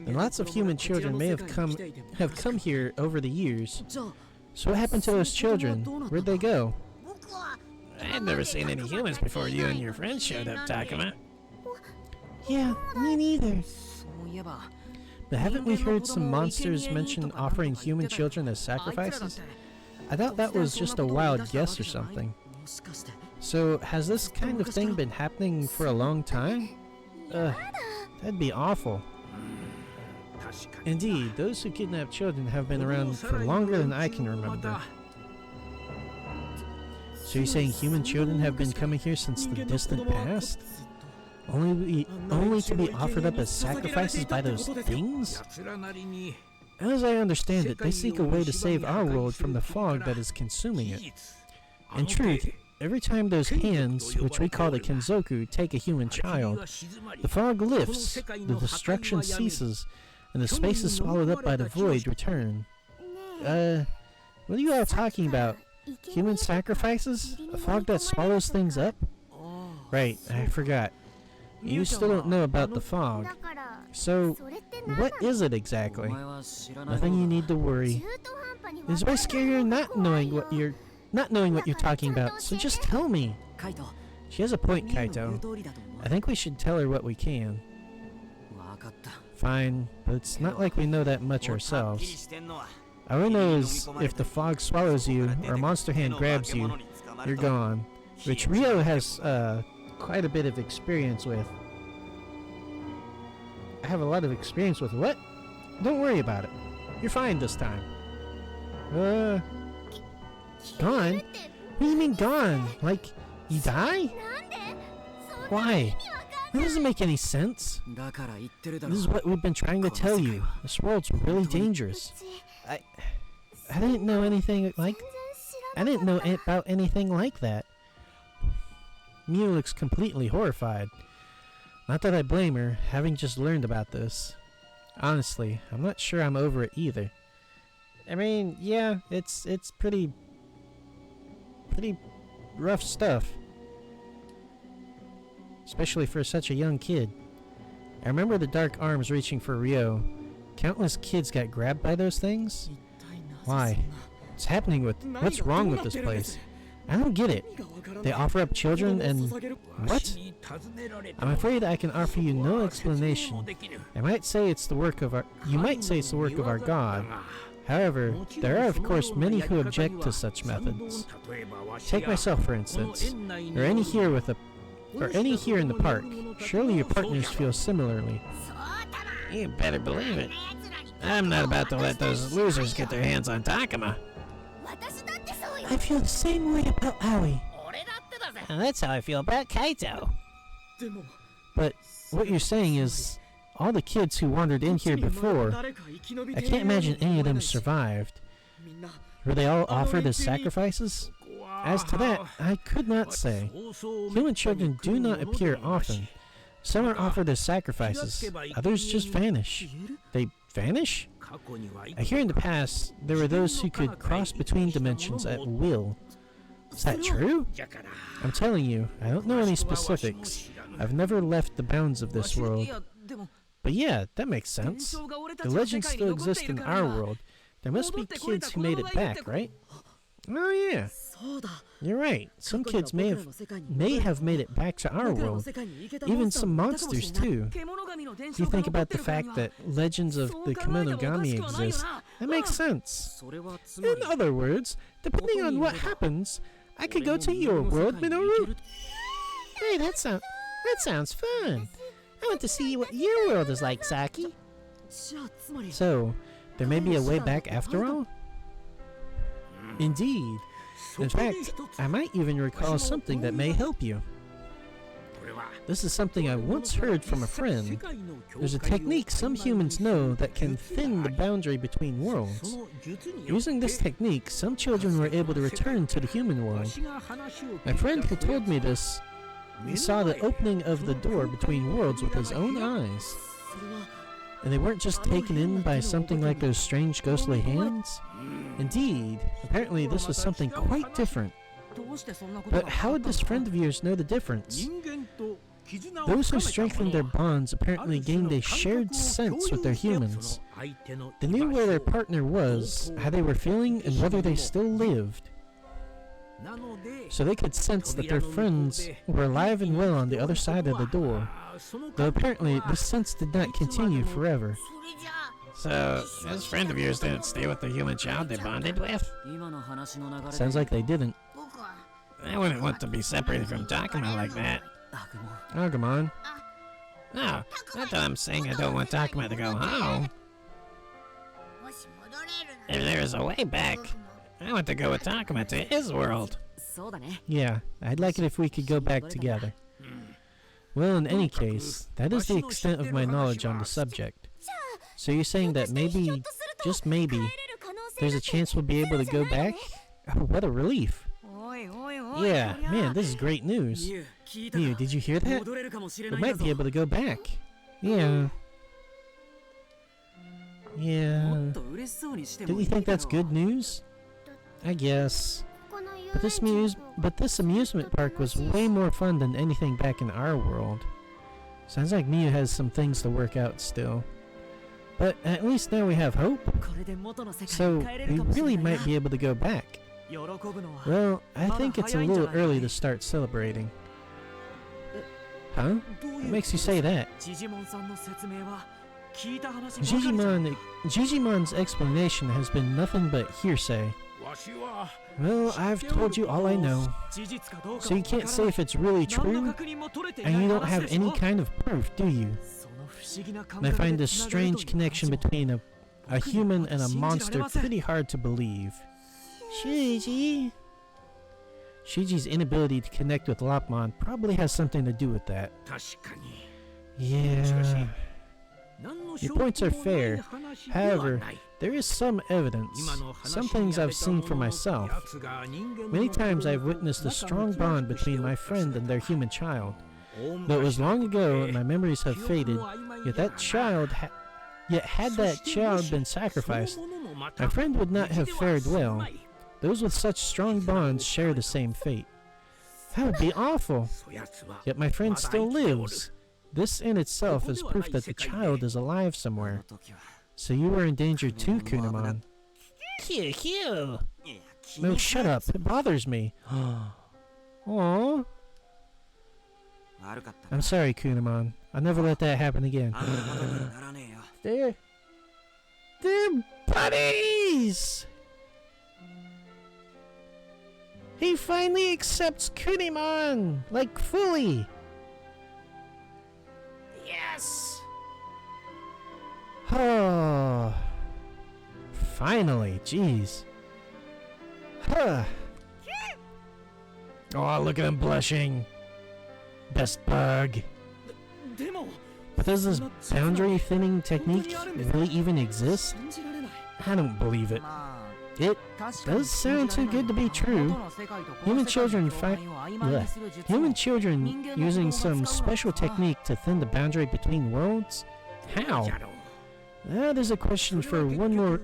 then lots of human children may have come here over the years. So what happened to those children? Where'd they go? I've never seen any humans before you and your friends showed up, Takuma. Yeah, me neither. But haven't we heard some monsters mention offering human children as sacrifices? I thought that was just a wild guess or something. So, has this kind of thing been happening for a long time? That'd be awful. Indeed, those who kidnap children have been around for longer than I can remember. So you're saying human children have been coming here since the distant past? Only to be offered up as sacrifices by those things? As I understand it, they seek a way to save our world from the fog that is consuming it. In truth, every time those hands, which we call the Kenzoku, take a human child, the fog lifts, the destruction ceases, and the spaces swallowed up by the void return. What are you all talking about? Human sacrifices? A fog that swallows things up? Right, I forgot. You still don't know about the fog. So, what is it exactly? Nothing you need to worry. It's way scarier not knowing what you're talking about, so just tell me. She has a point, Kaito. I think we should tell her what we can. Fine, but it's not like we know that much ourselves. All we know is if the fog swallows you, or a monster hand grabs you, you're gone. Which Ryo has quite a bit of experience with. I have a lot of experience with what? Don't worry about it. You're fine this time. Gone? What do you mean gone? Like, you die? Why? That doesn't make any sense. This is what we've been trying to tell you. This world's really dangerous. I didn't know anything about anything like that. Miu looks completely horrified. Not that I blame her, having just learned about this. Honestly, I'm not sure I'm over it either. I mean, yeah, it's pretty rough stuff. Especially for such a young kid. I remember the dark arms reaching for Ryo. Countless kids got grabbed by those things? Why? What's wrong with this place? I don't get it. They offer up children and... What? I'm afraid I can offer you no explanation. You might say it's the work of our god. However, there are of course many who object to such methods. Take myself for instance, or any here in the park. Surely your partners feel similarly. You better believe it. I'm not about to let those losers get their hands on Takuma. I feel the same way about Aoi. And that's how I feel about Kaito. But what you're saying is, all the kids who wandered in here before, I can't imagine any of them survived. Were they all offered as sacrifices? As to that, I could not say. Human children do not appear often. Some are offered as sacrifices, others just vanish. They vanish? I hear in the past, there were those who could cross between dimensions at will. Is that true? I'm telling you, I don't know any specifics. I've never left the bounds of this world. But yeah, that makes sense. The legends still exist in our world. There must be kids who made it back, right? Oh yeah. You're right. Some kids may have made it back to our world. Even some monsters too. If you think about the fact that legends of the Kemonogami exist, that makes sense. In other words, depending on what happens, I could go to your world, Minoru. Hey, that sounds fun. I want to see what your world is like, Saki. So, there may be a way back after all? Indeed. In fact, I might even recall something that may help you. This is something I once heard from a friend. There's a technique some humans know that can thin the boundary between worlds. Using this technique, some children were able to return to the human world. My friend who told me this saw the opening of the door between worlds with his own eyes. And they weren't just taken in by something like those strange ghostly hands? Indeed, apparently this was something quite different. But how would this friend of yours know the difference? Those who strengthened their bonds apparently gained a shared sense with their humans. They knew where their partner was, how they were feeling, and whether they still lived. So they could sense that their friends were alive and well on the other side of the door. Though apparently this sense did not continue forever. So, this friend of yours didn't stay with the human child they bonded with? Sounds like they didn't. I wouldn't want to be separated from Takuma like that. Agumon. No, not that I'm saying I don't want Takuma to go home. If there is a way back, I want to go with Takuma to his world. Yeah, I'd like it if we could go back together. Well, in any case, that is the extent of my knowledge on the subject. So you're saying that maybe, just maybe, there's a chance we'll be able to go back? Oh, what a relief. Yeah, man, this is great news. Miu, did you hear that? We might be able to go back. Yeah. Yeah. Do you think that's good news? I guess. But this amusement park was way more fun than anything back in our world. Sounds like Miu has some things to work out still. But at least now we have hope. So we really might be able to go back. Well, I think it's a little early to start celebrating. Huh? What makes you say that? Digimon's explanation has been nothing but hearsay. Well, I've told you all I know. So you can't say if it's really true, and you don't have any kind of proof, do you? And I find this strange connection between a human and a monster pretty hard to believe. Shuji. Shuji's inability to connect with Lopmon probably has something to do with that. Yeah. Your points are fair. However, there is some evidence, some things I've seen for myself. Many times I've witnessed a strong bond between my friend and their human child. Though it was long ago and my memories have faded, yet had that child been sacrificed, my friend would not have fared well. Those with such strong bonds share the same fate. That would be awful. Yet my friend still lives. This in itself is proof that the child is alive somewhere. So you were in danger too, Kunemon. Q. No, shut up. It bothers me. Aww. I'm sorry, Kunemon. I'll never let that happen again. They're buddies! He finally accepts Kunemon! Like, fully! Yes! Oh. Finally, jeez. Huh. Oh, look at him blushing. Best bug. But does this boundary thinning technique really even exist? I don't believe it. It does sound too good to be true. Human children using some special technique to thin the boundary between worlds? How? That is a question for one more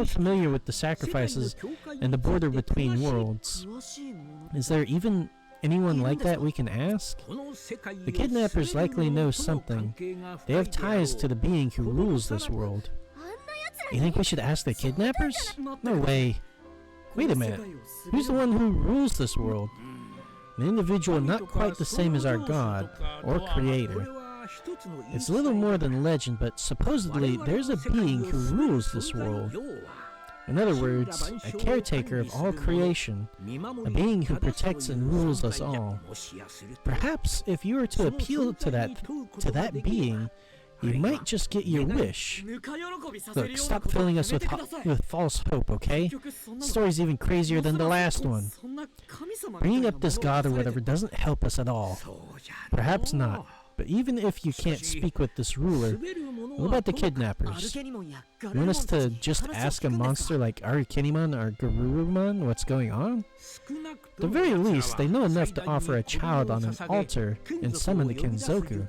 familiar with the sacrifices and the border between worlds. Is there even anyone like that we can ask? The kidnappers likely know something. They have ties to the being who rules this world. You think we should ask the kidnappers? No way. Wait a minute. Who's the one who rules this world? An individual not quite the same as our god, or creator. It's a little more than legend, but supposedly there's a being who rules this world. In other words, a caretaker of all creation, a being who protects and rules us all. Perhaps if you were to appeal to that being, you might just get your wish. Look, stop filling us with false hope, okay? The story's even crazier than the last one. Bringing up this god or whatever doesn't help us at all. Perhaps not. But even if you can't speak with this ruler, what about the kidnappers? You want us to just ask a monster like Kunemon or Garurumon what's going on? At the very least, they know enough to offer a child on an altar and summon the Kenzoku.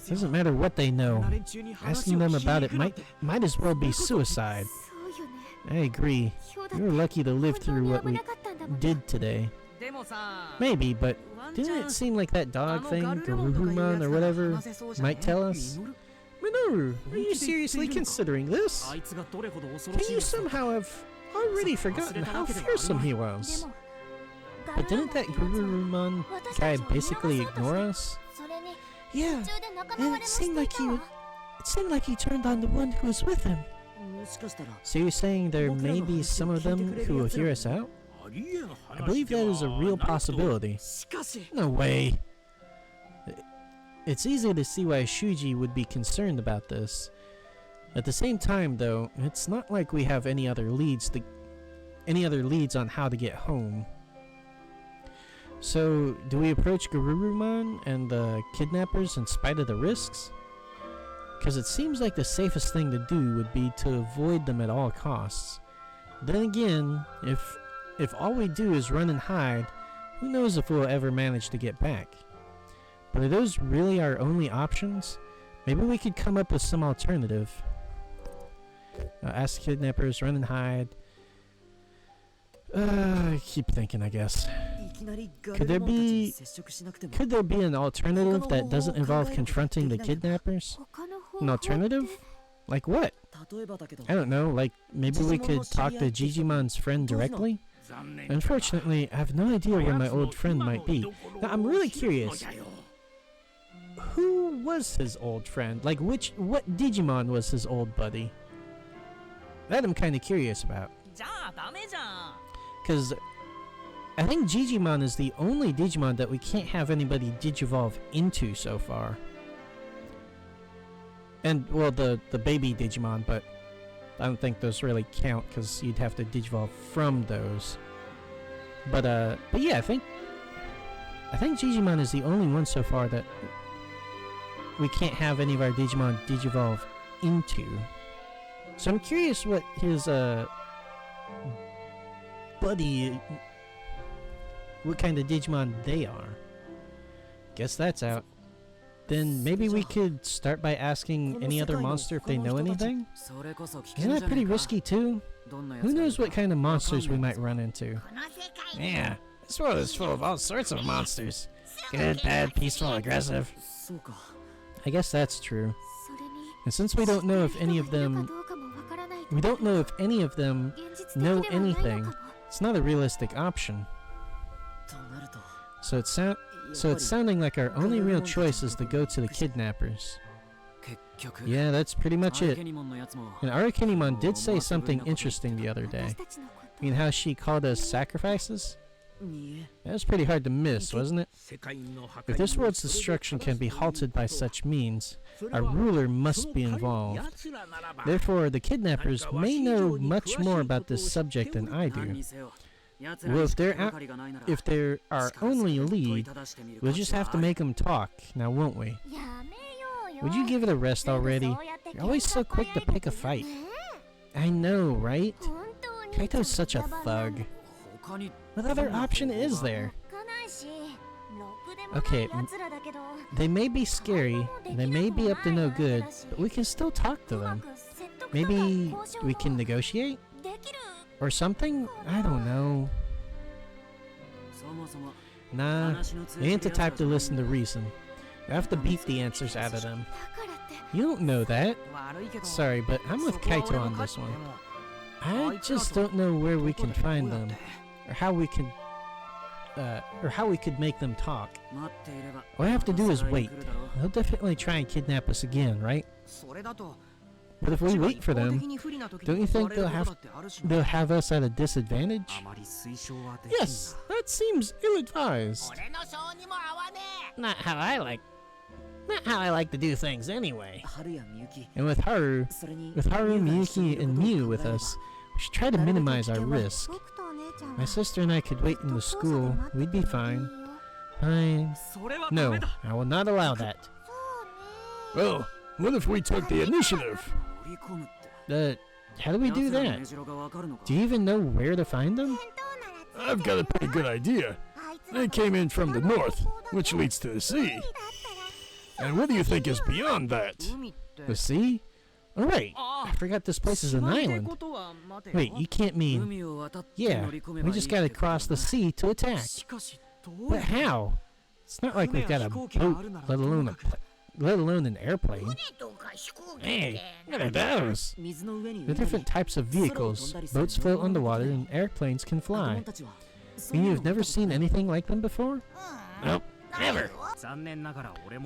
Doesn't matter what they know. Asking them about it might as well be suicide. I agree. You were lucky to live through what we did today. Maybe, but didn't it seem like that dog thing, Garurumon or whatever, might tell us? Minoru, are you seriously considering this? Can you somehow have already forgotten how fearsome he was? But didn't that Garurumon guy basically ignore us? Yeah, and it seemed like he turned on the one who was with him. So you're saying there may be some of them who will hear us out? I believe that is a real possibility. No way. It's easy to see why Shuji would be concerned about this. At the same time, though, it's not like we have any other leads on how to get home. So, do we approach Garurumon and the kidnappers in spite of the risks? Because it seems like the safest thing to do would be to avoid them at all costs. Then again, if all we do is run and hide, who knows if we'll ever manage to get back. But are those really our only options? Maybe we could come up with some alternative. Ask kidnappers, run and hide. I keep thinking, I guess. Could there be an alternative that doesn't involve confronting the kidnappers? An alternative? Like what? I don't know, like maybe we could talk to Digimon's friend directly? Unfortunately, I have no idea where my old friend might be. Now, I'm really curious. Who was his old friend? Like, what Digimon was his old buddy? That I'm kind of curious about. Because I think Digimon is the only Digimon that we can't have anybody Digivolve into so far. And, well, the baby Digimon, but I don't think those really count because you'd have to Digivolve from those. But yeah, I think Digimon is the only one so far that we can't have any of our Digimon Digivolve into. So I'm curious what his buddy, what kind of Digimon they are. Guess that's out. Then maybe we could start by asking any other monster if they know anything? Isn't that pretty risky too? Who knows what kind of monsters we might run into? Yeah, this world is full of all sorts of monsters. Good, bad, peaceful, aggressive. I guess that's true. And since we don't know if any of them know anything, it's not a realistic option. So it's sounding like our only real choice is to go to the kidnappers. Yeah, that's pretty much it. And Kunemon did say something interesting the other day. I mean, how she called us sacrifices? That was pretty hard to miss, wasn't it? If this world's destruction can be halted by such means, our ruler must be involved. Therefore, the kidnappers may know much more about this subject than I do. Well, if they're our only lead, we'll just have to make them talk, now won't we? Would you give it a rest already? You're always so quick to pick a fight. I know, right? Kaito's such a thug. What other option is there? Okay, they may be scary, they may be up to no good, but we can still talk to them. Maybe we can negotiate? Or something? I don't know. Nah, they ain't the type to listen to reason. You have to beat the answers out of them. You don't know that. Sorry, but I'm with Kaito on this one. I just don't know where we can find them, or how we could make them talk. All I have to do is wait. They'll definitely try and kidnap us again, right? But if we wait for them, don't you think they'll have us at a disadvantage? Yes, that seems ill-advised. Not how I like to do things anyway. And with Haru, Miyuki, and Miu with us, we should try to minimize our risk. My sister and I could wait in the school. We'd be fine. Fine. No, I will not allow that. Well, what if we took the initiative? How do we do that? Do you even know where to find them? I've got a pretty good idea. They came in from the north, which leads to the sea. And what do you think is beyond that? The sea? Oh wait, I forgot this place is an island. Wait, you can't mean... Yeah, we just gotta cross the sea to attack. But how? It's not like we've got a boat, let alone an airplane. Hey, what are those? They're different types of vehicles. Boats float underwater and airplanes can fly. And you've never seen anything like them before? Nope, never.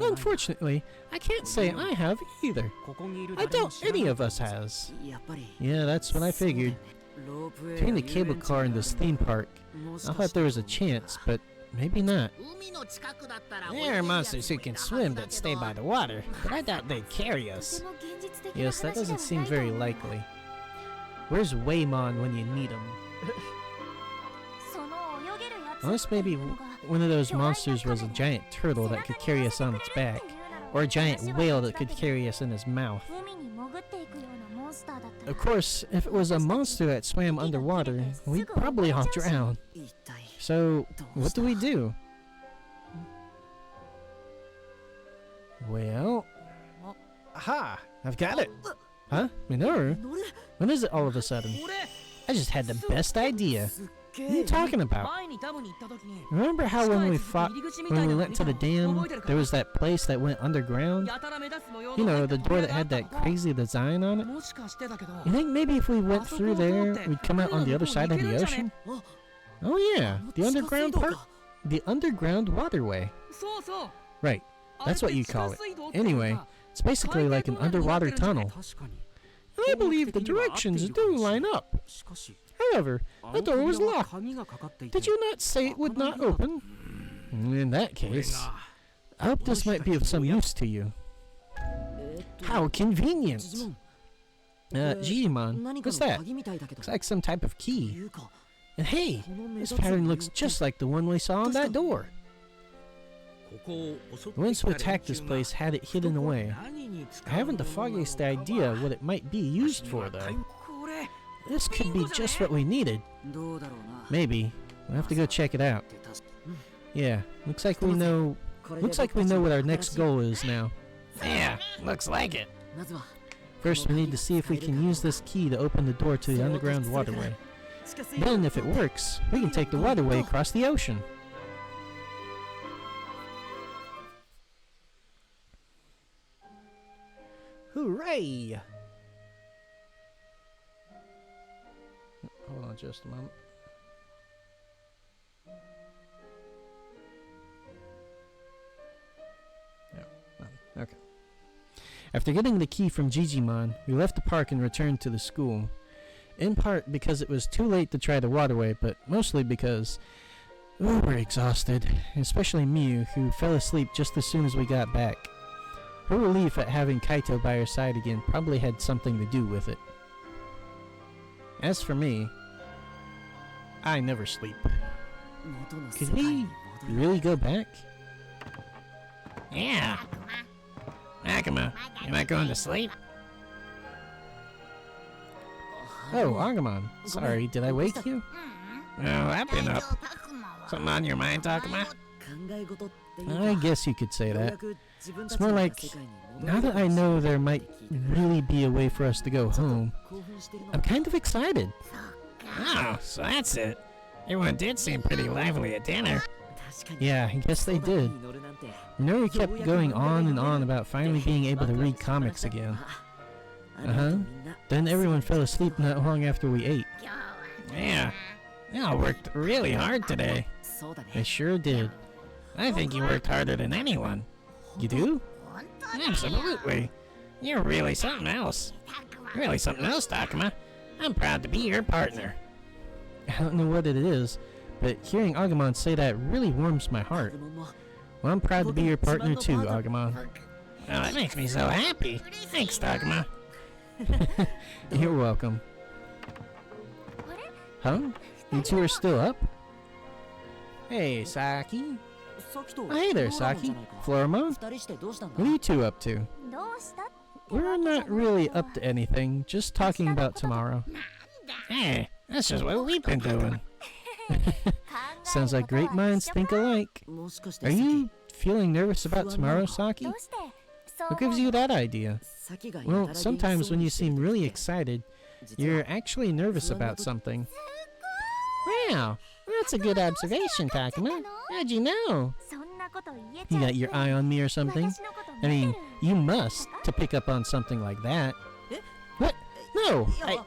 Unfortunately, I can't say I have either. I doubt any of us has. Yeah, that's what I figured. Between the cable car and this theme park, I thought there was a chance, but maybe not. There are monsters who can swim that stay by the water, but I doubt they'd carry us. Yes, that doesn't seem very likely. Where's Waymon when you need him? Unless maybe one of those monsters was a giant turtle that could carry us on its back, or a giant whale that could carry us in his mouth. Of course, if it was a monster that swam underwater, we'd probably all drown. So, what do we do? Well... Aha! I've got it! Huh? Minoru? When is it all of a sudden? I just had the best idea. What are you talking about? Remember how when we went to the dam, there was that place that went underground? You know, the door that had that crazy design on it? You think maybe if we went through there, we'd come out on the other side of the ocean? Oh yeah, the underground part? The underground waterway. Right, that's what you call it. Anyway, it's basically like an underwater tunnel. And I believe the directions do line up. However, the door was locked. Did you not say it would not open? In that case, I hope this might be of some use to you. How convenient! Digimon, what's that? Looks like some type of key. And hey, this pattern looks just like the one we saw on that door. The ones who attacked this place had it hidden away. I haven't the foggiest idea what it might be used for, though. This could be just what we needed. Maybe. We'll have to go check it out. Yeah, looks like we know what our next goal is now. Yeah, looks like it. First, we need to see if we can use this key to open the door to the underground waterway. Then, if it works, we can take the waterway across the ocean. Hooray! Hold on just a moment. No, nothing. Okay. After getting the key from Digimon, we left the park and returned to the school. In part because it was too late to try the waterway, but mostly because we were exhausted, especially Miu, who fell asleep just as soon as we got back. Her relief at having Kaito by her side again probably had something to do with it. As for me, I never sleep. Could we really go back? Yeah. Akuma, you not going to sleep? Oh, Agumon. Sorry, did I wake you? No, I've been up. Something on your mind, Akuma? I guess you could say that. It's more like, now that I know there might really be a way for us to go home, I'm kind of excited. Oh, so that's it. Everyone did seem pretty lively at dinner. Yeah, I guess they did. Nori kept going on and on about finally being able to read comics again. Uh-huh. Then everyone fell asleep not long after we ate. Yeah. Y'all worked really hard today. I sure did. I think you worked harder than anyone. You do? Absolutely. You're really something else. Really something else, Takuma. I'm proud to be your partner. I don't know what it is, but hearing Agumon say that really warms my heart. Well, I'm proud to be your partner too, Agumon. Oh, that makes me so happy. Thanks, Takuma. You're welcome. Huh? You two are still up? Hey, Saki. Oh, hey there, Saki. Floramon? What are you two up to? We're not really up to anything, just talking about tomorrow. Hey, this is what we've been doing. Sounds like great minds think alike. Are you feeling nervous about tomorrow, Saki? What gives you that idea? Well, sometimes when you seem really excited, you're actually nervous about something. Wow, that's a good observation, Takuma. How'd you know? You got your eye on me or something? I mean, you must to pick up on something like that. What? No, I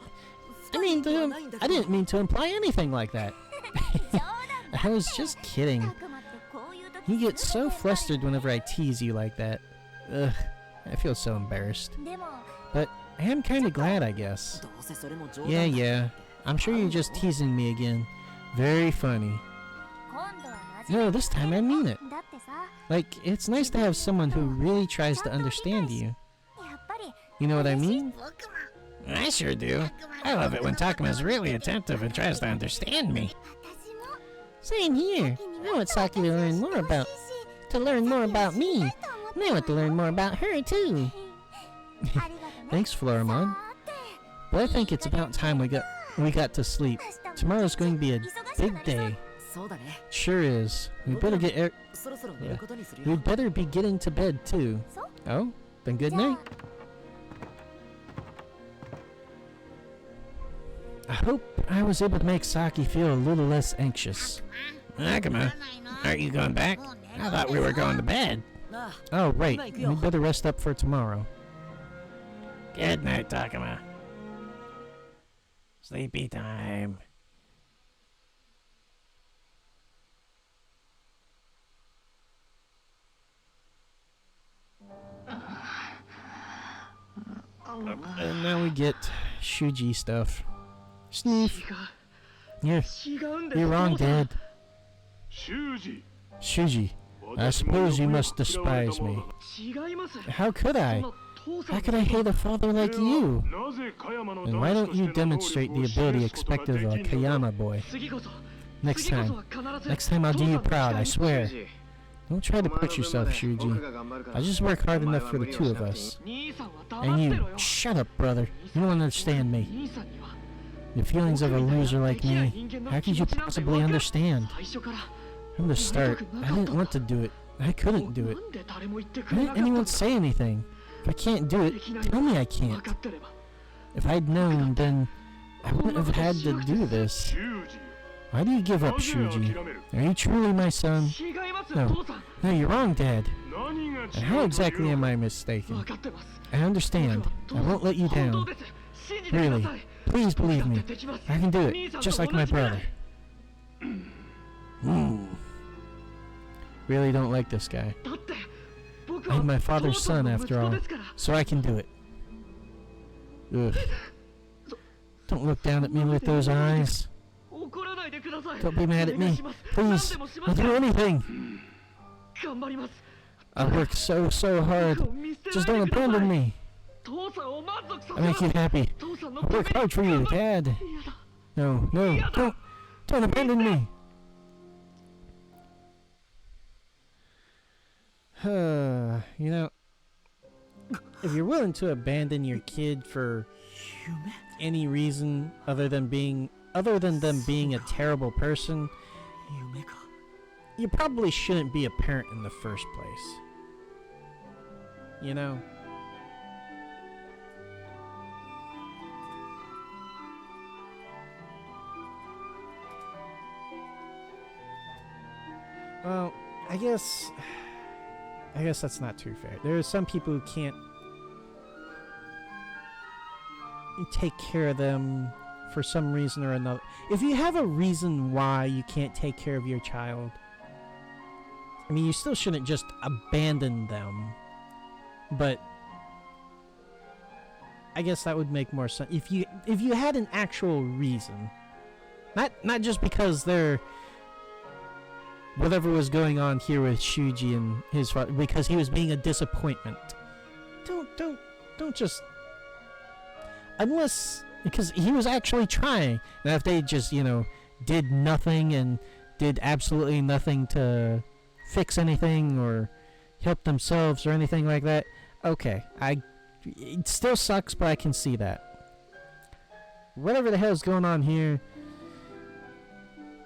didn't mean to imply anything like that. I was just kidding. You get so flustered whenever I tease you like that. Ugh, I feel so embarrassed. But I am kind of glad, I guess. Yeah. I'm sure you're just teasing me again. Very funny. No, this time I mean it. Like, it's nice to have someone who really tries to understand you. You know what I mean? I sure do. I love it when Takuma's really attentive and tries to understand me. Same here. I want Saki to learn more about me. And I want to learn more about her too. Thanks, Floramon. But I think it's about time we got to sleep. Tomorrow's going to be a big day. Sure is. We'd better be getting to bed too. Oh, then good night. I hope I was able to make Saki feel a little less anxious. Akuma, aren't you going back? I thought we were going to bed. Oh, right. We'd better rest up for tomorrow. Good night, Takuma. Sleepy time. And now we get Shuji stuff. Sneef. You're wrong, Dad. Shuji, I suppose you must despise me. How could I? How could I hate a father like you? And why don't you demonstrate the ability expected of a Kayama boy? Next time I'll do you proud, I swear. Don't try to push yourself, Shuji. I just work hard enough for the two of us. And you, shut up, brother. You don't understand me. The feelings of a loser like me, how could you possibly understand? From the start, I didn't want to do it. I couldn't do it. Why didn't anyone say anything? If I can't do it, tell me I can't. If I'd known, then I wouldn't have had to do this. Why do you give up, Shuji? Are you truly my son? No, you're wrong, Dad. And how exactly am I mistaken? I understand. I won't let you down. Really, please believe me. I can do it, just like my brother. Really don't like this guy. I'm my father's son, after all, so I can do it. Ugh. Don't look down at me with those eyes. Don't be mad at me. Please, I'll do anything. I worked so hard. Just don't abandon me. I make you happy. I work hard for you, Dad. No, don't. Don't abandon me! You know, if you're willing to abandon your kid for any reason other than them being a terrible person, you probably shouldn't be a parent in the first place. You know? Well, I guess that's not too fair. There are some people who can't take care of them for some reason or another. If you have a reason why you can't take care of your child, I mean, you still shouldn't just abandon them. But I guess that would make more sense if you had an actual reason, not just because they're whatever was going on here with Shuji and his father, because he was being a disappointment. Don't just, unless, because he was actually trying. Now if they just, did nothing and did absolutely nothing to fix anything or help themselves or anything like that, okay, it still sucks, but I can see that. Whatever the hell's going on here,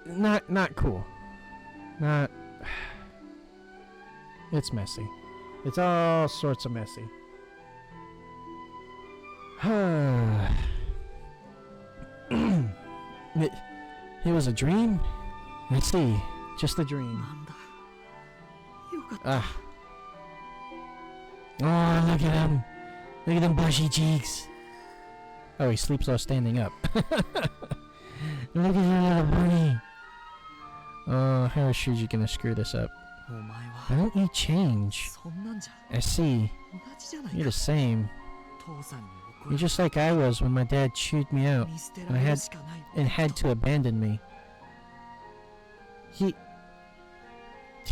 not cool. It's messy. It's all sorts of messy. It was a dream? I see. Just a dream. Oh, look at him. Look at them bushy cheeks. Oh, he sleeps while standing up. Look at your little bunny. Oh, how is Shuji gonna screw this up? Why don't you change? I see. You're the same. You're just like I was when my dad chewed me out and had to abandon me.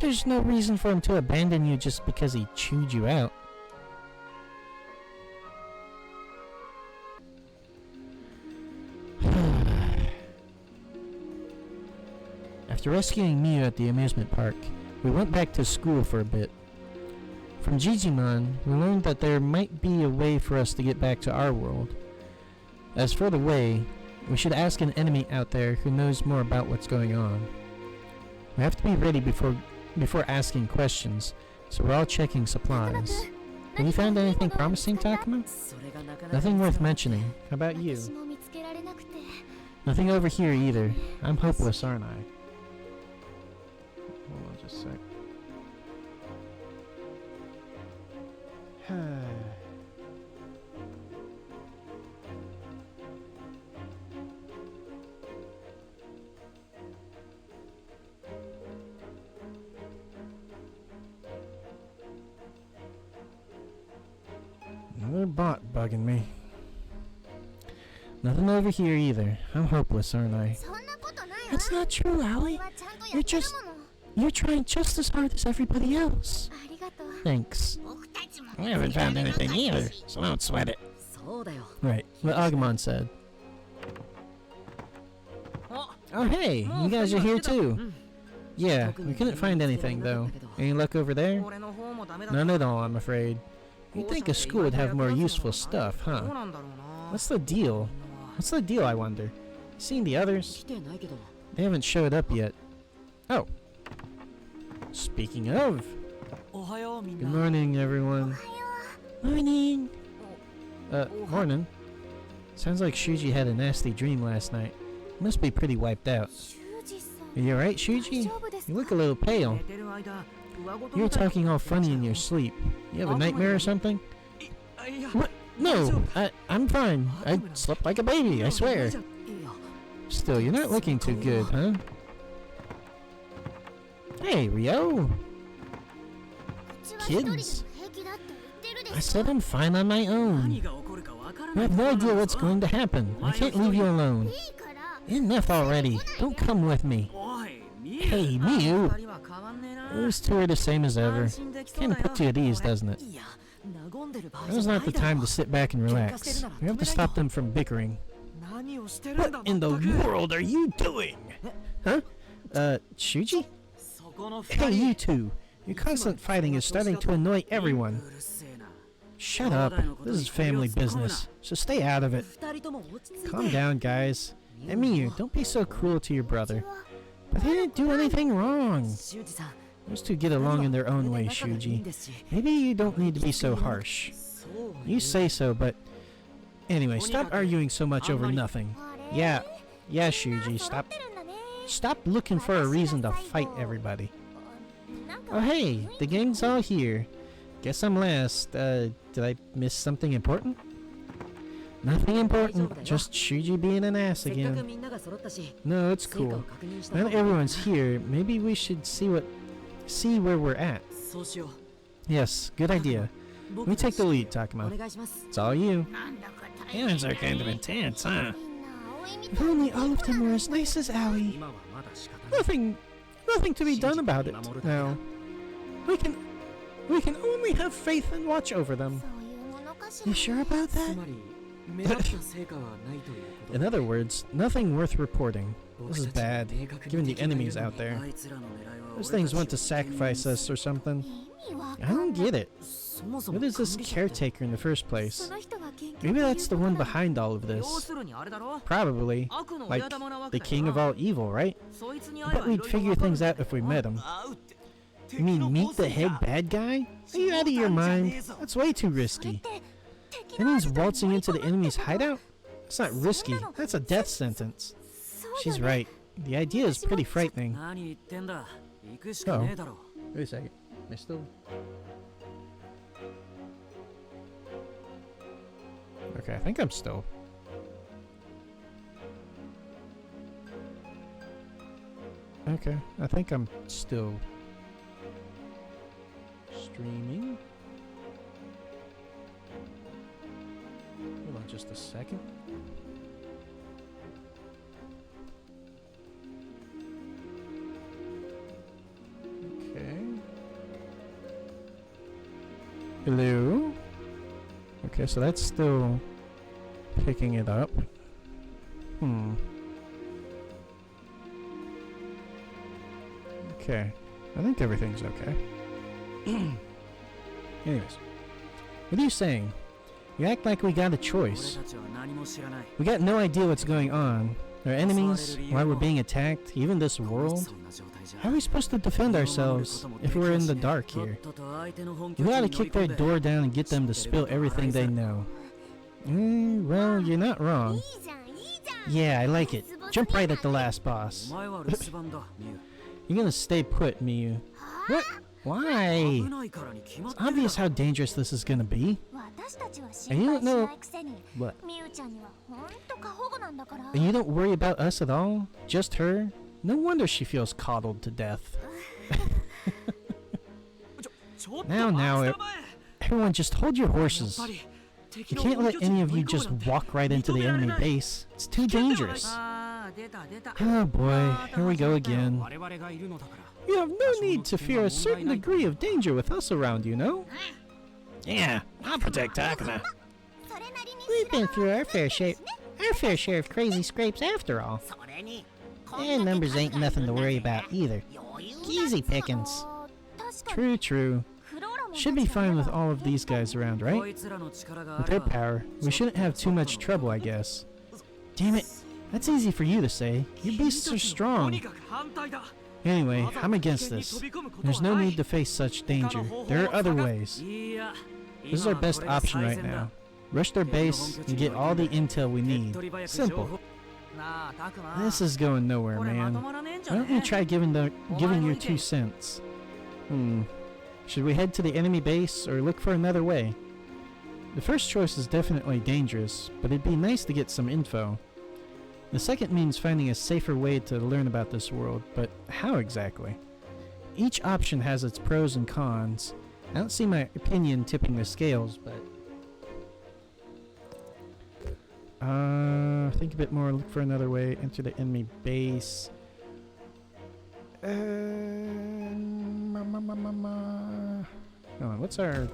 There's no reason for him to abandon you just because he chewed you out. After rescuing Miu at the amusement park, we went back to school for a bit. From Digimon, we learned that there might be a way for us to get back to our world. As for the way, we should ask an enemy out there who knows more about what's going on. We have to be ready before asking questions, so we're all checking supplies. Have you found anything promising, Takuma? Nothing worth mentioning. How about you? Nothing over here either. I'm hopeless, aren't I? Hold on just a sec. Another bot bugging me. Nothing over here either. I'm hopeless, aren't I? That's not true, Ally. You're trying just as hard as everybody else. Thanks. We haven't found anything either, so don't sweat it. Right, what Agumon said. Oh hey, you guys are here too. Yeah, we couldn't find anything though. Any luck over there? None at all, I'm afraid. You'd think a school would have more useful stuff, huh? What's the deal? What's the deal, I wonder? Seen the others? They haven't showed up yet. Oh. Speaking of. Good morning, everyone. Morning. Morning. Sounds like Shuji had a nasty dream last night. Must be pretty wiped out. Are you alright, Shuji? You look a little pale. You're talking all funny in your sleep. You have a nightmare or something? What? No, I'm fine. I slept like a baby, I swear. Still, you're not looking too good, huh? Hey, Ryo! Kids? I said I'm fine on my own. I have no idea what's going to happen. I can't leave you alone. Enough already. Don't come with me. Hey, Miu! Those two are the same as ever. Kinda puts you at ease, doesn't it? Now's not the time to sit back and relax. We have to stop them from bickering. What in the world are you doing? Huh? Shuji? Hey, you two. Your constant fighting is starting to annoy everyone. Shut up. This is family business, so stay out of it. Calm down, guys. And Miyu, don't be so cruel to your brother. But he didn't do anything wrong. Those two get along in their own way, Shuji. Maybe you don't need to be so harsh. You say so, but... Anyway, stop arguing so much over nothing. Yeah, Shuji, stop looking for a reason to fight everybody. Oh hey, the gang's all here. Guess I'm last. Did I miss something important? Nothing important, just Shuji being an ass again. No, it's cool. Now that everyone's here, maybe we should see where we're at. Yes, good idea. Let me take the lead, Takuma. It's all you. Hands are kind of intense, huh? If only all of them were as nice as Aoi. Nothing to be done about it now. We can only have faith and watch over them. You sure about that? In other words, nothing worth reporting. This is bad, given the enemies out there. Those things want to sacrifice us or something. I don't get it. What is this caretaker in the first place? Maybe that's the one behind all of this. Probably. Like, the king of all evil, right? I bet we'd figure things out if we met him. You mean meet the head bad guy? Are you out of your mind? That's way too risky. That means waltzing into the enemy's hideout? That's not risky. That's a death sentence. She's right. The idea is pretty frightening. Oh. Wait a second. Am I still... Okay, I think I'm still... Okay, I think I'm still... streaming. Hold on just a second. Okay. Hello? Okay, so that's still picking it up. Okay. I think everything's okay. Anyways. What are you saying? You act like we got a choice. We got no idea what's going on. Our enemies, why we're being attacked, even this world. How are we supposed to defend ourselves if we're in the dark here? We gotta kick their door down and get them to spill everything they know. Well, you're not wrong. Yeah, I like it. Jump right at the last boss. You're gonna stay put, Miyu. What? Why? It's obvious how dangerous this is gonna be. And you don't know... What? And you don't worry about us at all? Just her? No wonder she feels coddled to death. Now, everyone just hold your horses. You can't let any of you just walk right into the enemy base. It's too dangerous. Oh boy, here we go again. You have no need to fear a certain degree of danger with us around, you know? Yeah, I'll protect Takuma. We've been through our fair share of crazy scrapes after all. And numbers ain't nothing to worry about either. Easy pickings. True. Should be fine with all of these guys around, right? With their power, we shouldn't have too much trouble, I guess. Damn it, that's easy for you to say. Your beasts are strong. Anyway, I'm against this. There's no need to face such danger. There are other ways. This is our best option right now. Rush their base and get all the intel we need. Simple. This is going nowhere, man. Why don't you try giving your 2 cents? Should we head to the enemy base or look for another way? The first choice is definitely dangerous, but it'd be nice to get some info. The second means finding a safer way to learn about this world, but how exactly? Each option has its pros and cons. I don't see my opinion tipping the scales, but... think a bit more, look for another way, enter the enemy base. Hold on, what's our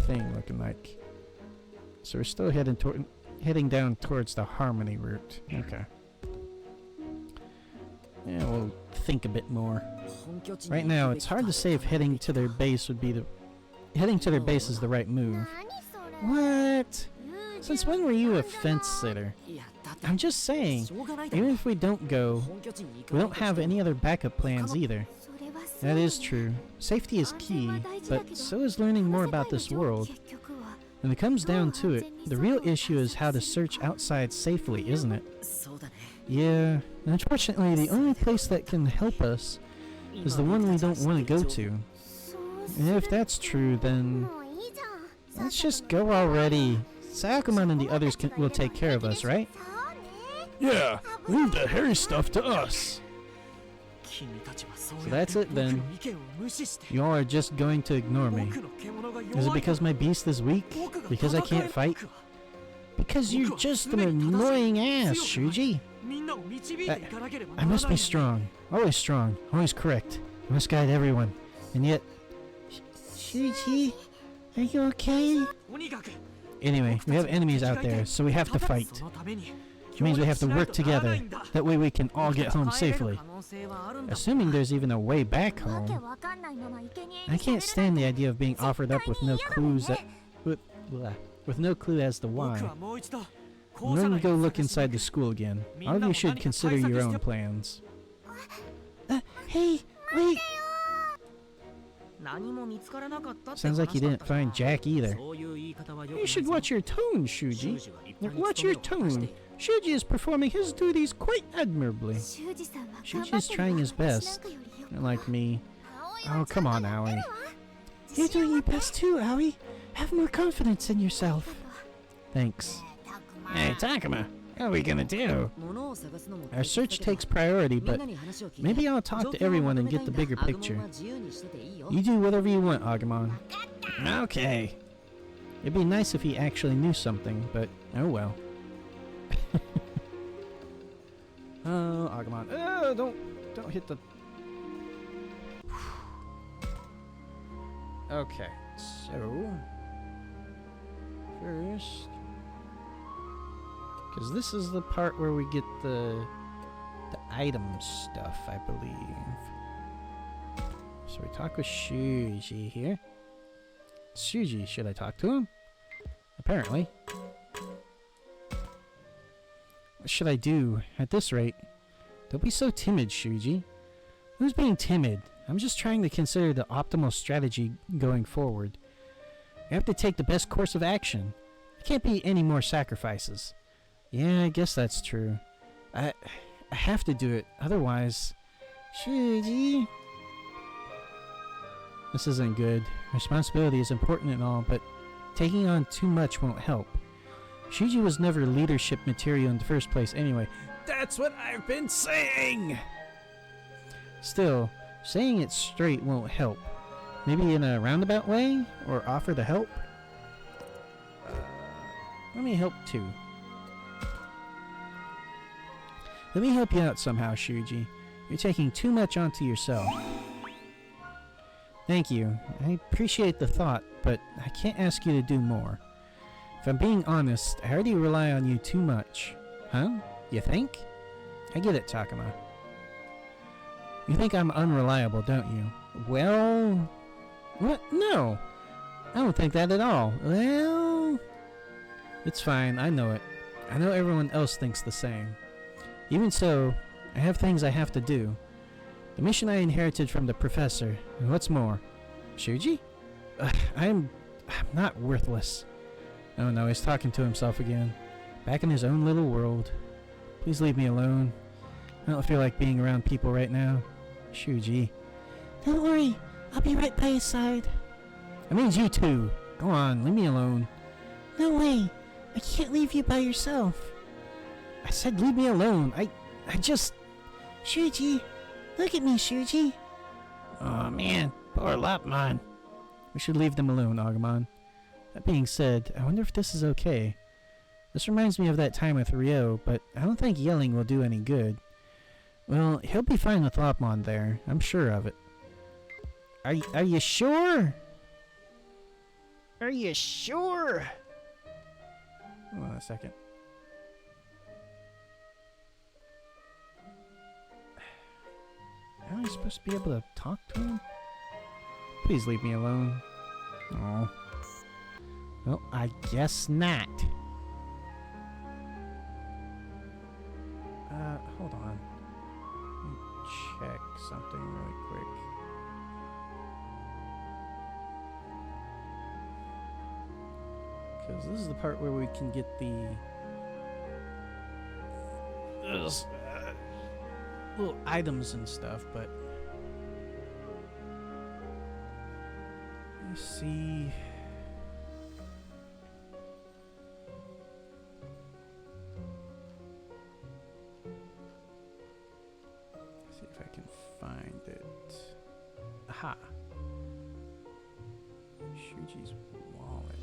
thing looking like? So we're still heading heading down towards the Harmony route. Okay. Yeah, we'll think a bit more. Right now, it's hard to say if heading to their base would be the... Heading to their base is the right move. What? Since when were you a fence sitter? I'm just saying, even if we don't go, we don't have any other backup plans either. That is true. Safety is key, but so is learning more about this world. When it comes down to it, the real issue is how to search outside safely, isn't it? Yeah, unfortunately the only place that can help us is the one we don't want to go to. And if that's true, then let's just go already. Sakumon and the others will take care of us, right? Yeah, leave the hairy stuff to us. So that's it then. You all are just going to ignore me. Is it because my beast is weak? Because I can't fight? Because you're just an annoying ass, Shuji. I must be strong. Always correct. I must guide everyone. And yet... Shuji, are you okay? Anyway, we have enemies out there, so we have to fight. Which means we have to work together. That way we can all get home safely. Assuming there's even a way back home. I can't stand the idea of being offered up with no clues that... with no clue as to why. I'm going to go look inside the school again. All of you should consider your own plans. Hey, wait! Sounds like you didn't find Jack either. You should watch your tone, Shuji. Watch your tone. Shuji is performing his duties quite admirably. Shuji is trying his best. Unlike me. Oh, come on, Aoi. You're doing your best too, Aoi. Have more confidence in yourself. Thanks. Hey, Takuma, what are we gonna do? Our search takes priority, but maybe I'll talk to everyone and get the bigger picture. You do whatever you want, Agumon. Okay. It'd be nice if he actually knew something, but oh well. Oh, Agumon. Oh, don't hit the... Okay, so... First... Because this is the part where we get the item stuff, I believe. So we talk with Shuji here. Shuji, should I talk to him? Apparently. What should I do? At this rate, don't be so timid, Shuji. Who's being timid? I'm just trying to consider the optimal strategy going forward. You have to take the best course of action. There can't be any more sacrifices. Yeah, I guess that's true. I have to do it, otherwise... Shuji... This isn't good. Responsibility is important and all, but taking on too much won't help. Shuji was never leadership material in the first place anyway. That's what I've been saying! Still, saying it straight won't help. Maybe in a roundabout way? Or offer to help? Let me help too. Let me help you out somehow, Shuji. You're taking too much onto yourself. Thank you. I appreciate the thought, but I can't ask you to do more. If I'm being honest, I already rely on you too much. Huh? You think? I get it, Takuma. You think I'm unreliable, don't you? Well... What? No! I don't think that at all. Well... It's fine, I know it. I know everyone else thinks the same. Even so, I have things I have to do. The mission I inherited from the professor, and what's more... Shuji? I'm not worthless. Oh no, he's talking to himself again. Back in his own little world. Please leave me alone. I don't feel like being around people right now. Shuji. Don't worry, I'll be right by your side. That means you too. Go on, leave me alone. No way, I can't leave you by yourself. I said leave me alone. I just... Shuji, look at me, Shuji. Oh man, poor Lopmon. We should leave them alone, Agumon. That being said, I wonder if this is okay. This reminds me of that time with Ryo, but I don't think yelling will do any good. Well, he'll be fine with Lopmon there. I'm sure of it. Are you sure? Are you sure? Hold on a second. How am I supposed to be able to talk to him? Please leave me alone. Oh. Well, I guess not. Hold on. Let me check something really quick. Because this is the part where we can get the little items and stuff, but let me see. See if I can find it. Aha! Shuji's wallet.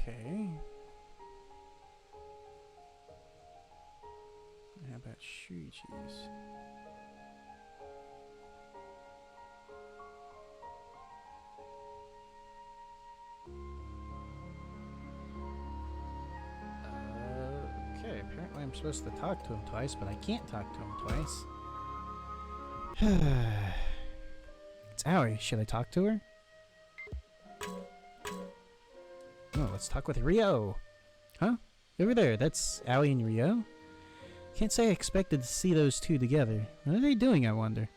Okay. How about Shuji's? Okay, apparently I'm supposed to talk to him twice, but I can't talk to him twice. It's Aoi. Should I talk to her? Oh, let's talk with Ryo. Huh? Over there, that's Aoi and Ryo? Can't say I expected to see those two together. What are they doing, I wonder?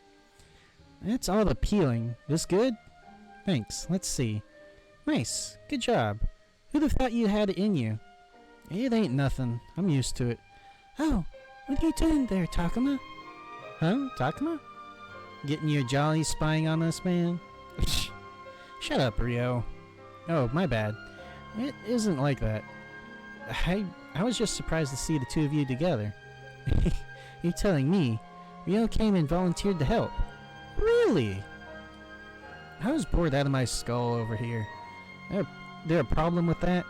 That's all appealing. This good? Thanks. Let's see. Nice. Good job. Who'd have thought you had it in you? It ain't nothing. I'm used to it. Oh, what are you doing there, Takuma? Huh? Takuma? Getting your jolly spying on us, man? Shut up, Ryo. Oh, my bad. It isn't like that. I was just surprised to see the two of you together. You're telling me Ryo came and volunteered to help? Really? I was bored out of my skull over here. There a problem with that?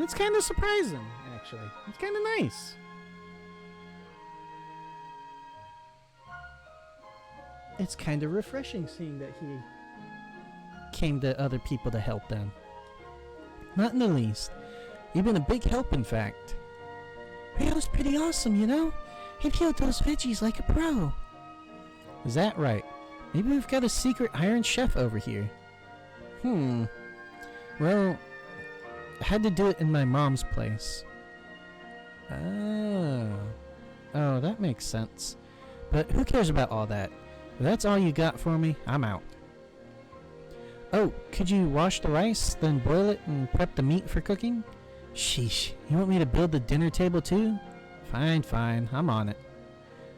It's kind of surprising, actually. It's kind of nice. It's kind of refreshing seeing that he came to other people to help them. Not in the least. You've been a big help, in fact. Ryo's pretty awesome, you know? He peeled those veggies like a pro. Is that right? Maybe we've got a secret Iron Chef over here. Well, I had to do it in my mom's place. Oh, that makes sense. But who cares about all that? If that's all you got for me, I'm out. Oh, could you wash the rice, then boil it and prep the meat for cooking? Sheesh, you want me to build the dinner table too? Fine, I'm on it.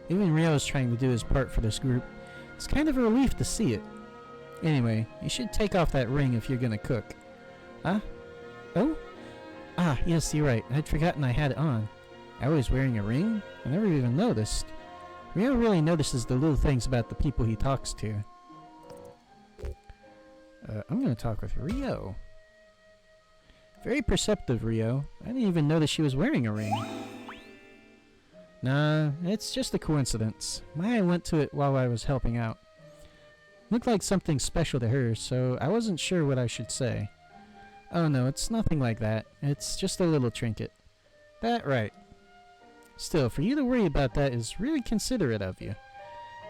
Even Ryo's trying to do his part for this group. It's kind of a relief to see it. Anyway, you should take off that ring if you're gonna cook. Huh? Oh? Ah, yes, you're right. I'd forgotten I had it on. I was wearing a ring? I never even noticed. Ryo really notices the little things about the people he talks to. I'm gonna talk with Ryo. Very perceptive, Ryo. I didn't even notice she was wearing a ring. Nah, it's just a coincidence. Maya went to it while I was helping out. Looked like something special to her, so I wasn't sure what I should say. Oh no, it's nothing like that. It's just a little trinket. That right. Still, for you to worry about that is really considerate of you.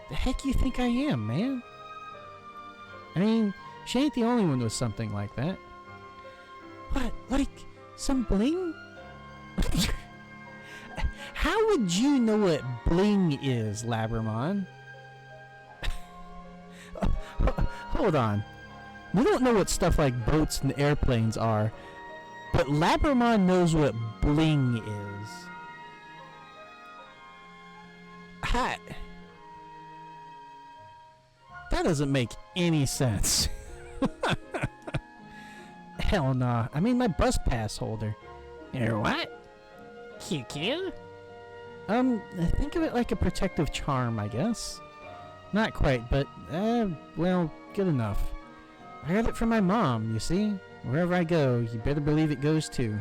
The heck you think I am, man? I mean, she ain't the only one with something like that. What, like some bling? How would you know what bling is, Lopmon? Hold on. We don't know what stuff like boats and airplanes are, but Lopmon knows what bling is. That doesn't make any sense. Hell nah. I mean my bus pass holder. Your what? QQ? Think of it like a protective charm, I guess. Not quite, but, well, good enough. I got it from my mom, you see? Wherever I go, you better believe it goes too.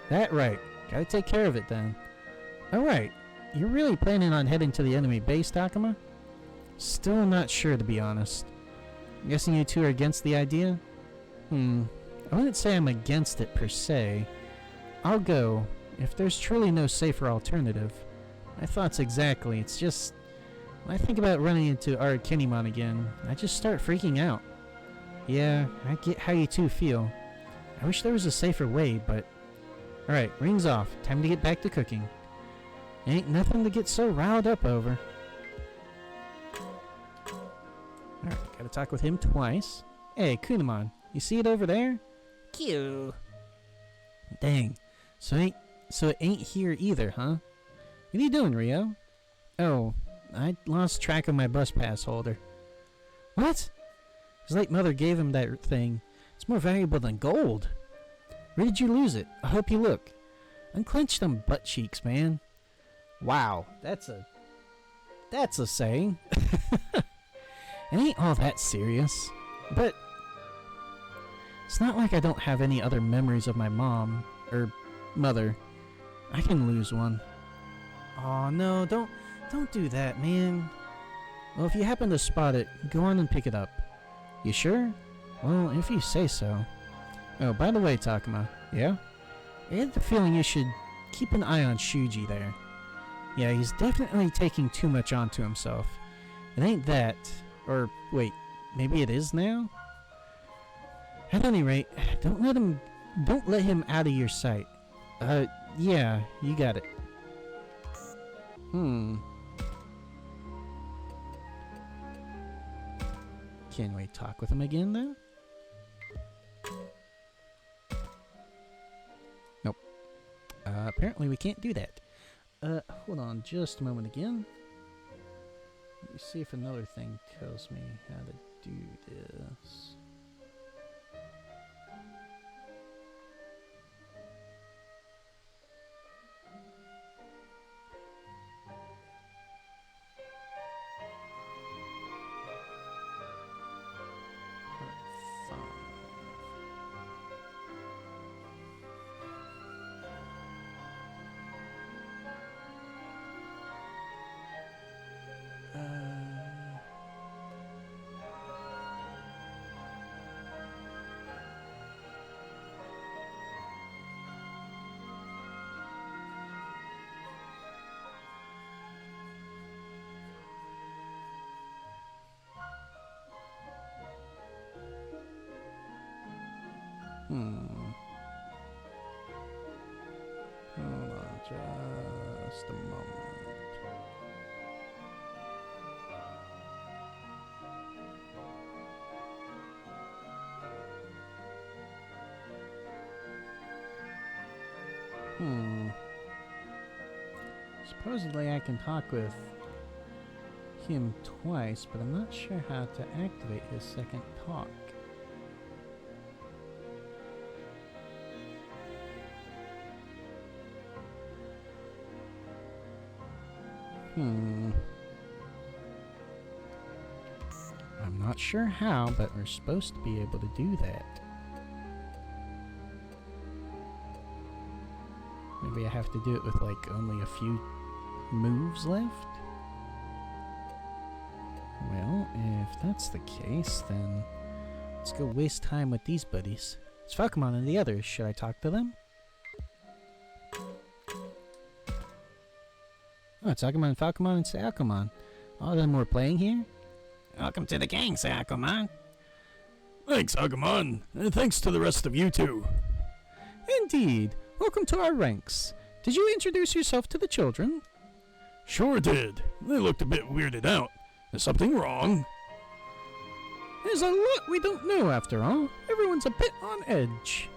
That right. Gotta take care of it then. Alright, you're really planning on heading to the enemy base, Takuma? Still not sure, to be honest. I'm guessing you two are against the idea? I wouldn't say I'm against it per se. I'll go, if there's truly no safer alternative. My thoughts exactly, it's just... when I think about running into Ryo and Kunemon again, I just start freaking out. Yeah, I get how you two feel. I wish there was a safer way, but... Alright, rings off. Time to get back to cooking. Ain't nothing to get so riled up over. Alright, gotta talk with him twice. Hey, Kunemon, you see it over there? Cute. Dang. So it ain't here either, huh? What are you doing, Ryo? Oh, I lost track of my bus pass holder. What? His late mother gave him that thing. It's more valuable than gold. Where did you lose it? I hope you look. Unclench them butt cheeks, man. Wow, that's a saying. It ain't all that serious. But it's not like I don't have any other memories of my mom or mother. I can lose one. Oh no, don't do that, man. Well, if you happen to spot it, go on and pick it up. You sure? Well, if you say so. Oh, by the way, Takuma. Yeah? I had the feeling you should keep an eye on Shuji there. Yeah, he's definitely taking too much onto himself. It ain't that. Or, wait, maybe it is now? At any rate, don't let him out of your sight. Yeah, you got it. Can we talk with him again, though? Nope. Apparently we can't do that. Hold on just a moment again. Let me see if another thing tells me how to do this. Hold on just a moment. Supposedly I can talk with him twice, but I'm not sure how to activate his second talk. I'm not sure how, but we're supposed to be able to do that. Maybe I have to do it with like only a few moves left? Well, if that's the case, then let's go waste time with these buddies. It's Falcomon and the others. Should I talk to them? Oh, it's Agumon, Falcomon, and Sayacomon. All of them were playing here? Welcome to the gang, Sayacomon. Thanks, Agumon, and thanks to the rest of you too. Indeed. Welcome to our ranks. Did you introduce yourself to the children? Sure did. They looked a bit weirded out. Is something wrong? There's a lot we don't know after all. Everyone's a bit on edge.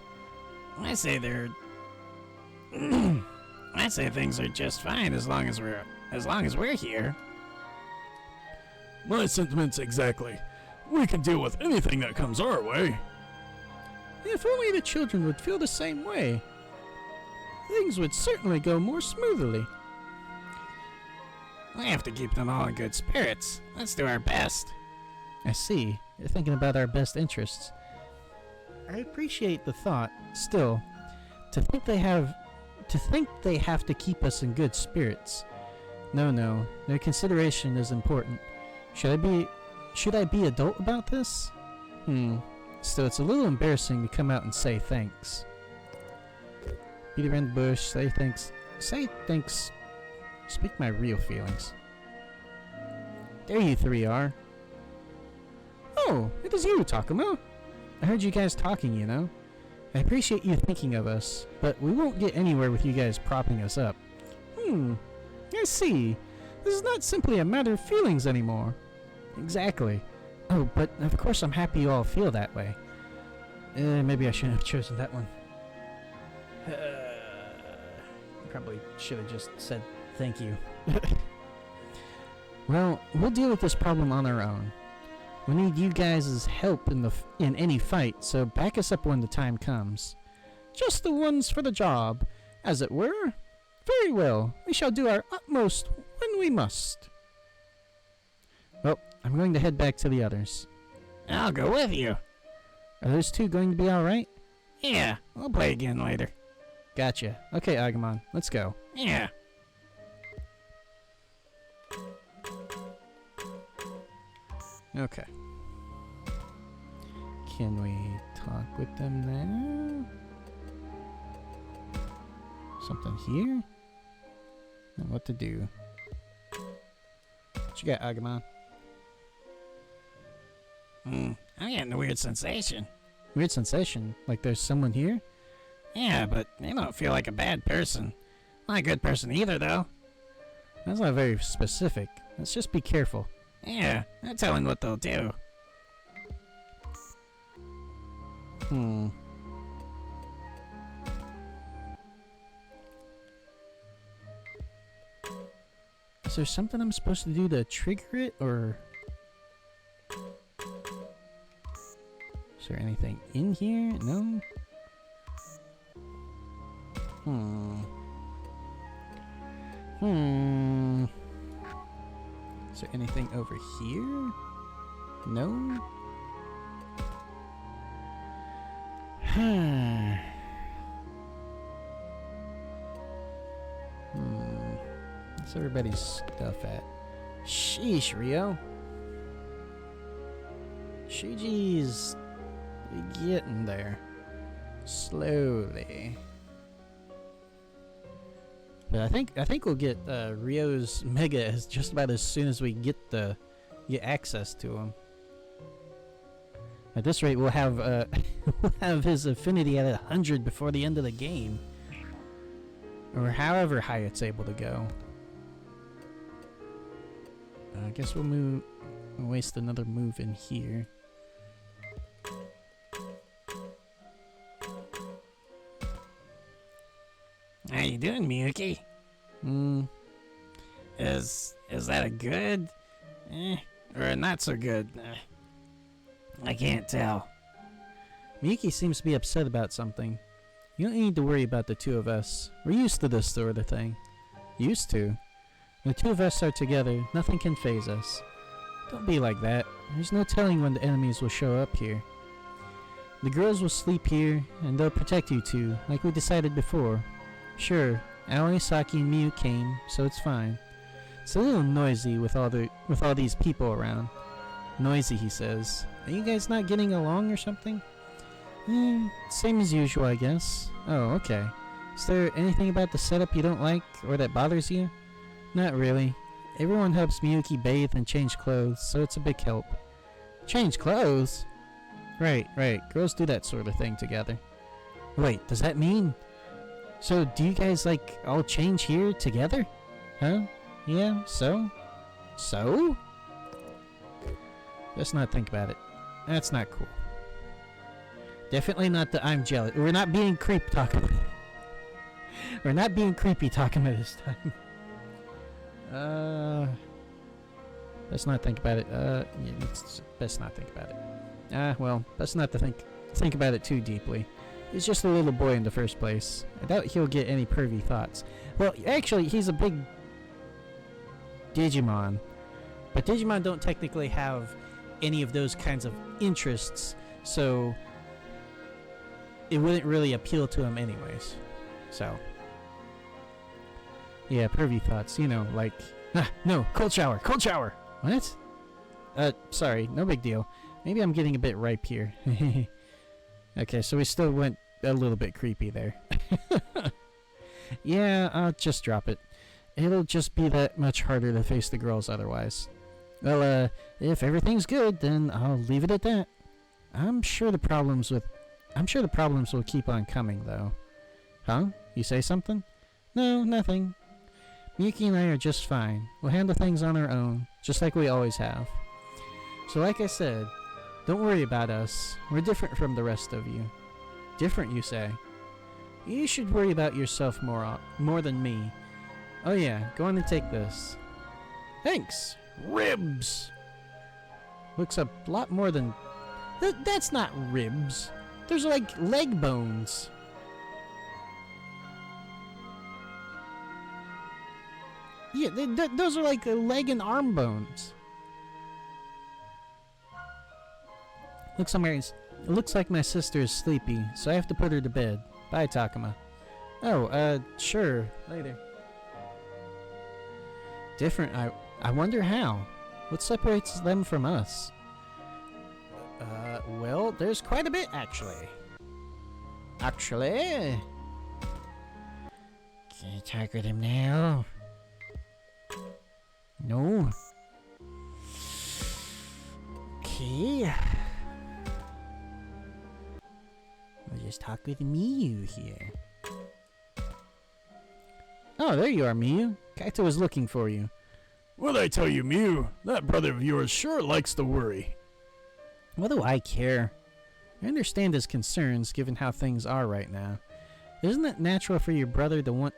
I say they're... I say things are just fine as long as we're here. My sentiments exactly. We can deal with anything that comes our way. If only the children would feel the same way, things would certainly go more smoothly. We have to keep them all in good spirits. Let's do our best. I see. You're thinking about our best interests. I appreciate the thought. Still, to To think they have to keep us in good spirits. No, their consideration is important. Should I be adult about this? Still, it's a little embarrassing to come out and say thanks. Beat around the bush, say thanks. Speak my real feelings. There you three are. Oh, it is you, Takuma. I heard you guys talking, you know. I appreciate you thinking of us, but we won't get anywhere with you guys propping us up. I see. This is not simply a matter of feelings anymore. Exactly. Oh, but of course I'm happy you all feel that way. Maybe I shouldn't have chosen that one. Probably should have just said thank you. Well, we'll deal with this problem on our own. We need you guys' help in any fight, so back us up when the time comes. Just the ones for the job, as it were. Very well, we shall do our utmost when we must. Well, I'm going to head back to the others. I'll go with you. Are those two going to be alright? Yeah, we'll play again later. Gotcha. Okay, Agumon, let's go. Yeah. Okay. Can we talk with them now? Something here? What to do? What you got, Agumon? I'm getting a weird sensation. Weird sensation? Like there's someone here? Yeah, but they don't feel like a bad person. Not a good person either, though. That's not very specific. Let's just be careful. Yeah, no telling what they'll do. Is there something I'm supposed to do to trigger it, or... Is there anything in here? No? Is there anything over here? No? Where's everybody's stuff at? Sheesh, Ryo. Shuji's getting there. Slowly. But I think we'll get Ryo's Mega as just about as soon as we get access to him. At this rate, we'll have we'll have his affinity at 100 before the end of the game, or however high it's able to go. I guess we'll waste another move in here. How you doing, Miyuki? Is that a good, or a not so good? I can't tell. Miyuki seems to be upset about something. You don't need to worry about the two of us. We're used to this sort of thing. Used to. When the two of us are together, nothing can faze us. Don't be like that. There's no telling when the enemies will show up here. The girls will sleep here, and they'll protect you two, like we decided before. Sure, Aoi, Saki, and Miyu came, so it's fine. It's a little noisy with all these people around. Noisy, he says. Are you guys not getting along or something? Same as usual, I guess. Oh, okay. Is there anything about the setup you don't like, or that bothers you? Not really. Everyone helps Miyuki bathe and change clothes, so it's a big help. Change clothes? Right. Girls do that sort of thing together. Wait, does that mean... So, do you guys, like, all change here together? Huh? Yeah, so? So? Let's not think about it. That's not cool. Definitely not the I'm jealous. We're not being creepy talking. We're not being creepy talking about this time. Let's not think about it. Yeah, it's best not think about it. Well, best not to think about it too deeply. He's just a little boy in the first place. I doubt he'll get any pervy thoughts. Well, actually, he's a big Digimon. But Digimon don't technically have any of those kinds of interests, so it wouldn't really appeal to him anyways. So, Yeah, pervy thoughts, you know, like... no, cold shower, cold shower! What? Sorry, no big deal. Maybe I'm getting a bit ripe here. Okay, so we still went a little bit creepy there. Yeah, I'll just drop it. It'll just be that much harder to face the girls otherwise. Well, if everything's good, then I'll leave it at that. I'm sure the problems will keep on coming, though. Huh? You say something? No, nothing. Miyuki and I are just fine. We'll handle things on our own, just like we always have. So like I said, don't worry about us. We're different from the rest of you. Different, you say? You should worry about yourself more than me. Oh yeah, go on and take this. Thanks! Ribs! Looks a lot more than... That's not ribs. There's like leg bones. Yeah, those are like leg and arm bones. Looks like my sister is sleepy, so I have to put her to bed. Bye, Takuma. Oh, sure. Later. Different, I wonder how. What separates them from us? Well, there's quite a bit, actually. Actually? Can you talk with him now? No? Okay. We'll just talk with Miyu here. Oh, there you are, Miyu. Kaito was looking for you. What'd I tell you, Miyu? That brother of yours sure likes to worry. What do I care? I understand his concerns, given how things are right now. Isn't it natural for your brother to want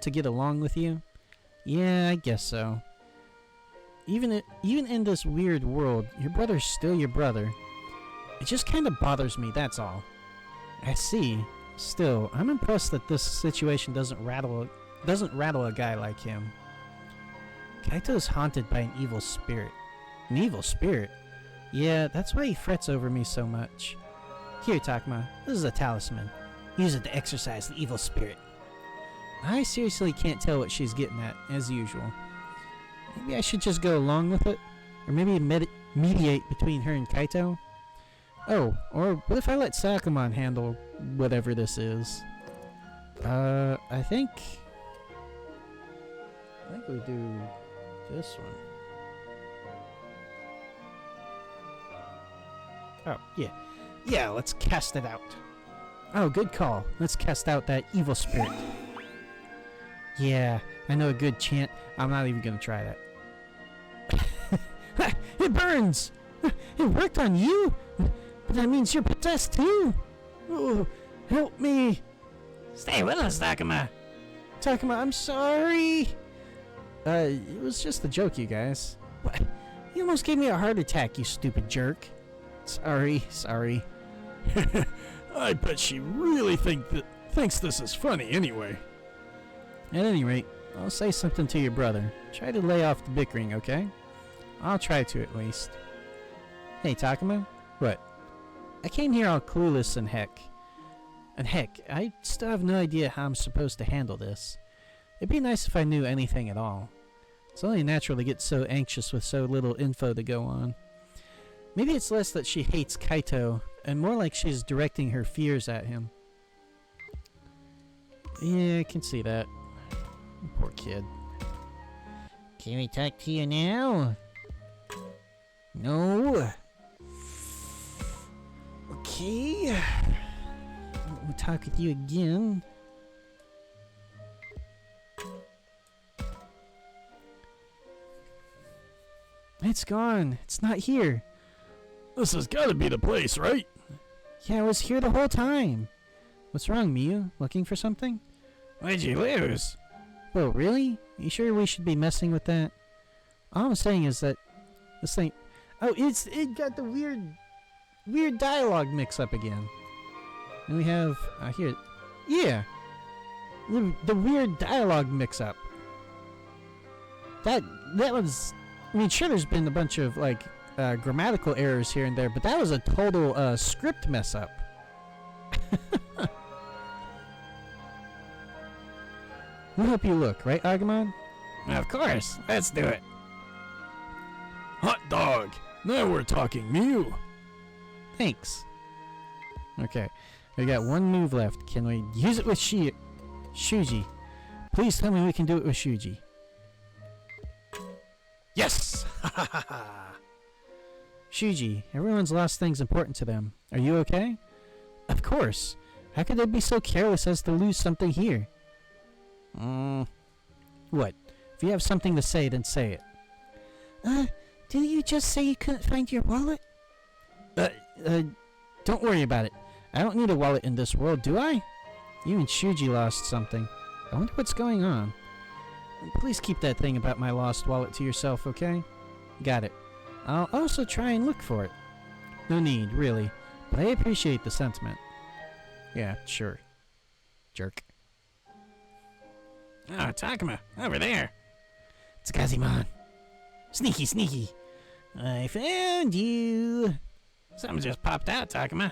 to get along with you? Yeah, I guess so. Even in this weird world, your brother's still your brother. It just kind of bothers me, that's all. I see. Still, I'm impressed that this situation doesn't rattle a guy like him. Kaito is haunted by an evil spirit. An evil spirit? Yeah, that's why he frets over me so much. Here, Takuma, this is a talisman. Use it to exorcise the evil spirit. I seriously can't tell what she's getting at, as usual. Maybe I should just go along with it? Or maybe mediate between her and Kaito? Oh, or what if I let Sakamon handle whatever this is? I think we do this one. Oh, yeah. Yeah, let's cast it out. Oh, good call. Let's cast out that evil spirit. Yeah, I know a good chant. I'm not even gonna try that. It burns! It worked on you? But that means you're possessed too! Oh, help me! Stay with us, Takuma! Takuma, I'm sorry! It was just a joke, you guys. What? You almost gave me a heart attack, you stupid jerk. Sorry. I bet she really thinks this is funny anyway. At any rate, I'll say something to your brother. Try to lay off the bickering, okay? I'll try to, at least. Hey, Takuma? What? I came here all clueless and heck, I still have no idea how I'm supposed to handle this. It'd be nice if I knew anything at all. It's only natural to get so anxious with so little info to go on. Maybe it's less that she hates Kaito, and more like she's directing her fears at him. Yeah, I can see that. Poor kid. Can we talk to you now? No. Okay. We'll talk with you again. It's gone. It's not here. This has got to be the place, right? Yeah, I was here the whole time. What's wrong, Miyu? Looking for something? Why'd you lose? Whoa, really? You sure we should be messing with that? All I'm saying is that this thing... Oh, it got the weird dialogue mix-up again. And we have... here... Yeah! The weird dialogue mix-up. That was... I mean, sure, there's been a bunch of, like, grammatical errors here and there, but that was a total script mess-up. We'll help you look, right, Agumon? Of course. Let's do it. Hot dog. Now we're talking, Mew. Thanks. Okay, we got one move left. Can we use it with Shuji? Please tell me we can do it with Shuji. Yes. Shuji, everyone's lost things important to them. Are you okay? Of course. How could they be so careless as to lose something here? What? If you have something to say, then say it. Didn't you just say you couldn't find your wallet? Don't worry about it. I don't need a wallet in this world, do I? You and Shuji lost something. I wonder what's going on. Please keep that thing about my lost wallet to yourself, okay? Got it. I'll also try and look for it. No need, really. But I appreciate the sentiment. Yeah, sure. Jerk. Oh, Takuma, over there. It's Kazimon. Sneaky, sneaky. I found you. Something just popped out, Takuma.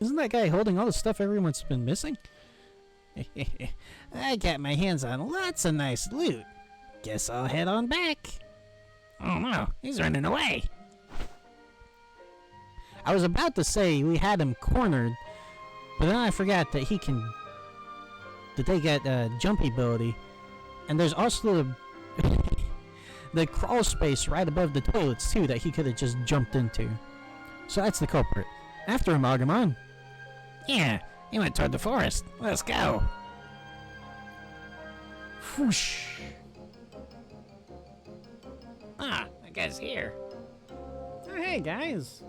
Isn't that guy holding all the stuff everyone's been missing? I got my hands on lots of nice loot. Guess I'll head on back. Oh no, he's running away. I was about to say we had him cornered, but then I forgot that they got jumpy ability, and there's also the crawl space right above the toilets too that he could have just jumped into. So that's the culprit. After him, Agumon. Yeah, he went toward the forest. Let's go. Whoosh. Ah, that guy's here. Oh, hey guys.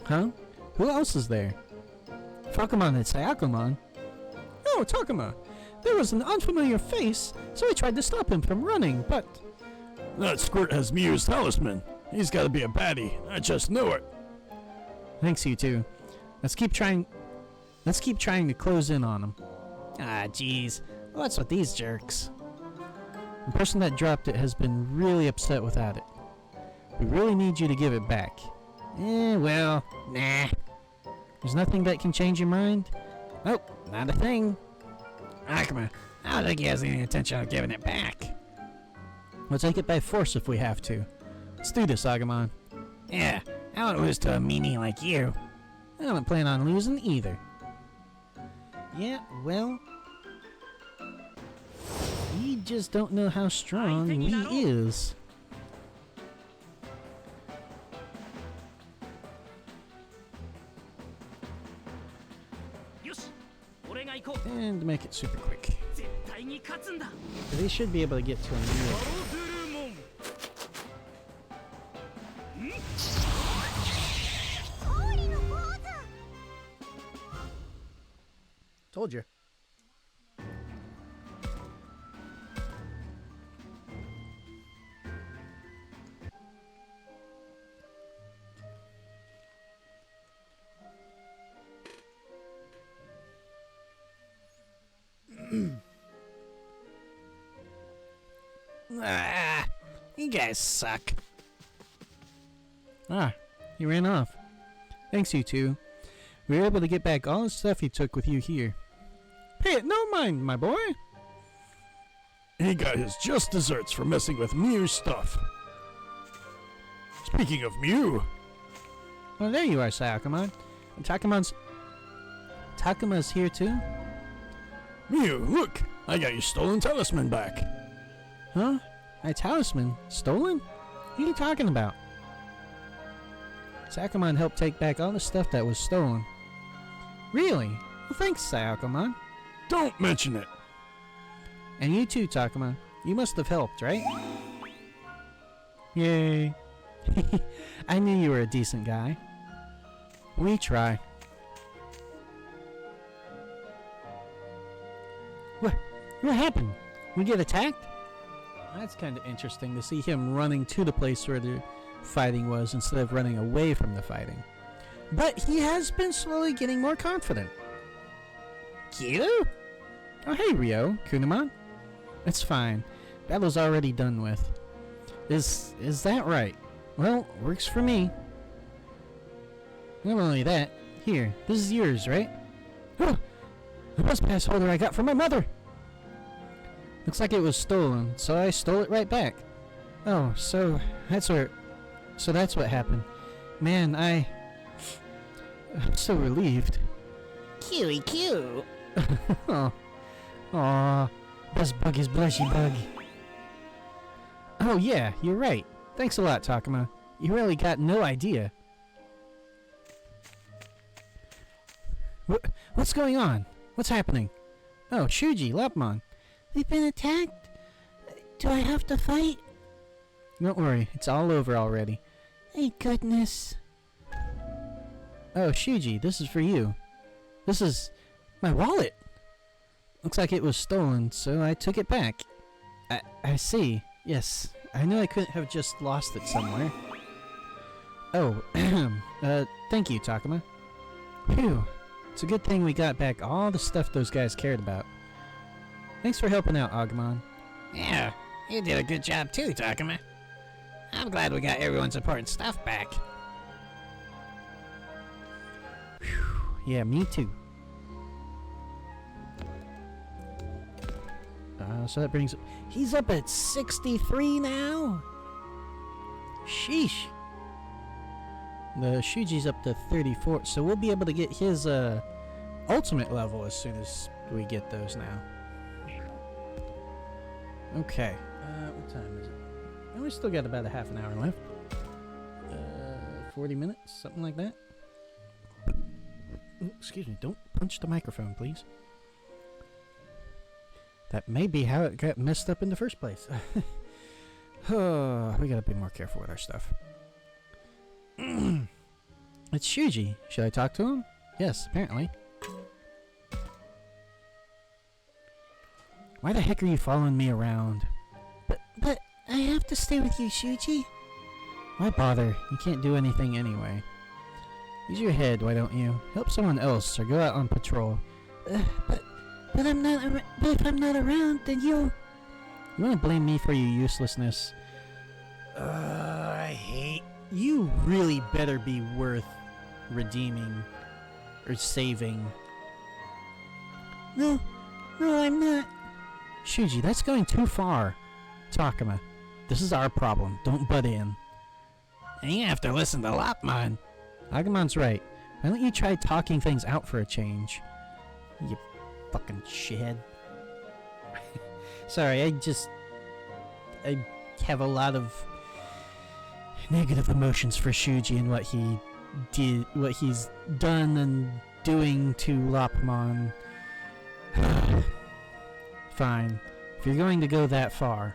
Huh? Who else is there? Fakumon and Sayakumon. Oh, Takuma. There was an unfamiliar face, so I tried to stop him from running, but... That squirt has Mew's talisman. He's got to be a baddie. I just know it. Thanks, you two. Let's keep trying to close in on him. Ah, jeez. What's with these jerks? The person that dropped it has been really upset without it. We really need you to give it back. Well, nah. There's nothing that can change your mind? Nope, not a thing. Akuma, I don't think he has any intention of giving it back. We'll take it by force if we have to. Let's do this, Agumon. Yeah, I won't lose to a meanie like you. I don't plan on losing either. Yeah, well... we just don't know how strong he is. And to make it super quick. They should be able to get to him. Told you. Ah, you guys suck. Ah, he ran off. Thanks, you two. We were able to get back all the stuff you took with you here. Pay it no mind, my boy. He got his just desserts for messing with Mew's stuff. Speaking of Mew. Oh, there you are, Sayakumon. And Takuma's here too? Mew, look! I got your stolen talisman back. Huh? My talisman? Stolen? What are you talking about? Sayakumon helped take back all the stuff that was stolen. Really? Well, thanks, Sayakumon. Don't mention it. And you too, Takuma. You must have helped, right? Yay. I knew you were a decent guy. We try. What happened? We get attacked? That's kind of interesting to see him running to the place where the fighting was instead of running away from the fighting. But he has been slowly getting more confident. You? Oh, hey, Ryo, Kunemon. It's fine. Battle's already done with. Is that right? Well, works for me. Not only that, here, this is yours, right? Oh, the bus pass holder I got from my mother! Looks like it was stolen, so I stole it right back. Oh, so that's what happened. Man, I'm so relieved. Cute. Oh. Aw, best bug is blushy bug. Oh yeah, you're right. Thanks a lot, Takuma. You really got no idea. What's going on? What's happening? Oh, Shuji, Lopmon. We've been attacked? Do I have to fight? Don't worry, it's all over already. Thank goodness. Oh, Shuji, this is for you. This is my wallet. Looks like it was stolen, so I took it back. I see. Yes, I knew I couldn't have just lost it somewhere. Oh, thank you, Takuma. Phew. It's a good thing we got back all the stuff those guys cared about. Thanks for helping out, Agumon. Yeah, you did a good job too, Takuma. I'm glad we got everyone's important stuff back. Yeah, me too. So that brings... He's up at 63 now? Sheesh. The Shuji's up to 34, so we'll be able to get his ultimate level as soon as we get those now. Okay. What time is it? Oh, we still got about a half an hour left. 40 minutes, something like that. Excuse me, don't punch the microphone, please. That may be how it got messed up in the first place. Oh, we gotta be more careful with our stuff. It's Shuji. Should I talk to him? Yes, apparently. Why the heck are you following me around? But I have to stay with you, Shuji. Why bother? You can't do anything anyway. Use your head, why don't you? Help someone else or go out on patrol. But I'm not. But if I'm not around, then you. You want to blame me for your uselessness? I hate... You really better be worth redeeming or saving. No, I'm not. Shuji, that's going too far. Takuma, this is our problem. Don't butt in. And you have to listen to Lopmon. Agumon's right. Why don't you try talking things out for a change? You fucking shithead. Sorry, I have a lot of negative emotions for Shuji and what he did, what he's done and doing to Lopmon. Fine. If you're going to go that far.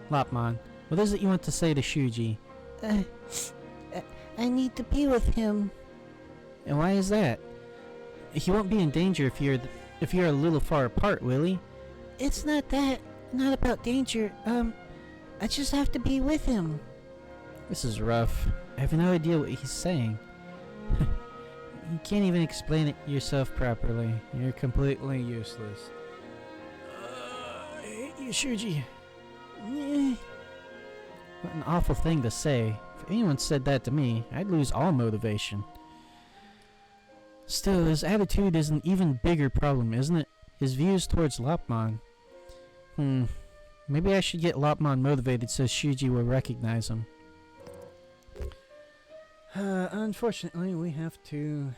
Lopmon, what is it you want to say to Shuji? I need to be with him. And why is that? He won't be in danger if you're a little far apart, will he? It's not that. Not about danger. I just have to be with him. This is rough. I have no idea what he's saying. You can't even explain it yourself properly. You're completely useless. I hate you, Shuji. What an awful thing to say. If anyone said that to me, I'd lose all motivation. Still, his attitude is an even bigger problem, isn't it? His views towards Lopmon. Maybe I should get Lopmon motivated so Shuji will recognize him. Unfortunately, we have to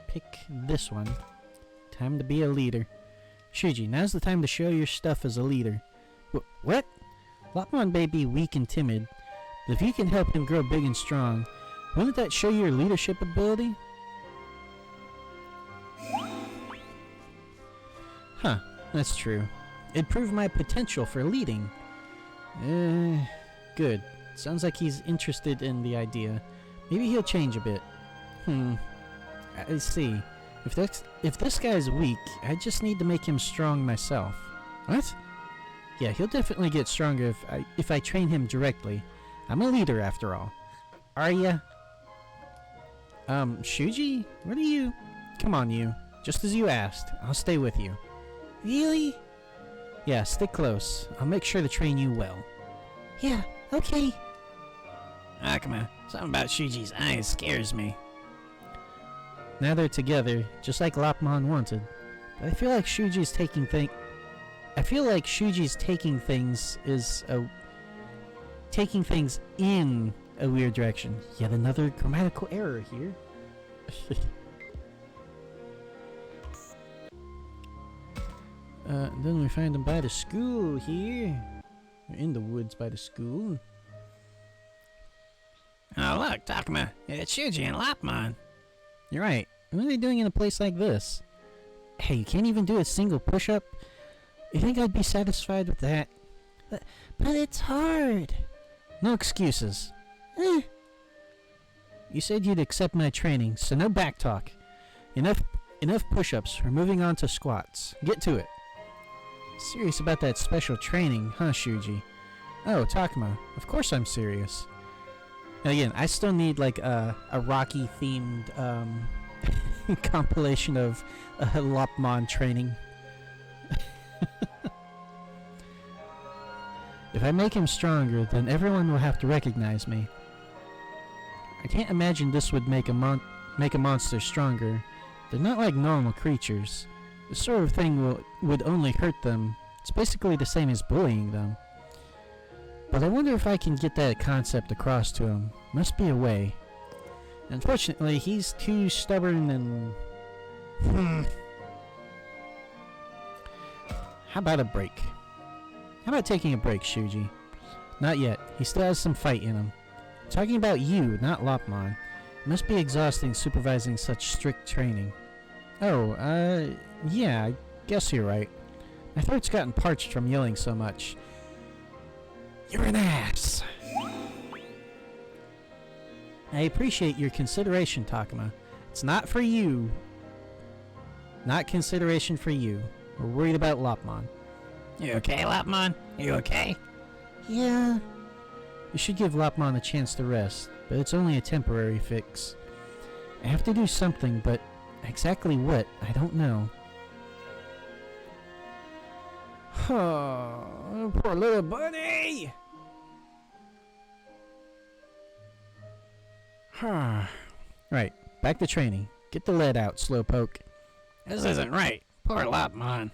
pick this one. Time to be a leader. Shuji, now's the time to show your stuff as a leader. What? Lopmon may be weak and timid, but if you can help him grow big and strong, wouldn't that show your leadership ability? Huh, that's true. It'd prove my potential for leading. Good. Sounds like he's interested in the idea. Maybe he'll change a bit. I see. If this guy's weak, I just need to make him strong myself. What? Yeah, he'll definitely get stronger if I train him directly. I'm a leader after all. Are ya? Shuji? What are you? Come on, you. Just as you asked. I'll stay with you. Really? Yeah, stick close. I'll make sure to train you well. Yeah, okay. Akuma, something about Shuji's eyes scares me. Now they're together, just like Lopmon wanted. But I feel like Shuji's taking things in a weird direction. Yet another grammatical error here. Then we find them by the school here. They're in the woods by the school. Oh look, Takuma, it's Shuji and Lopmon. You're right. What are they doing in a place like this? Hey, you can't even do a single push-up? You think I'd be satisfied with that? But it's hard. No excuses. You said you'd accept my training, so no backtalk. Enough push-ups. We're moving on to squats. Get to it. Serious about that special training, huh, Shuji? Oh, Takuma. Of course I'm serious. And again, I still need like a Rocky-themed compilation of Lopmon training. If I make him stronger, then everyone will have to recognize me. I can't imagine this would make a monster stronger. They're not like normal creatures. This sort of thing would only hurt them. It's basically the same as bullying them. But I wonder if I can get that concept across to him. Must be a way. Unfortunately, he's too stubborn and... How about a break? How about taking a break, Shuji? Not yet. He still has some fight in him. I'm talking about you, not Lopmon. It must be exhausting supervising such strict training. Oh, yeah, I guess you're right. My throat's gotten parched from yelling so much. You're an ass! I appreciate your consideration, Takuma. It's not for you. Not consideration for you. We're worried about Lopmon. You okay, Lopmon? You okay? Yeah. You should give Lopmon a chance to rest, but it's only a temporary fix. I have to do something, but exactly what, I don't know. Oh, poor little buddy! Right, back to training. Get the lead out, Slowpoke. This isn't right. Poor Lopmon.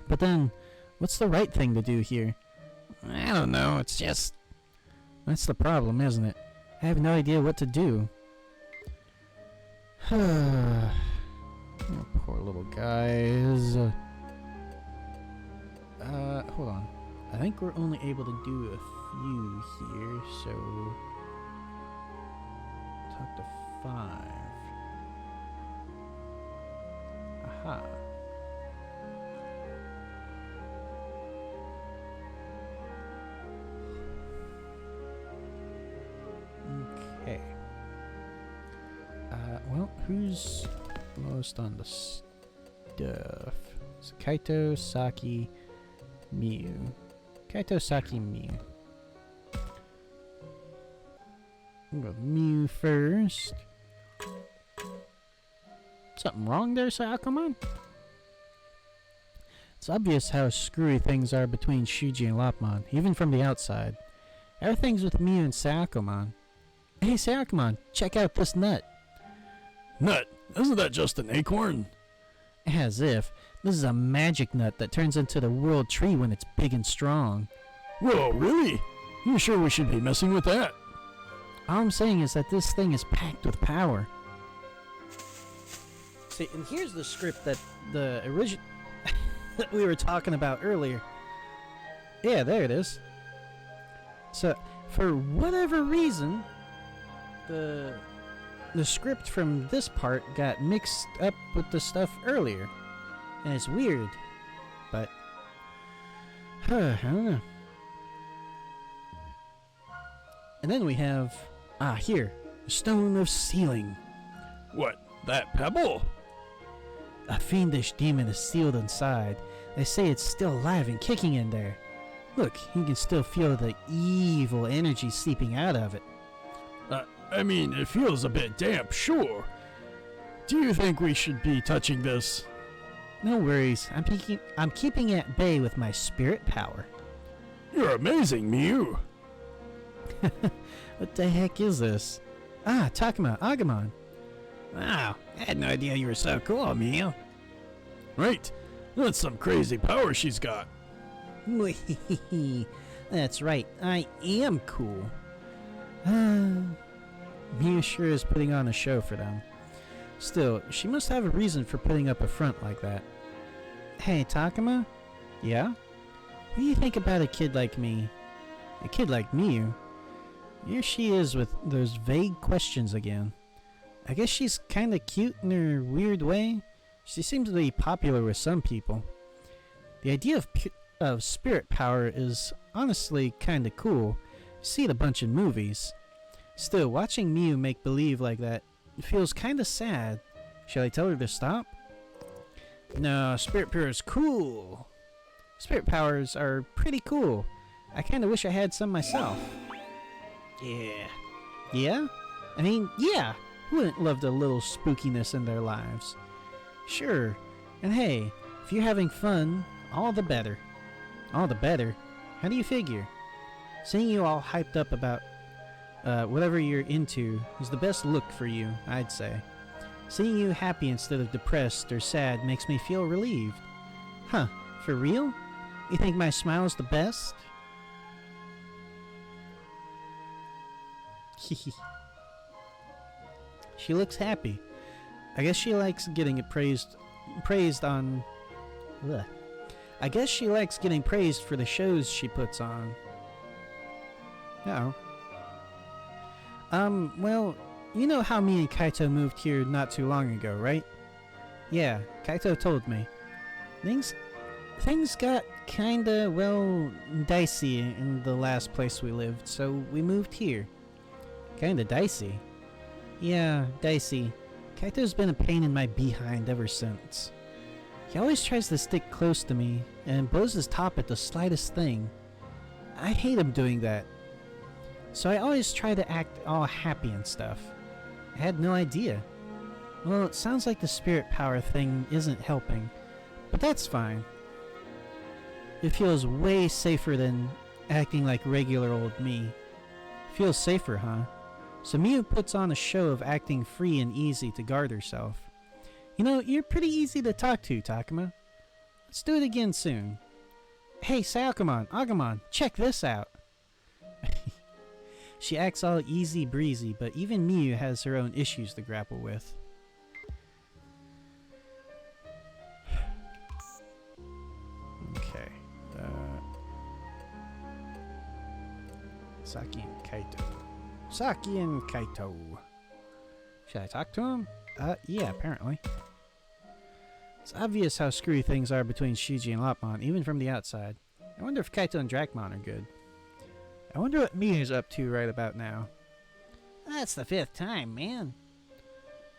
But then, what's the right thing to do here? I don't know, it's just... That's the problem, isn't it? I have no idea what to do. Oh, poor little guys. Hold on. I think we're only able to do a few here, so... Talk to 5. Aha. Okay. Well, who's lowest on the stuff? It's Kaito, Saki, Miu. Kaito, Saki, Miu. We'll go with Miu first. Something wrong there, Sakuman? It's obvious how screwy things are between Shuji and Lopmon, even from the outside. Everything's with Miu and Sakuman. Hey, Sakuman, check out this nut. Nut? Isn't that just an acorn? As if. This is a magic nut that turns into the world tree when it's big and strong. Whoa, really? You sure we should be messing with that? All I'm saying is that this thing is packed with power. See, and here's the script that the original that we were talking about earlier. Yeah, there it is. So, for whatever reason, the script from this part got mixed up with the stuff earlier. And it's weird. But I don't know. And then we have here, the Stone of Sealing. What, that pebble? A fiendish demon is sealed inside. They say it's still alive and kicking in there. Look, you can still feel the evil energy seeping out of it. I mean, it feels a bit damp, sure. Do you think we should be touching this? No worries. I'm keeping at bay with my spirit power. You're amazing, Mew. What the heck is this? Ah, Takuma, Agumon. Wow, I had no idea you were so cool, Mew. Right. That's some crazy power she's got. That's right. I am cool. Mia sure is putting on a show for them. Still, she must have a reason for putting up a front like that. Hey, Takuma? Yeah? What do you think about a kid like me? A kid like Miu? Here she is with those vague questions again. I guess she's kinda cute in her weird way. She seems to be popular with some people. The idea of spirit power is honestly kinda cool. You see it a bunch in movies. Still, watching Miu make believe like that feels kinda sad. Shall I tell her to stop? No, spirit power is cool. Spirit powers are pretty cool. I kinda wish I had some myself. Yeah. Yeah? I mean, yeah. Who wouldn't love a little spookiness in their lives? Sure. And hey, if you're having fun, all the better. All the better? How do you figure? Seeing you all hyped up about whatever you're into is the best look for you, I'd say. Seeing you happy instead of depressed or sad makes me feel relieved. Huh, for real? You think my smile's the best? She looks happy. I guess she likes getting it praised on... Ugh. I guess she likes getting praised for the shows she puts on. Uh-oh. Well, you know how me and Kaito moved here not too long ago, right? Yeah, Kaito told me. Things got kinda, well, dicey in the last place we lived, so we moved here. Kinda dicey? Yeah, dicey. Kaito's been a pain in my behind ever since. He always tries to stick close to me and blows his top at the slightest thing. I hate him doing that. So I always try to act all happy and stuff. I had no idea. Well, it sounds like the spirit power thing isn't helping, but that's fine. It feels way safer than acting like regular old me. Feels safer, huh? So Miu puts on a show of acting free and easy to guard herself. You know, you're pretty easy to talk to, Takuma. Let's do it again soon. Hey, Agumon, check this out. She acts all easy breezy, but even Miu has her own issues to grapple with. Okay. Saki and Kaito. Saki and Kaito. Should I talk to him? Yeah, apparently. It's obvious how screwy things are between Shuji and Lopmon, even from the outside. I wonder if Kaito and Dracmon are good. I wonder what Miu's up to right about now. That's the 5th time, man.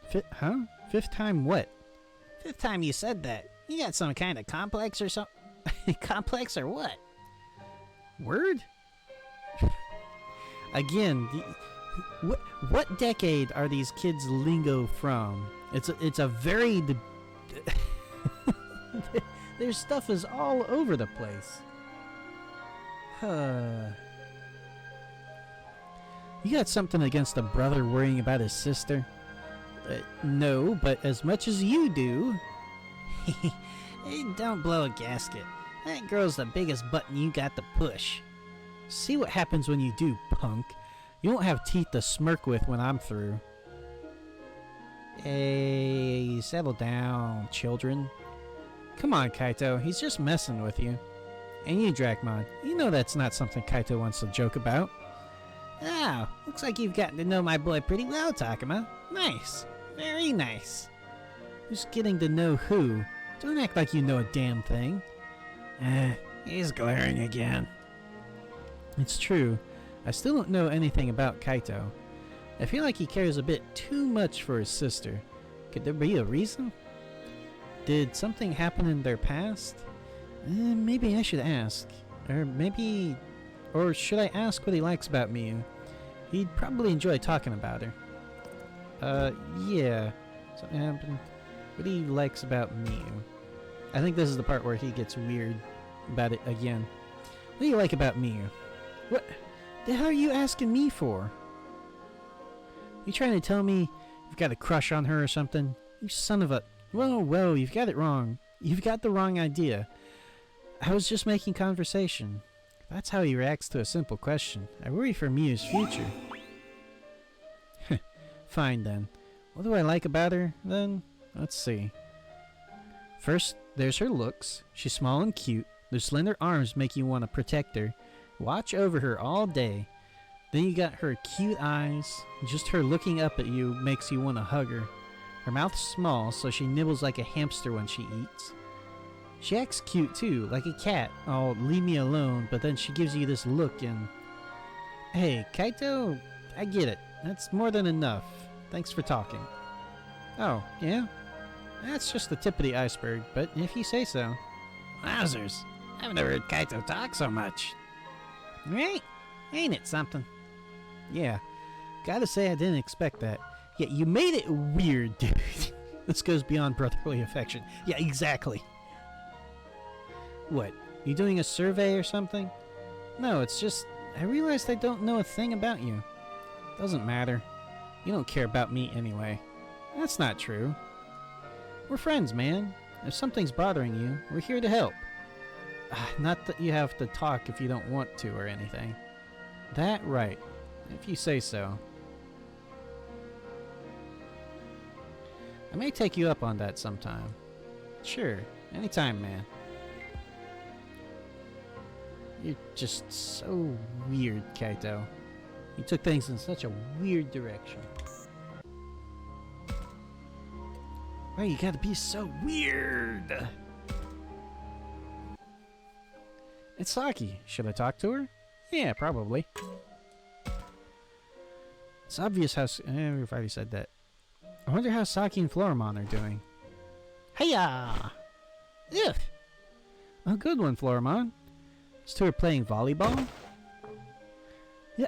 Fifth time what? 5th time you said that. You got some kind of complex or something? Complex or what? Word? Again, what decade are these kids' lingo from? It's a very... Their stuff is all over the place. You got something against a brother worrying about his sister? No, but as much as you do. Hey, don't blow a gasket. That girl's the biggest button you got to push. See what happens when you do, punk. You won't have teeth to smirk with when I'm through. Hey, settle down, children. Come on, Kaito, he's just messing with you. And you, Dracmon, you know that's not something Kaito wants to joke about. Oh, looks like you've gotten to know my boy pretty well, Takuma. Nice. Very nice. Who's getting to know who? Don't act like you know a damn thing. He's glaring again. It's true. I still don't know anything about Kaito. I feel like he cares a bit too much for his sister. Could there be a reason? Did something happen in their past? Maybe I should ask. Or should I ask what he likes about Miu? He'd probably enjoy talking about her. Yeah. Something happened. What he likes about Miu. I think this is the part where he gets weird about it again. What do you like about Miyu? What the hell are you asking me for? You trying to tell me you've got a crush on her or something? You son of a... Whoa, you've got it wrong. You've got the wrong idea. I was just making conversation. That's how he reacts to a simple question. I worry for Miyu's future. Fine then. What do I like about her, then? Let's see. First, there's her looks. She's small and cute. Those slender arms make you want to protect her. Watch over her all day. Then you got her cute eyes. Just her looking up at you makes you want to hug her. Her mouth's small, so she nibbles like a hamster when she eats. She acts cute too, like a cat. Oh, leave me alone, but then she gives you this look and... Hey, Kaito, I get it. That's more than enough. Thanks for talking. Oh, yeah? That's just the tip of the iceberg, but if you say so. Wowzers. I've never heard Kaito talk so much. Right? Ain't it something? Yeah. Gotta say I didn't expect that. Yeah, you made it weird, dude. This goes beyond brotherly affection. Yeah, exactly. What? You doing a survey or something? No, it's just... I realized I don't know a thing about you. Doesn't matter. You don't care about me anyway. That's not true. We're friends, man. If something's bothering you, we're here to help. Not that you have to talk if you don't want to or anything. That right. If you say so. I may take you up on that sometime. Sure. Anytime, man. You're just so weird, Kaito. You took things in such a weird direction. Why you gotta be so weird? It's Saki. Should I talk to her? Yeah, probably. It's obvious how... I've already said that. I wonder how Saki and Floramon are doing. Hiya! Ugh! A good one, Floramon. These two are playing volleyball? Yeah.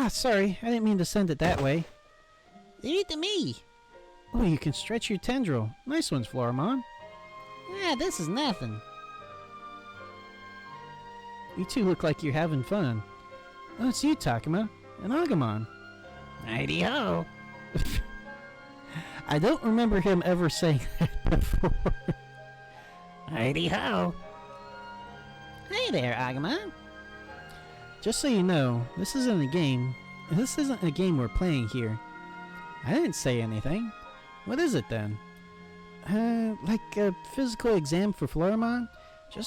Sorry. I didn't mean to send it that way. Leave it to me. Oh, you can stretch your tendril. Nice ones, Floramon. This is nothing. You two look like you're having fun. Oh, it's you, Takuma. And Agumon. Righty-ho. I don't remember him ever saying that before. Righty-ho. Hey there, Agumon. Just so you know, this isn't a game. This isn't a game we're playing here. I didn't say anything. What is it then? Like a physical exam for Floramon? I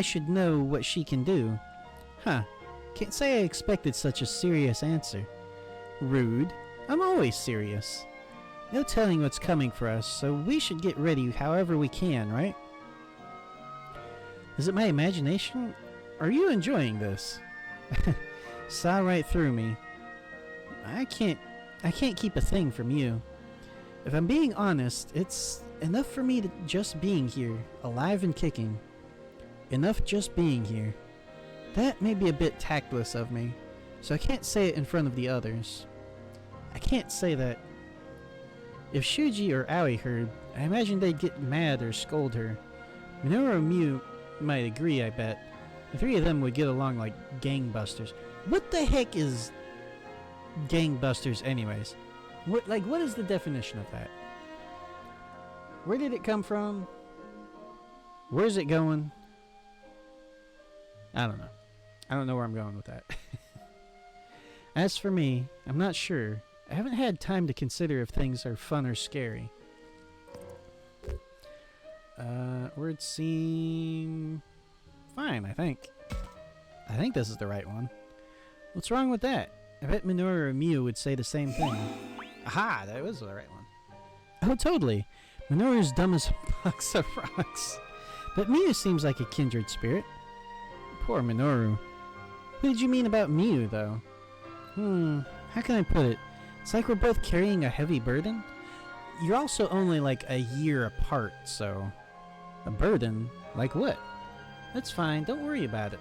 should know what she can do. Huh. Can't say I expected such a serious answer. Rude. I'm always serious. No telling what's coming for us, so we should get ready however we can, right? Is it my imagination? Are you enjoying this? Saw right through me. I can't keep a thing from you. If I'm being honest, it's enough for me to just being here, alive and kicking. Enough just being here. That may be a bit tactless of me, so I can't say it in front of the others. I can't say that. If Shuji or Aoi heard, I imagine they'd get mad or scold her. Minoru and Miu might agree, I bet. The three of them would get along like gangbusters. What the heck is gangbusters anyways? What is the definition of that? Where did it come from? Where's it going? I don't know. I don't know where I'm going with that. As for me, I'm not sure. I haven't had time to consider if things are fun or scary. Word seem fine, I think. I think this is the right one. What's wrong with that? I bet Minoru or Miu would say the same thing. Aha, that was the right one. Oh, totally. Minoru's dumb as a box of rocks. But Miu seems like a kindred spirit. Poor Minoru. What did you mean about Miu, though? How can I put it? It's like we're both carrying a heavy burden. You're also only like a year apart, so... A burden? Like what? That's fine, don't worry about it.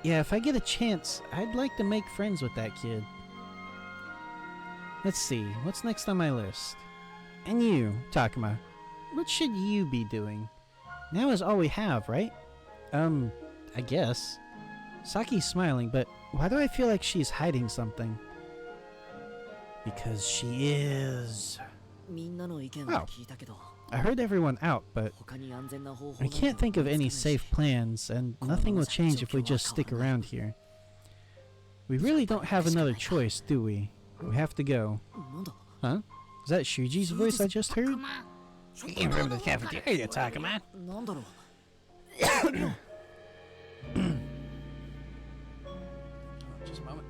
Yeah, if I get a chance, I'd like to make friends with that kid. Let's see, what's next on my list? And you, Takuma, what should you be doing? Now is all we have, right? I guess. Saki's smiling, but why do I feel like she's hiding something? Because she is. Oh. I heard everyone out, but I can't think of any safe plans, and nothing will change if we just stick around here. We really don't have another choice, do we? We have to go. Huh? Is that Shuji's voice I just heard? He came from the cafeteria, Takuma. Just a moment.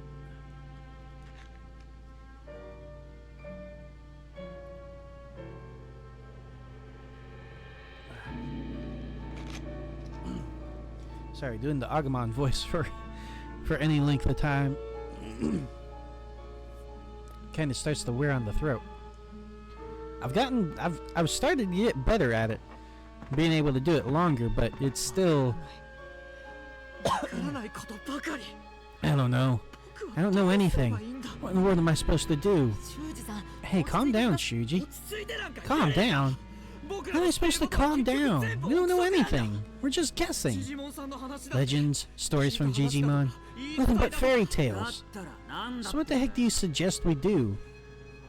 Sorry, doing the Agumon voice for any length of time kind of starts to wear on the throat. I've started to get better at it, being able to do it longer, but it's still. I don't know. I don't know anything. What in the world am I supposed to do? Hey, calm down, Shuji. Calm down? How am I supposed to calm down? We don't know anything. We're just guessing. Legends, stories from Digimon, nothing but fairy tales. So what the heck do you suggest we do?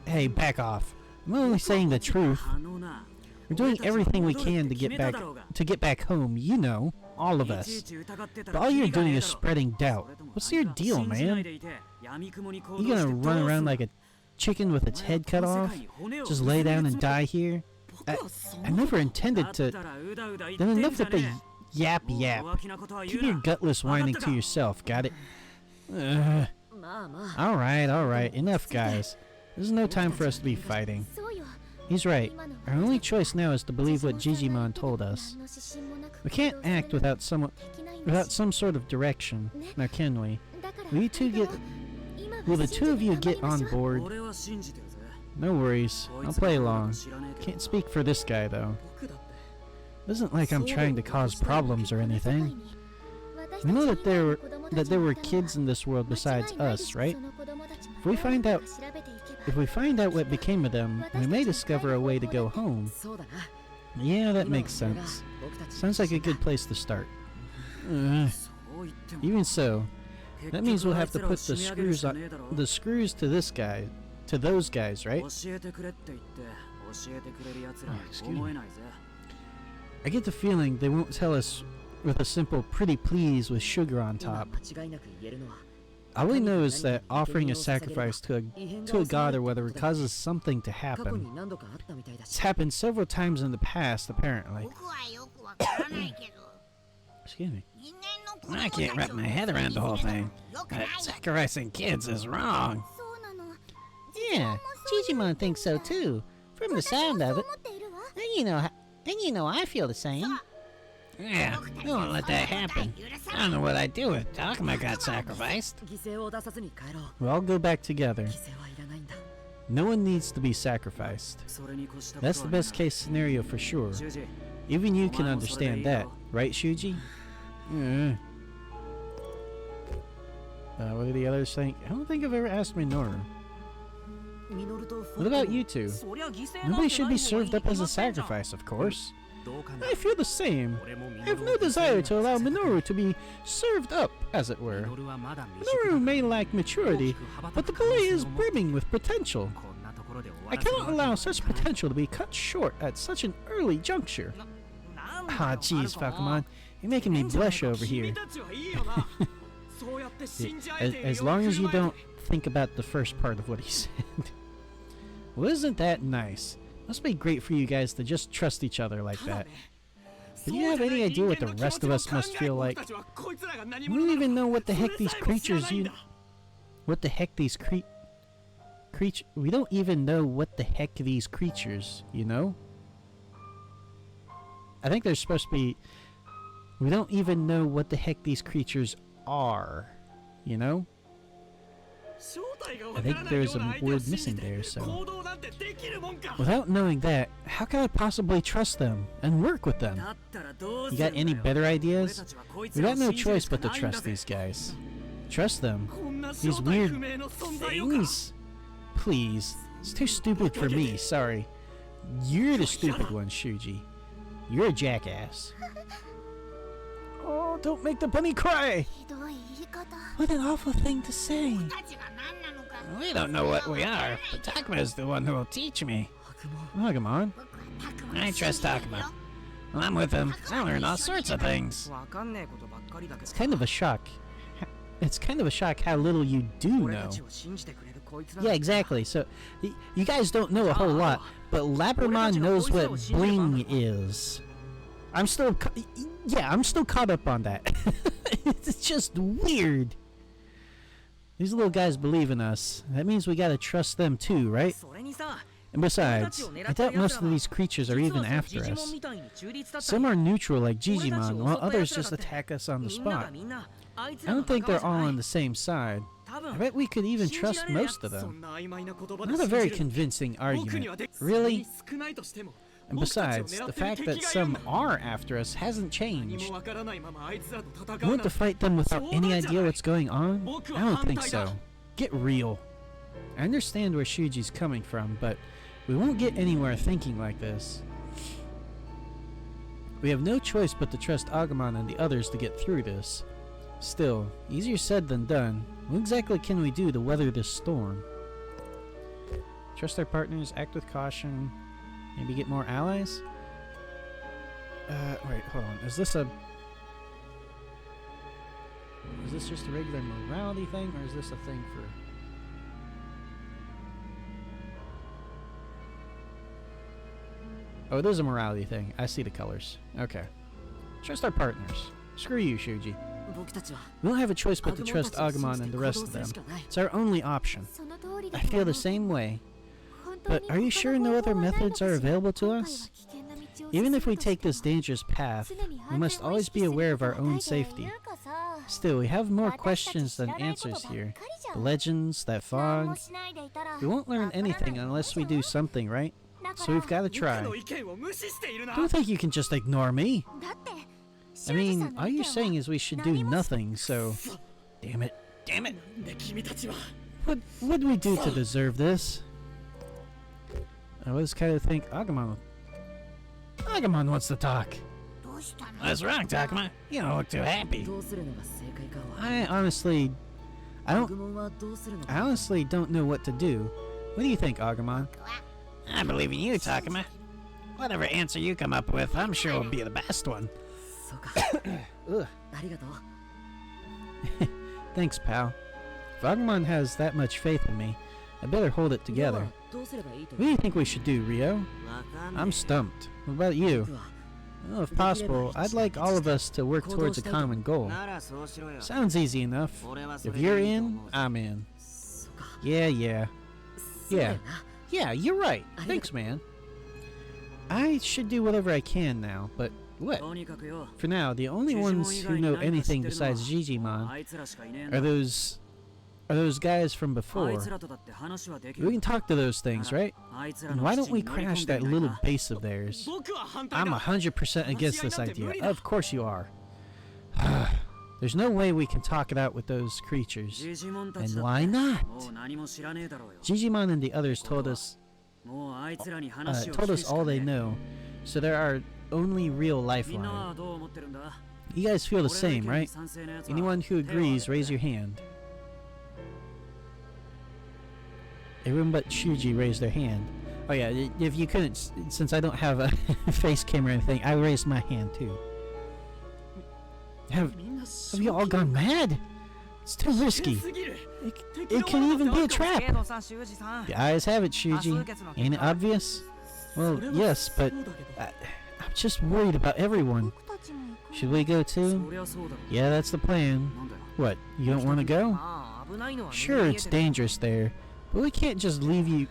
Hey, back off. I'm only saying the truth. We're doing everything we can to get back home, you know, all of us. But all you're doing is spreading doubt. What's your deal, man? You gonna run around like a chicken with its head cut off? Just lay down and die here? I never intended to. Then enough with the yap. Keep your gutless whining to yourself, got it? Alright, enough, guys. This is no time for us to be fighting. He's right. Our only choice now is to believe what Digimon told us. We can't act without some sort of direction, now can we? Will the two of you get on board? No worries, I'll play along. Can't speak for this guy though. It isn't like I'm trying to cause problems or anything. We know that there were kids in this world besides us, right? If we find out what became of them, we may discover a way to go home. Yeah, that makes sense. Sounds like a good place to start. Even so, that means we'll have to put the screws to those guys, right? Oh, excuse me. I get the feeling they won't tell us with a simple pretty please with sugar on top. All we know is that offering a sacrifice to a god or whatever causes something to happen. It's happened several times in the past, apparently. Excuse me. I can't wrap my head around the whole thing. Sacrificing kids is wrong. Yeah, Digimon thinks so too, from the sound of it. And you know I feel the same. Yeah, we won't let that happen. I don't know what I'd do if Takuma got sacrificed. We'll all go back together. No one needs to be sacrificed. That's the best case scenario for sure. Even you can understand that, right, Shuji? What do the others think? I don't think I've ever asked Minoru. What about you two? Nobody should be served up as a sacrifice, of course. I feel the same. I have no desire to allow Minoru to be served up, as it were. Minoru may lack maturity, but the boy is brimming with potential. I cannot allow such potential to be cut short at such an early juncture. Ah, jeez, Falcomon, you're making me blush over here. As long as you don't think about the first part of what he said. Well, isn't that nice? Must be great for you guys to just trust each other like that. Do you have any idea what the rest of us must feel like? We don't even know what the heck these creatures we don't even know what the heck these creatures, you know? I think they're supposed to be... We don't even know what the heck these creatures are, you know? I think there's a word missing there, so... Without knowing that, how can I possibly trust them and work with them? You got any better ideas? We got no choice but to trust these guys. Trust them. These weird things? Please. It's too stupid for me, sorry. You're the stupid one, Shuji. You're a jackass. Oh, don't make the bunny cry! What an awful thing to say. We don't know what we are, but Takuma is the one who will teach me. Agumon. I trust Takuma. When I'm with him, I learn all sorts of things. It's kind of a shock. It's kind of a shock how little you do know. Yeah, exactly. So, you guys don't know a whole lot, but Lopmon knows what bling is. I'm still caught up on that. It's just weird. These little guys believe in us. That means we gotta trust them too, right? And besides, I doubt most of these creatures are even after us. Some are neutral like Digimon, while others just attack us on the spot. I don't think they're all on the same side. I bet we could even trust most of them. Not a very convincing argument. Really? And besides, the fact that some are after us hasn't changed. You want to fight them without any idea what's going on? I don't think so. Get real. I understand where Shuji's coming from, but we won't get anywhere thinking like this. We have no choice but to trust Agumon and the others to get through this. Still, easier said than done. What exactly can we do to weather this storm? Trust our partners, act with caution, maybe get more allies? Wait, hold on. Is this just a regular morality thing, or is this a thing for... Oh, it is a morality thing. I see the colors. Okay. Trust our partners. Screw you, Shuji. We don't have a choice but to trust Agumon and the rest of them. It's our only option. I feel the same way. But are you sure no other methods are available to us? Even if we take this dangerous path, we must always be aware of our own safety. Still, we have more questions than answers here. The legends, that fog... We won't learn anything unless we do something, right? So we've got to try. Don't think you can just ignore me. I mean, all you're saying is we should do nothing, so... Damn it. Damn it. What do we do to deserve this? I was kind of think Agumon wants to talk. What's wrong, Takuma? You don't look too happy. I honestly don't know what to do. What do you think, Agumon? I believe in you, Takuma. Whatever answer you come up with, I'm sure will be the best one. Thanks, pal. If Agumon has that much faith in me, I better hold it together. What do you think we should do, Ryo? I'm stumped. What about you? Well, if possible, I'd like all of us to work towards a common goal. Sounds easy enough. If you're in, I'm in. Yeah, you're right. Thanks, man. I should do whatever I can now, but what? For now, the only ones who know anything besides Digimon are those guys from before. We can talk to those things, right? And why don't we crash that little base of theirs? I'm 100% against this idea. Of course you are. There's no way we can talk it out with those creatures. And why not? Digimon and the others told us all they know, so there are only real lifelines. You guys feel the same, right? Anyone who agrees, raise your hand. Everyone but Shuji raised their hand. Oh yeah, if you couldn't, since I don't have a face camera or anything, I raised my hand too. Have you all gone mad? It's too risky. It can even be a trap. The eyes have it, Shuji. Ain't it obvious? Well, yes, but I'm just worried about everyone. Should we go too? Yeah, that's the plan. What, you don't want to go? Sure, it's dangerous there, but we can't just leave you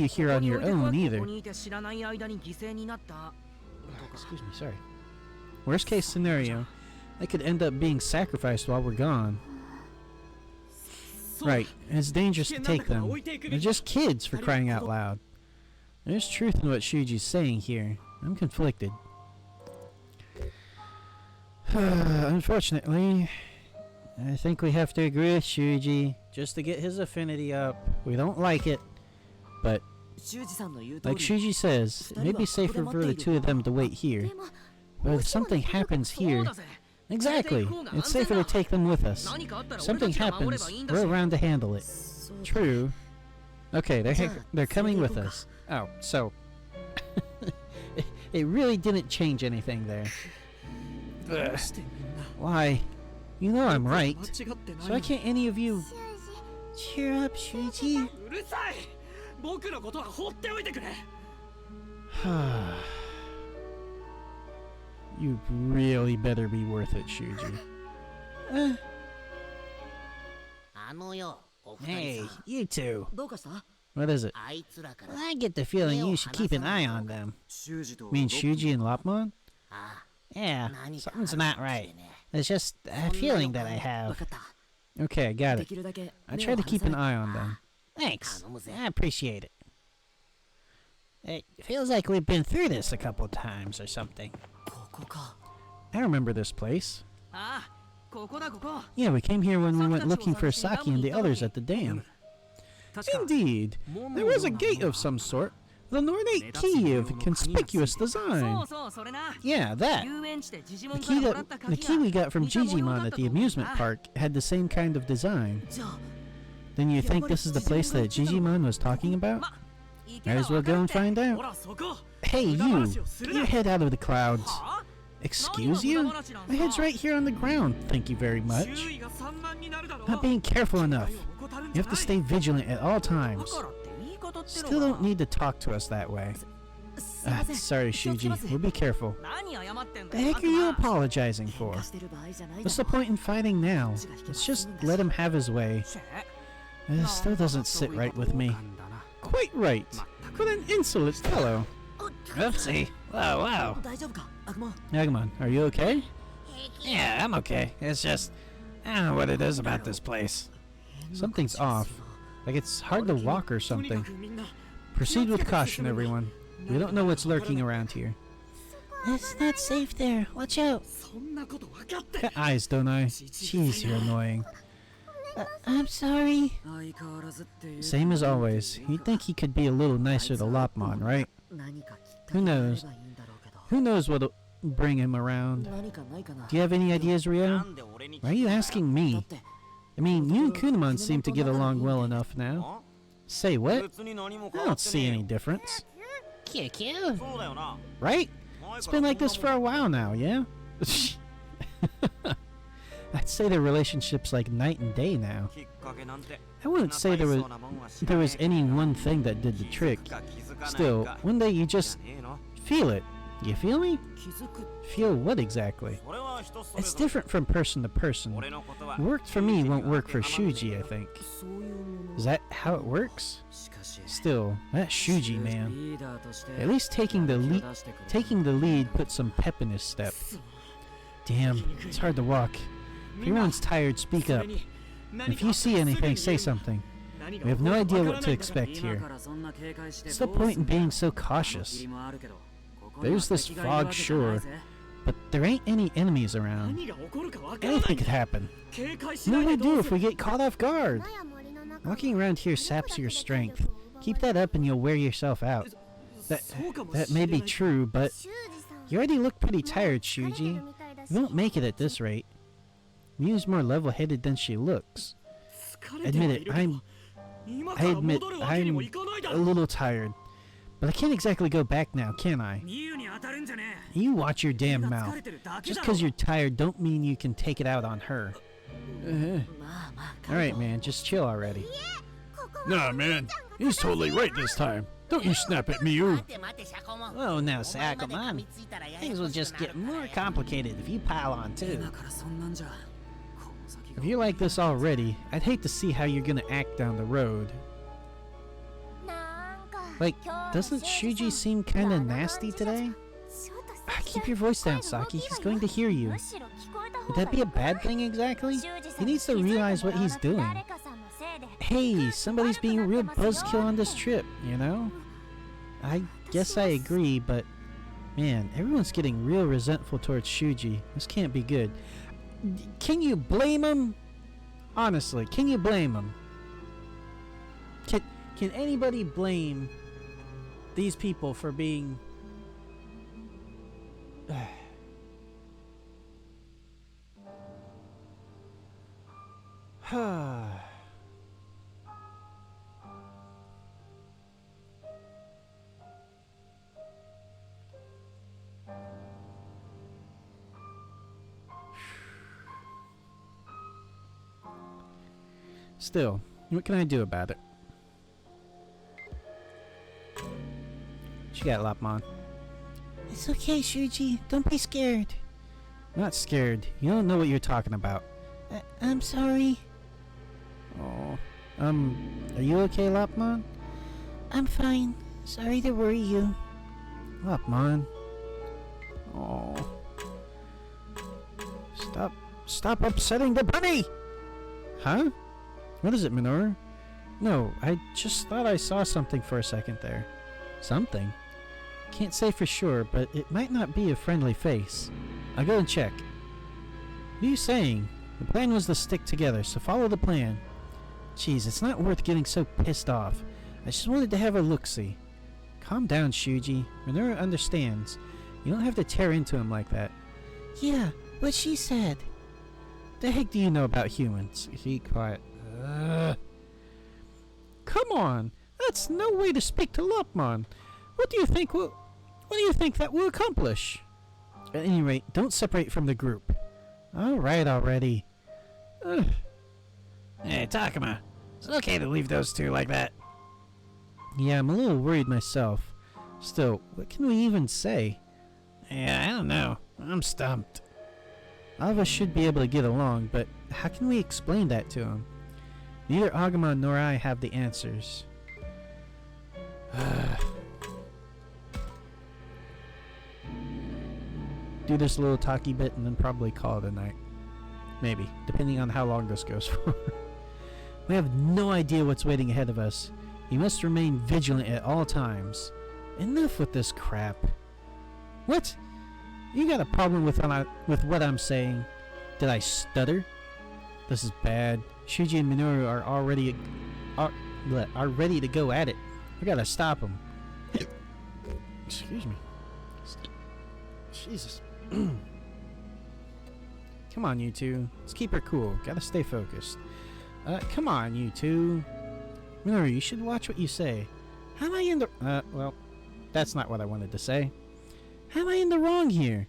here on your own either. Excuse me, sorry. Worst case scenario, they could end up being sacrificed while we're gone. Right, and it's dangerous to take them. They're just kids, for crying out loud. There's truth in what Shuji's saying here. I'm conflicted. Unfortunately, I think we have to agree with Shuji just to get his affinity up. We don't like it, but Like Shuji says, it may be safer for the two of them to wait here. But if something happens here... Exactly! It's safer to take them with us. If something happens, we're around to handle it. True. Okay, they're coming with us. Oh, so... it really didn't change anything there. Ugh. Why? You know I'm right. So why can't any of you... Cheer up, Shuji. You really better be worth it, Shuji. Hey, you two. What is it? I get the feeling you should keep an eye on them. You mean Shuji and Lopmon? Yeah, something's not right. It's just a feeling that I have. Okay, I got it. I try to keep an eye on them. Thanks. I appreciate it. It feels like we've been through this a couple times or something. I remember this place. Yeah, we came here when we went looking for Saki and the others at the dam. Indeed. There was a gate of some sort, with an ornate key of conspicuous design. Yeah, that. The key we got from Digimon at the amusement park had the same kind of design. Then you think this is the place that Digimon was talking about? Might as well go and find out. Hey, you! Get your head out of the clouds. Excuse you? My head's right here on the ground, thank you very much. Not being careful enough. You have to stay vigilant at all times. Still don't need to talk to us that way. Sorry, Shuji. We'll be careful. The heck are you apologizing for? What's the point in fighting now? Let's just let him have his way. This still doesn't sit right with me. Quite right. What an insolent fellow. Oopsie. Wow. Agumon, are you okay? Yeah, I'm okay. It's just, I don't know what it is about this place. Something's off. Like it's hard to walk or something. Proceed with caution, everyone. We don't know what's lurking around here. It's not safe there. Watch out. Got eyes, don't I? Jeez, you're annoying. I'm sorry. Same as always. You'd think he could be a little nicer to Lopmon, right? Who knows? Who knows what'll bring him around? Do you have any ideas, Ryo? Why are you asking me? I mean, you and Kunemon seem to get along well enough now. Say what? I don't see any difference. Cute. Right? It's been like this for a while now, yeah? I'd say their relationship's like night and day now. I wouldn't say there was any one thing that did the trick. Still, one day you just feel it. You feel me? Feel what exactly? It's different from person to person. What worked for me won't work for Shuji, I think. Is that how it works? Still, that Shuji, man. At least taking the lead put some pep in his step. Damn, it's hard to walk. If everyone's tired, speak up. And if you see anything, say something. We have no idea what to expect here. What's the point in being so cautious? There's this fog, sure, but there ain't any enemies around. Anything could happen. What do we do if we get caught off guard? Walking around here saps your strength. Keep that up and you'll wear yourself out. That may be true, but you already look pretty tired, Shuji. You won't make it at this rate. Miu's more level-headed than she looks. I admit I'm a little tired. But I can't exactly go back now, can I? You watch your damn mouth. Just because you're tired don't mean you can take it out on her. Alright, man, just chill already. Nah, man. He's totally right this time. Don't you snap at Miu. Oh, now, Sakumon. Things will just get more complicated if you pile on, too. If you're like this already, I'd hate to see how you're gonna act down the road. Like, doesn't Shuji seem kinda nasty today? Keep your voice down, Saki. He's going to hear you. Would that be a bad thing exactly? He needs to realize what he's doing. Hey, somebody's being a real buzzkill on this trip, you know? I guess I agree, but man, everyone's getting real resentful towards Shuji. This can't be good. Can you blame him? Honestly, can you blame him? Can anybody blame these people for being... Still, what can I do about it? What you got, Lopmon? It's okay, Shuji. Don't be scared. I'm not scared. You don't know what you're talking about. I'm sorry. Oh. Are you okay, Lopmon? I'm fine. Sorry to worry you. Lopmon. Oh. Stop upsetting the bunny! Huh? What is it, Minoru? No, I just thought I saw something for a second there. Something? Can't say for sure, but it might not be a friendly face. I'll go and check. What are you saying? The plan was to stick together, so follow the plan. Jeez, it's not worth getting so pissed off. I just wanted to have a look-see. Calm down, Shuji. Minoru understands. You don't have to tear into him like that. Yeah, what she said. The heck do you know about humans? Keep quiet. Come on! That's no way to speak to Lopmon. What do you think that will accomplish? At any rate, don't separate from the group. Alright already. Hey, Takuma. Is it okay to leave those two like that? Yeah, I'm a little worried myself. Still, what can we even say? Yeah, I don't know. I'm stumped. All of us should be able to get along, but how can we explain that to him? Neither Agumon nor I have the answers. Do this little talky bit and then probably call it a night. Maybe, depending on how long this goes for. We have no idea what's waiting ahead of us. You must remain vigilant at all times. Enough with this crap. What? You got a problem with what I'm saying? Did I stutter? This is bad. Shuji and Minoru are ready to go at it. We gotta stop them. Excuse me. Jesus. Come on, you two. Let's keep her cool. Gotta stay focused. Come on, you two. Minoru, you should watch what you say. How am I in the... well, that's not what I wanted to say. How am I in the wrong here?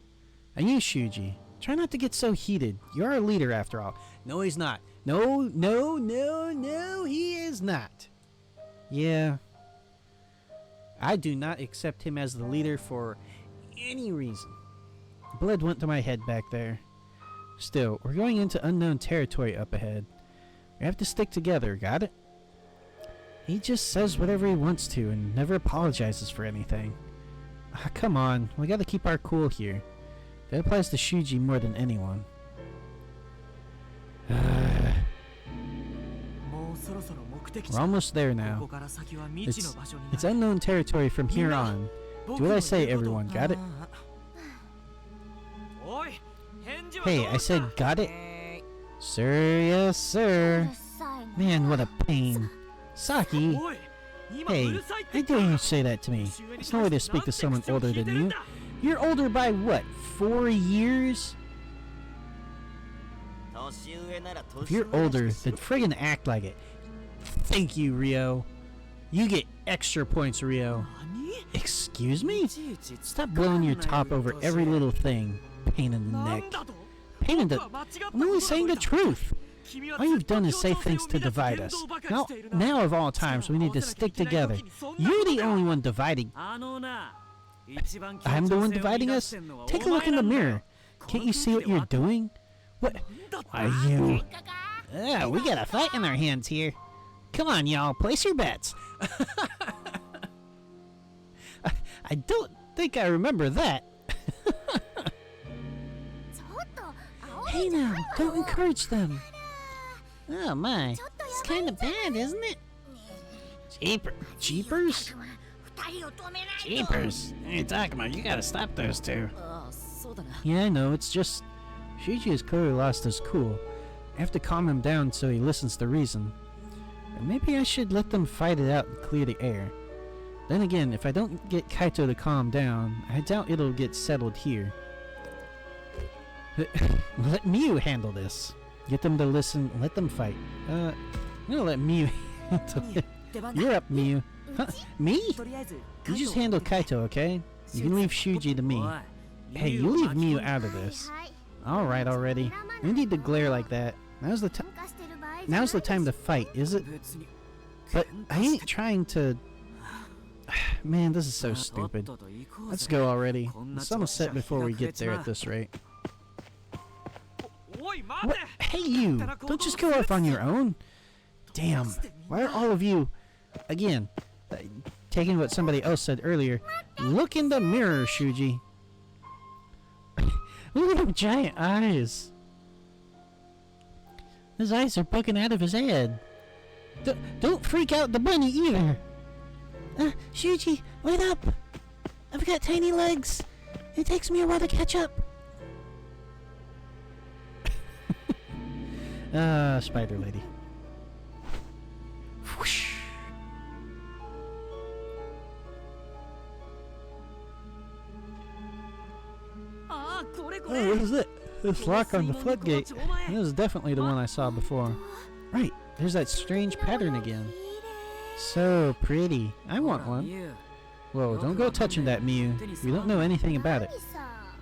And you, Shuji, try not to get so heated. You're our leader, after all. No, he's not. No, he is not. Yeah. I do not accept him as the leader for any reason. Blood went to my head back there. Still, we're going into unknown territory up ahead. We have to stick together, got it? He just says whatever he wants to and never apologizes for anything. Come on, we gotta keep our cool here. That applies to Shuji more than anyone. We're almost there now. It's unknown territory from here on. Do what I say, everyone. Got it? Hey, I said got it? Sir, yes, sir. Man, what a pain. Saki! Hey, I dare you say that to me. It's no way to speak to someone older than you. You're older by what, 4 years? If you're older, then friggin' act like it. Thank you, Ryo. You get extra points, Ryo. Excuse me? Stop blowing your top over every little thing. Pain in the neck. Pain in the... I'm only saying the truth. All you've done is say things to divide us. Now of all times, we need to stick together. You're the only one dividing. I'm the one dividing us? Take a look in the mirror. Can't you see what you're doing? What are you? We got a fight in our hands here. Come on, y'all, place your bets. I don't think I remember that. Hey now, don't encourage them. Oh my, it's kind of bad, isn't it? Jeepers? Jeepers. Hey, Takuma, you gotta stop those two. Yeah, I know, it's just... Shuji has clearly lost his cool. I have to calm him down so he listens to reason. Or maybe I should let them fight it out and clear the air. Then again, if I don't get Kaito to calm down, I doubt it'll get settled here. Let Miu handle this. Get them to listen, let them fight. I'm gonna let Miu handle it. You're up, Miu. Huh? Me? You just handle Kaito, okay? You can leave Shuji to me. Hey, you leave Miu out of this. Alright already. No need to glare like that. Now's the time to fight, is it? But I ain't trying to... Man, this is so stupid. Let's go already. The sun will set before we get there at this rate. What? Hey you! Don't just go off on your own! Damn, why are all of you... Again, taking what somebody else said earlier, look in the mirror, Shuji. Look at them giant eyes. His eyes are poking out of his head. Don't freak out the bunny either. Shuji, wait up! I've got tiny legs. It takes me a while to catch up. Spider lady. Whoosh. Oh, what is it? This lock on the floodgate. This is definitely the one I saw before. Right, there's that strange pattern again. So pretty. I want one. Whoa, don't go touching that, Miu. We don't know anything about it.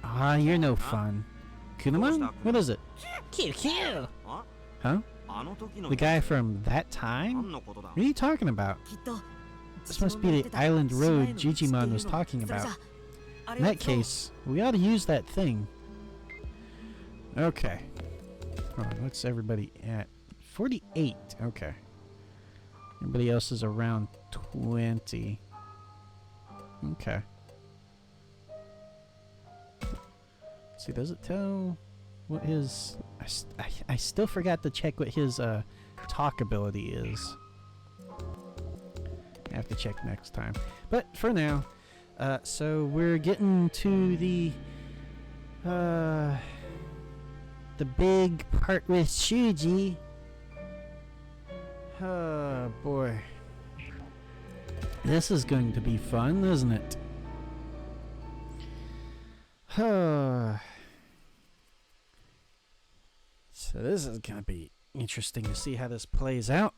Ah, you're no fun. Kunemon? What is it? Q. Huh? The guy from that time? What are you talking about? This must be the island road Digimon was talking about. In that case, we ought to use that thing. Okay. Hold on, what's everybody at? 48. Okay. Everybody else is around 20. Okay. Let's see, does it tell what his... I still forgot to check what his talk ability is. I have to check next time. But for now, so we're getting to the big part with Shuji. Oh boy. This is going to be fun, isn't it? So this is going to be interesting to see how this plays out.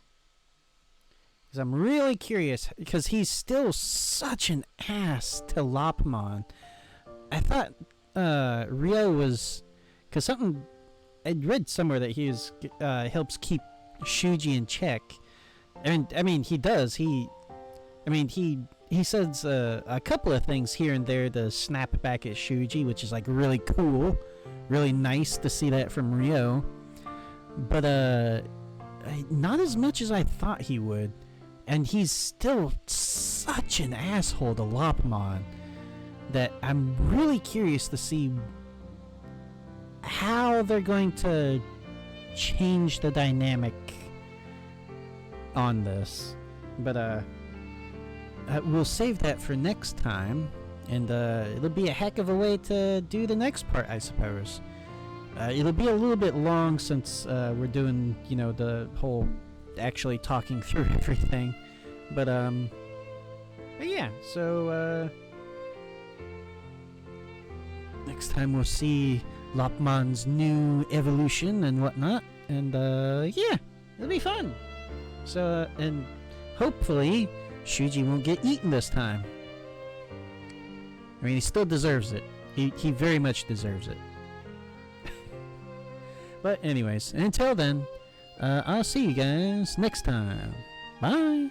Because I'm really curious, because he's still such an ass to Lopmon. I thought Ryo was... Because something... I'd read somewhere that he is, helps keep Shuji in check. And, I mean, he does. He says a couple of things here and there to snap back at Shuji, which is, like, really cool. Really nice to see that from Ryo. But, not as much as I thought he would. And he's still such an asshole to Lopmon that I'm really curious to see how they're going to change the dynamic on this. But we'll save that for next time, and it'll be a heck of a way to do the next part, I suppose. It'll be a little bit long since we're doing, you know, the whole actually talking through everything. But yeah, so next time we'll see Lopmon's new evolution and whatnot, and yeah, it'll be fun. So and hopefully Shuji won't get eaten this time. I mean, he still deserves it. He very much deserves it. But anyways, until then, I'll see you guys next time. Bye.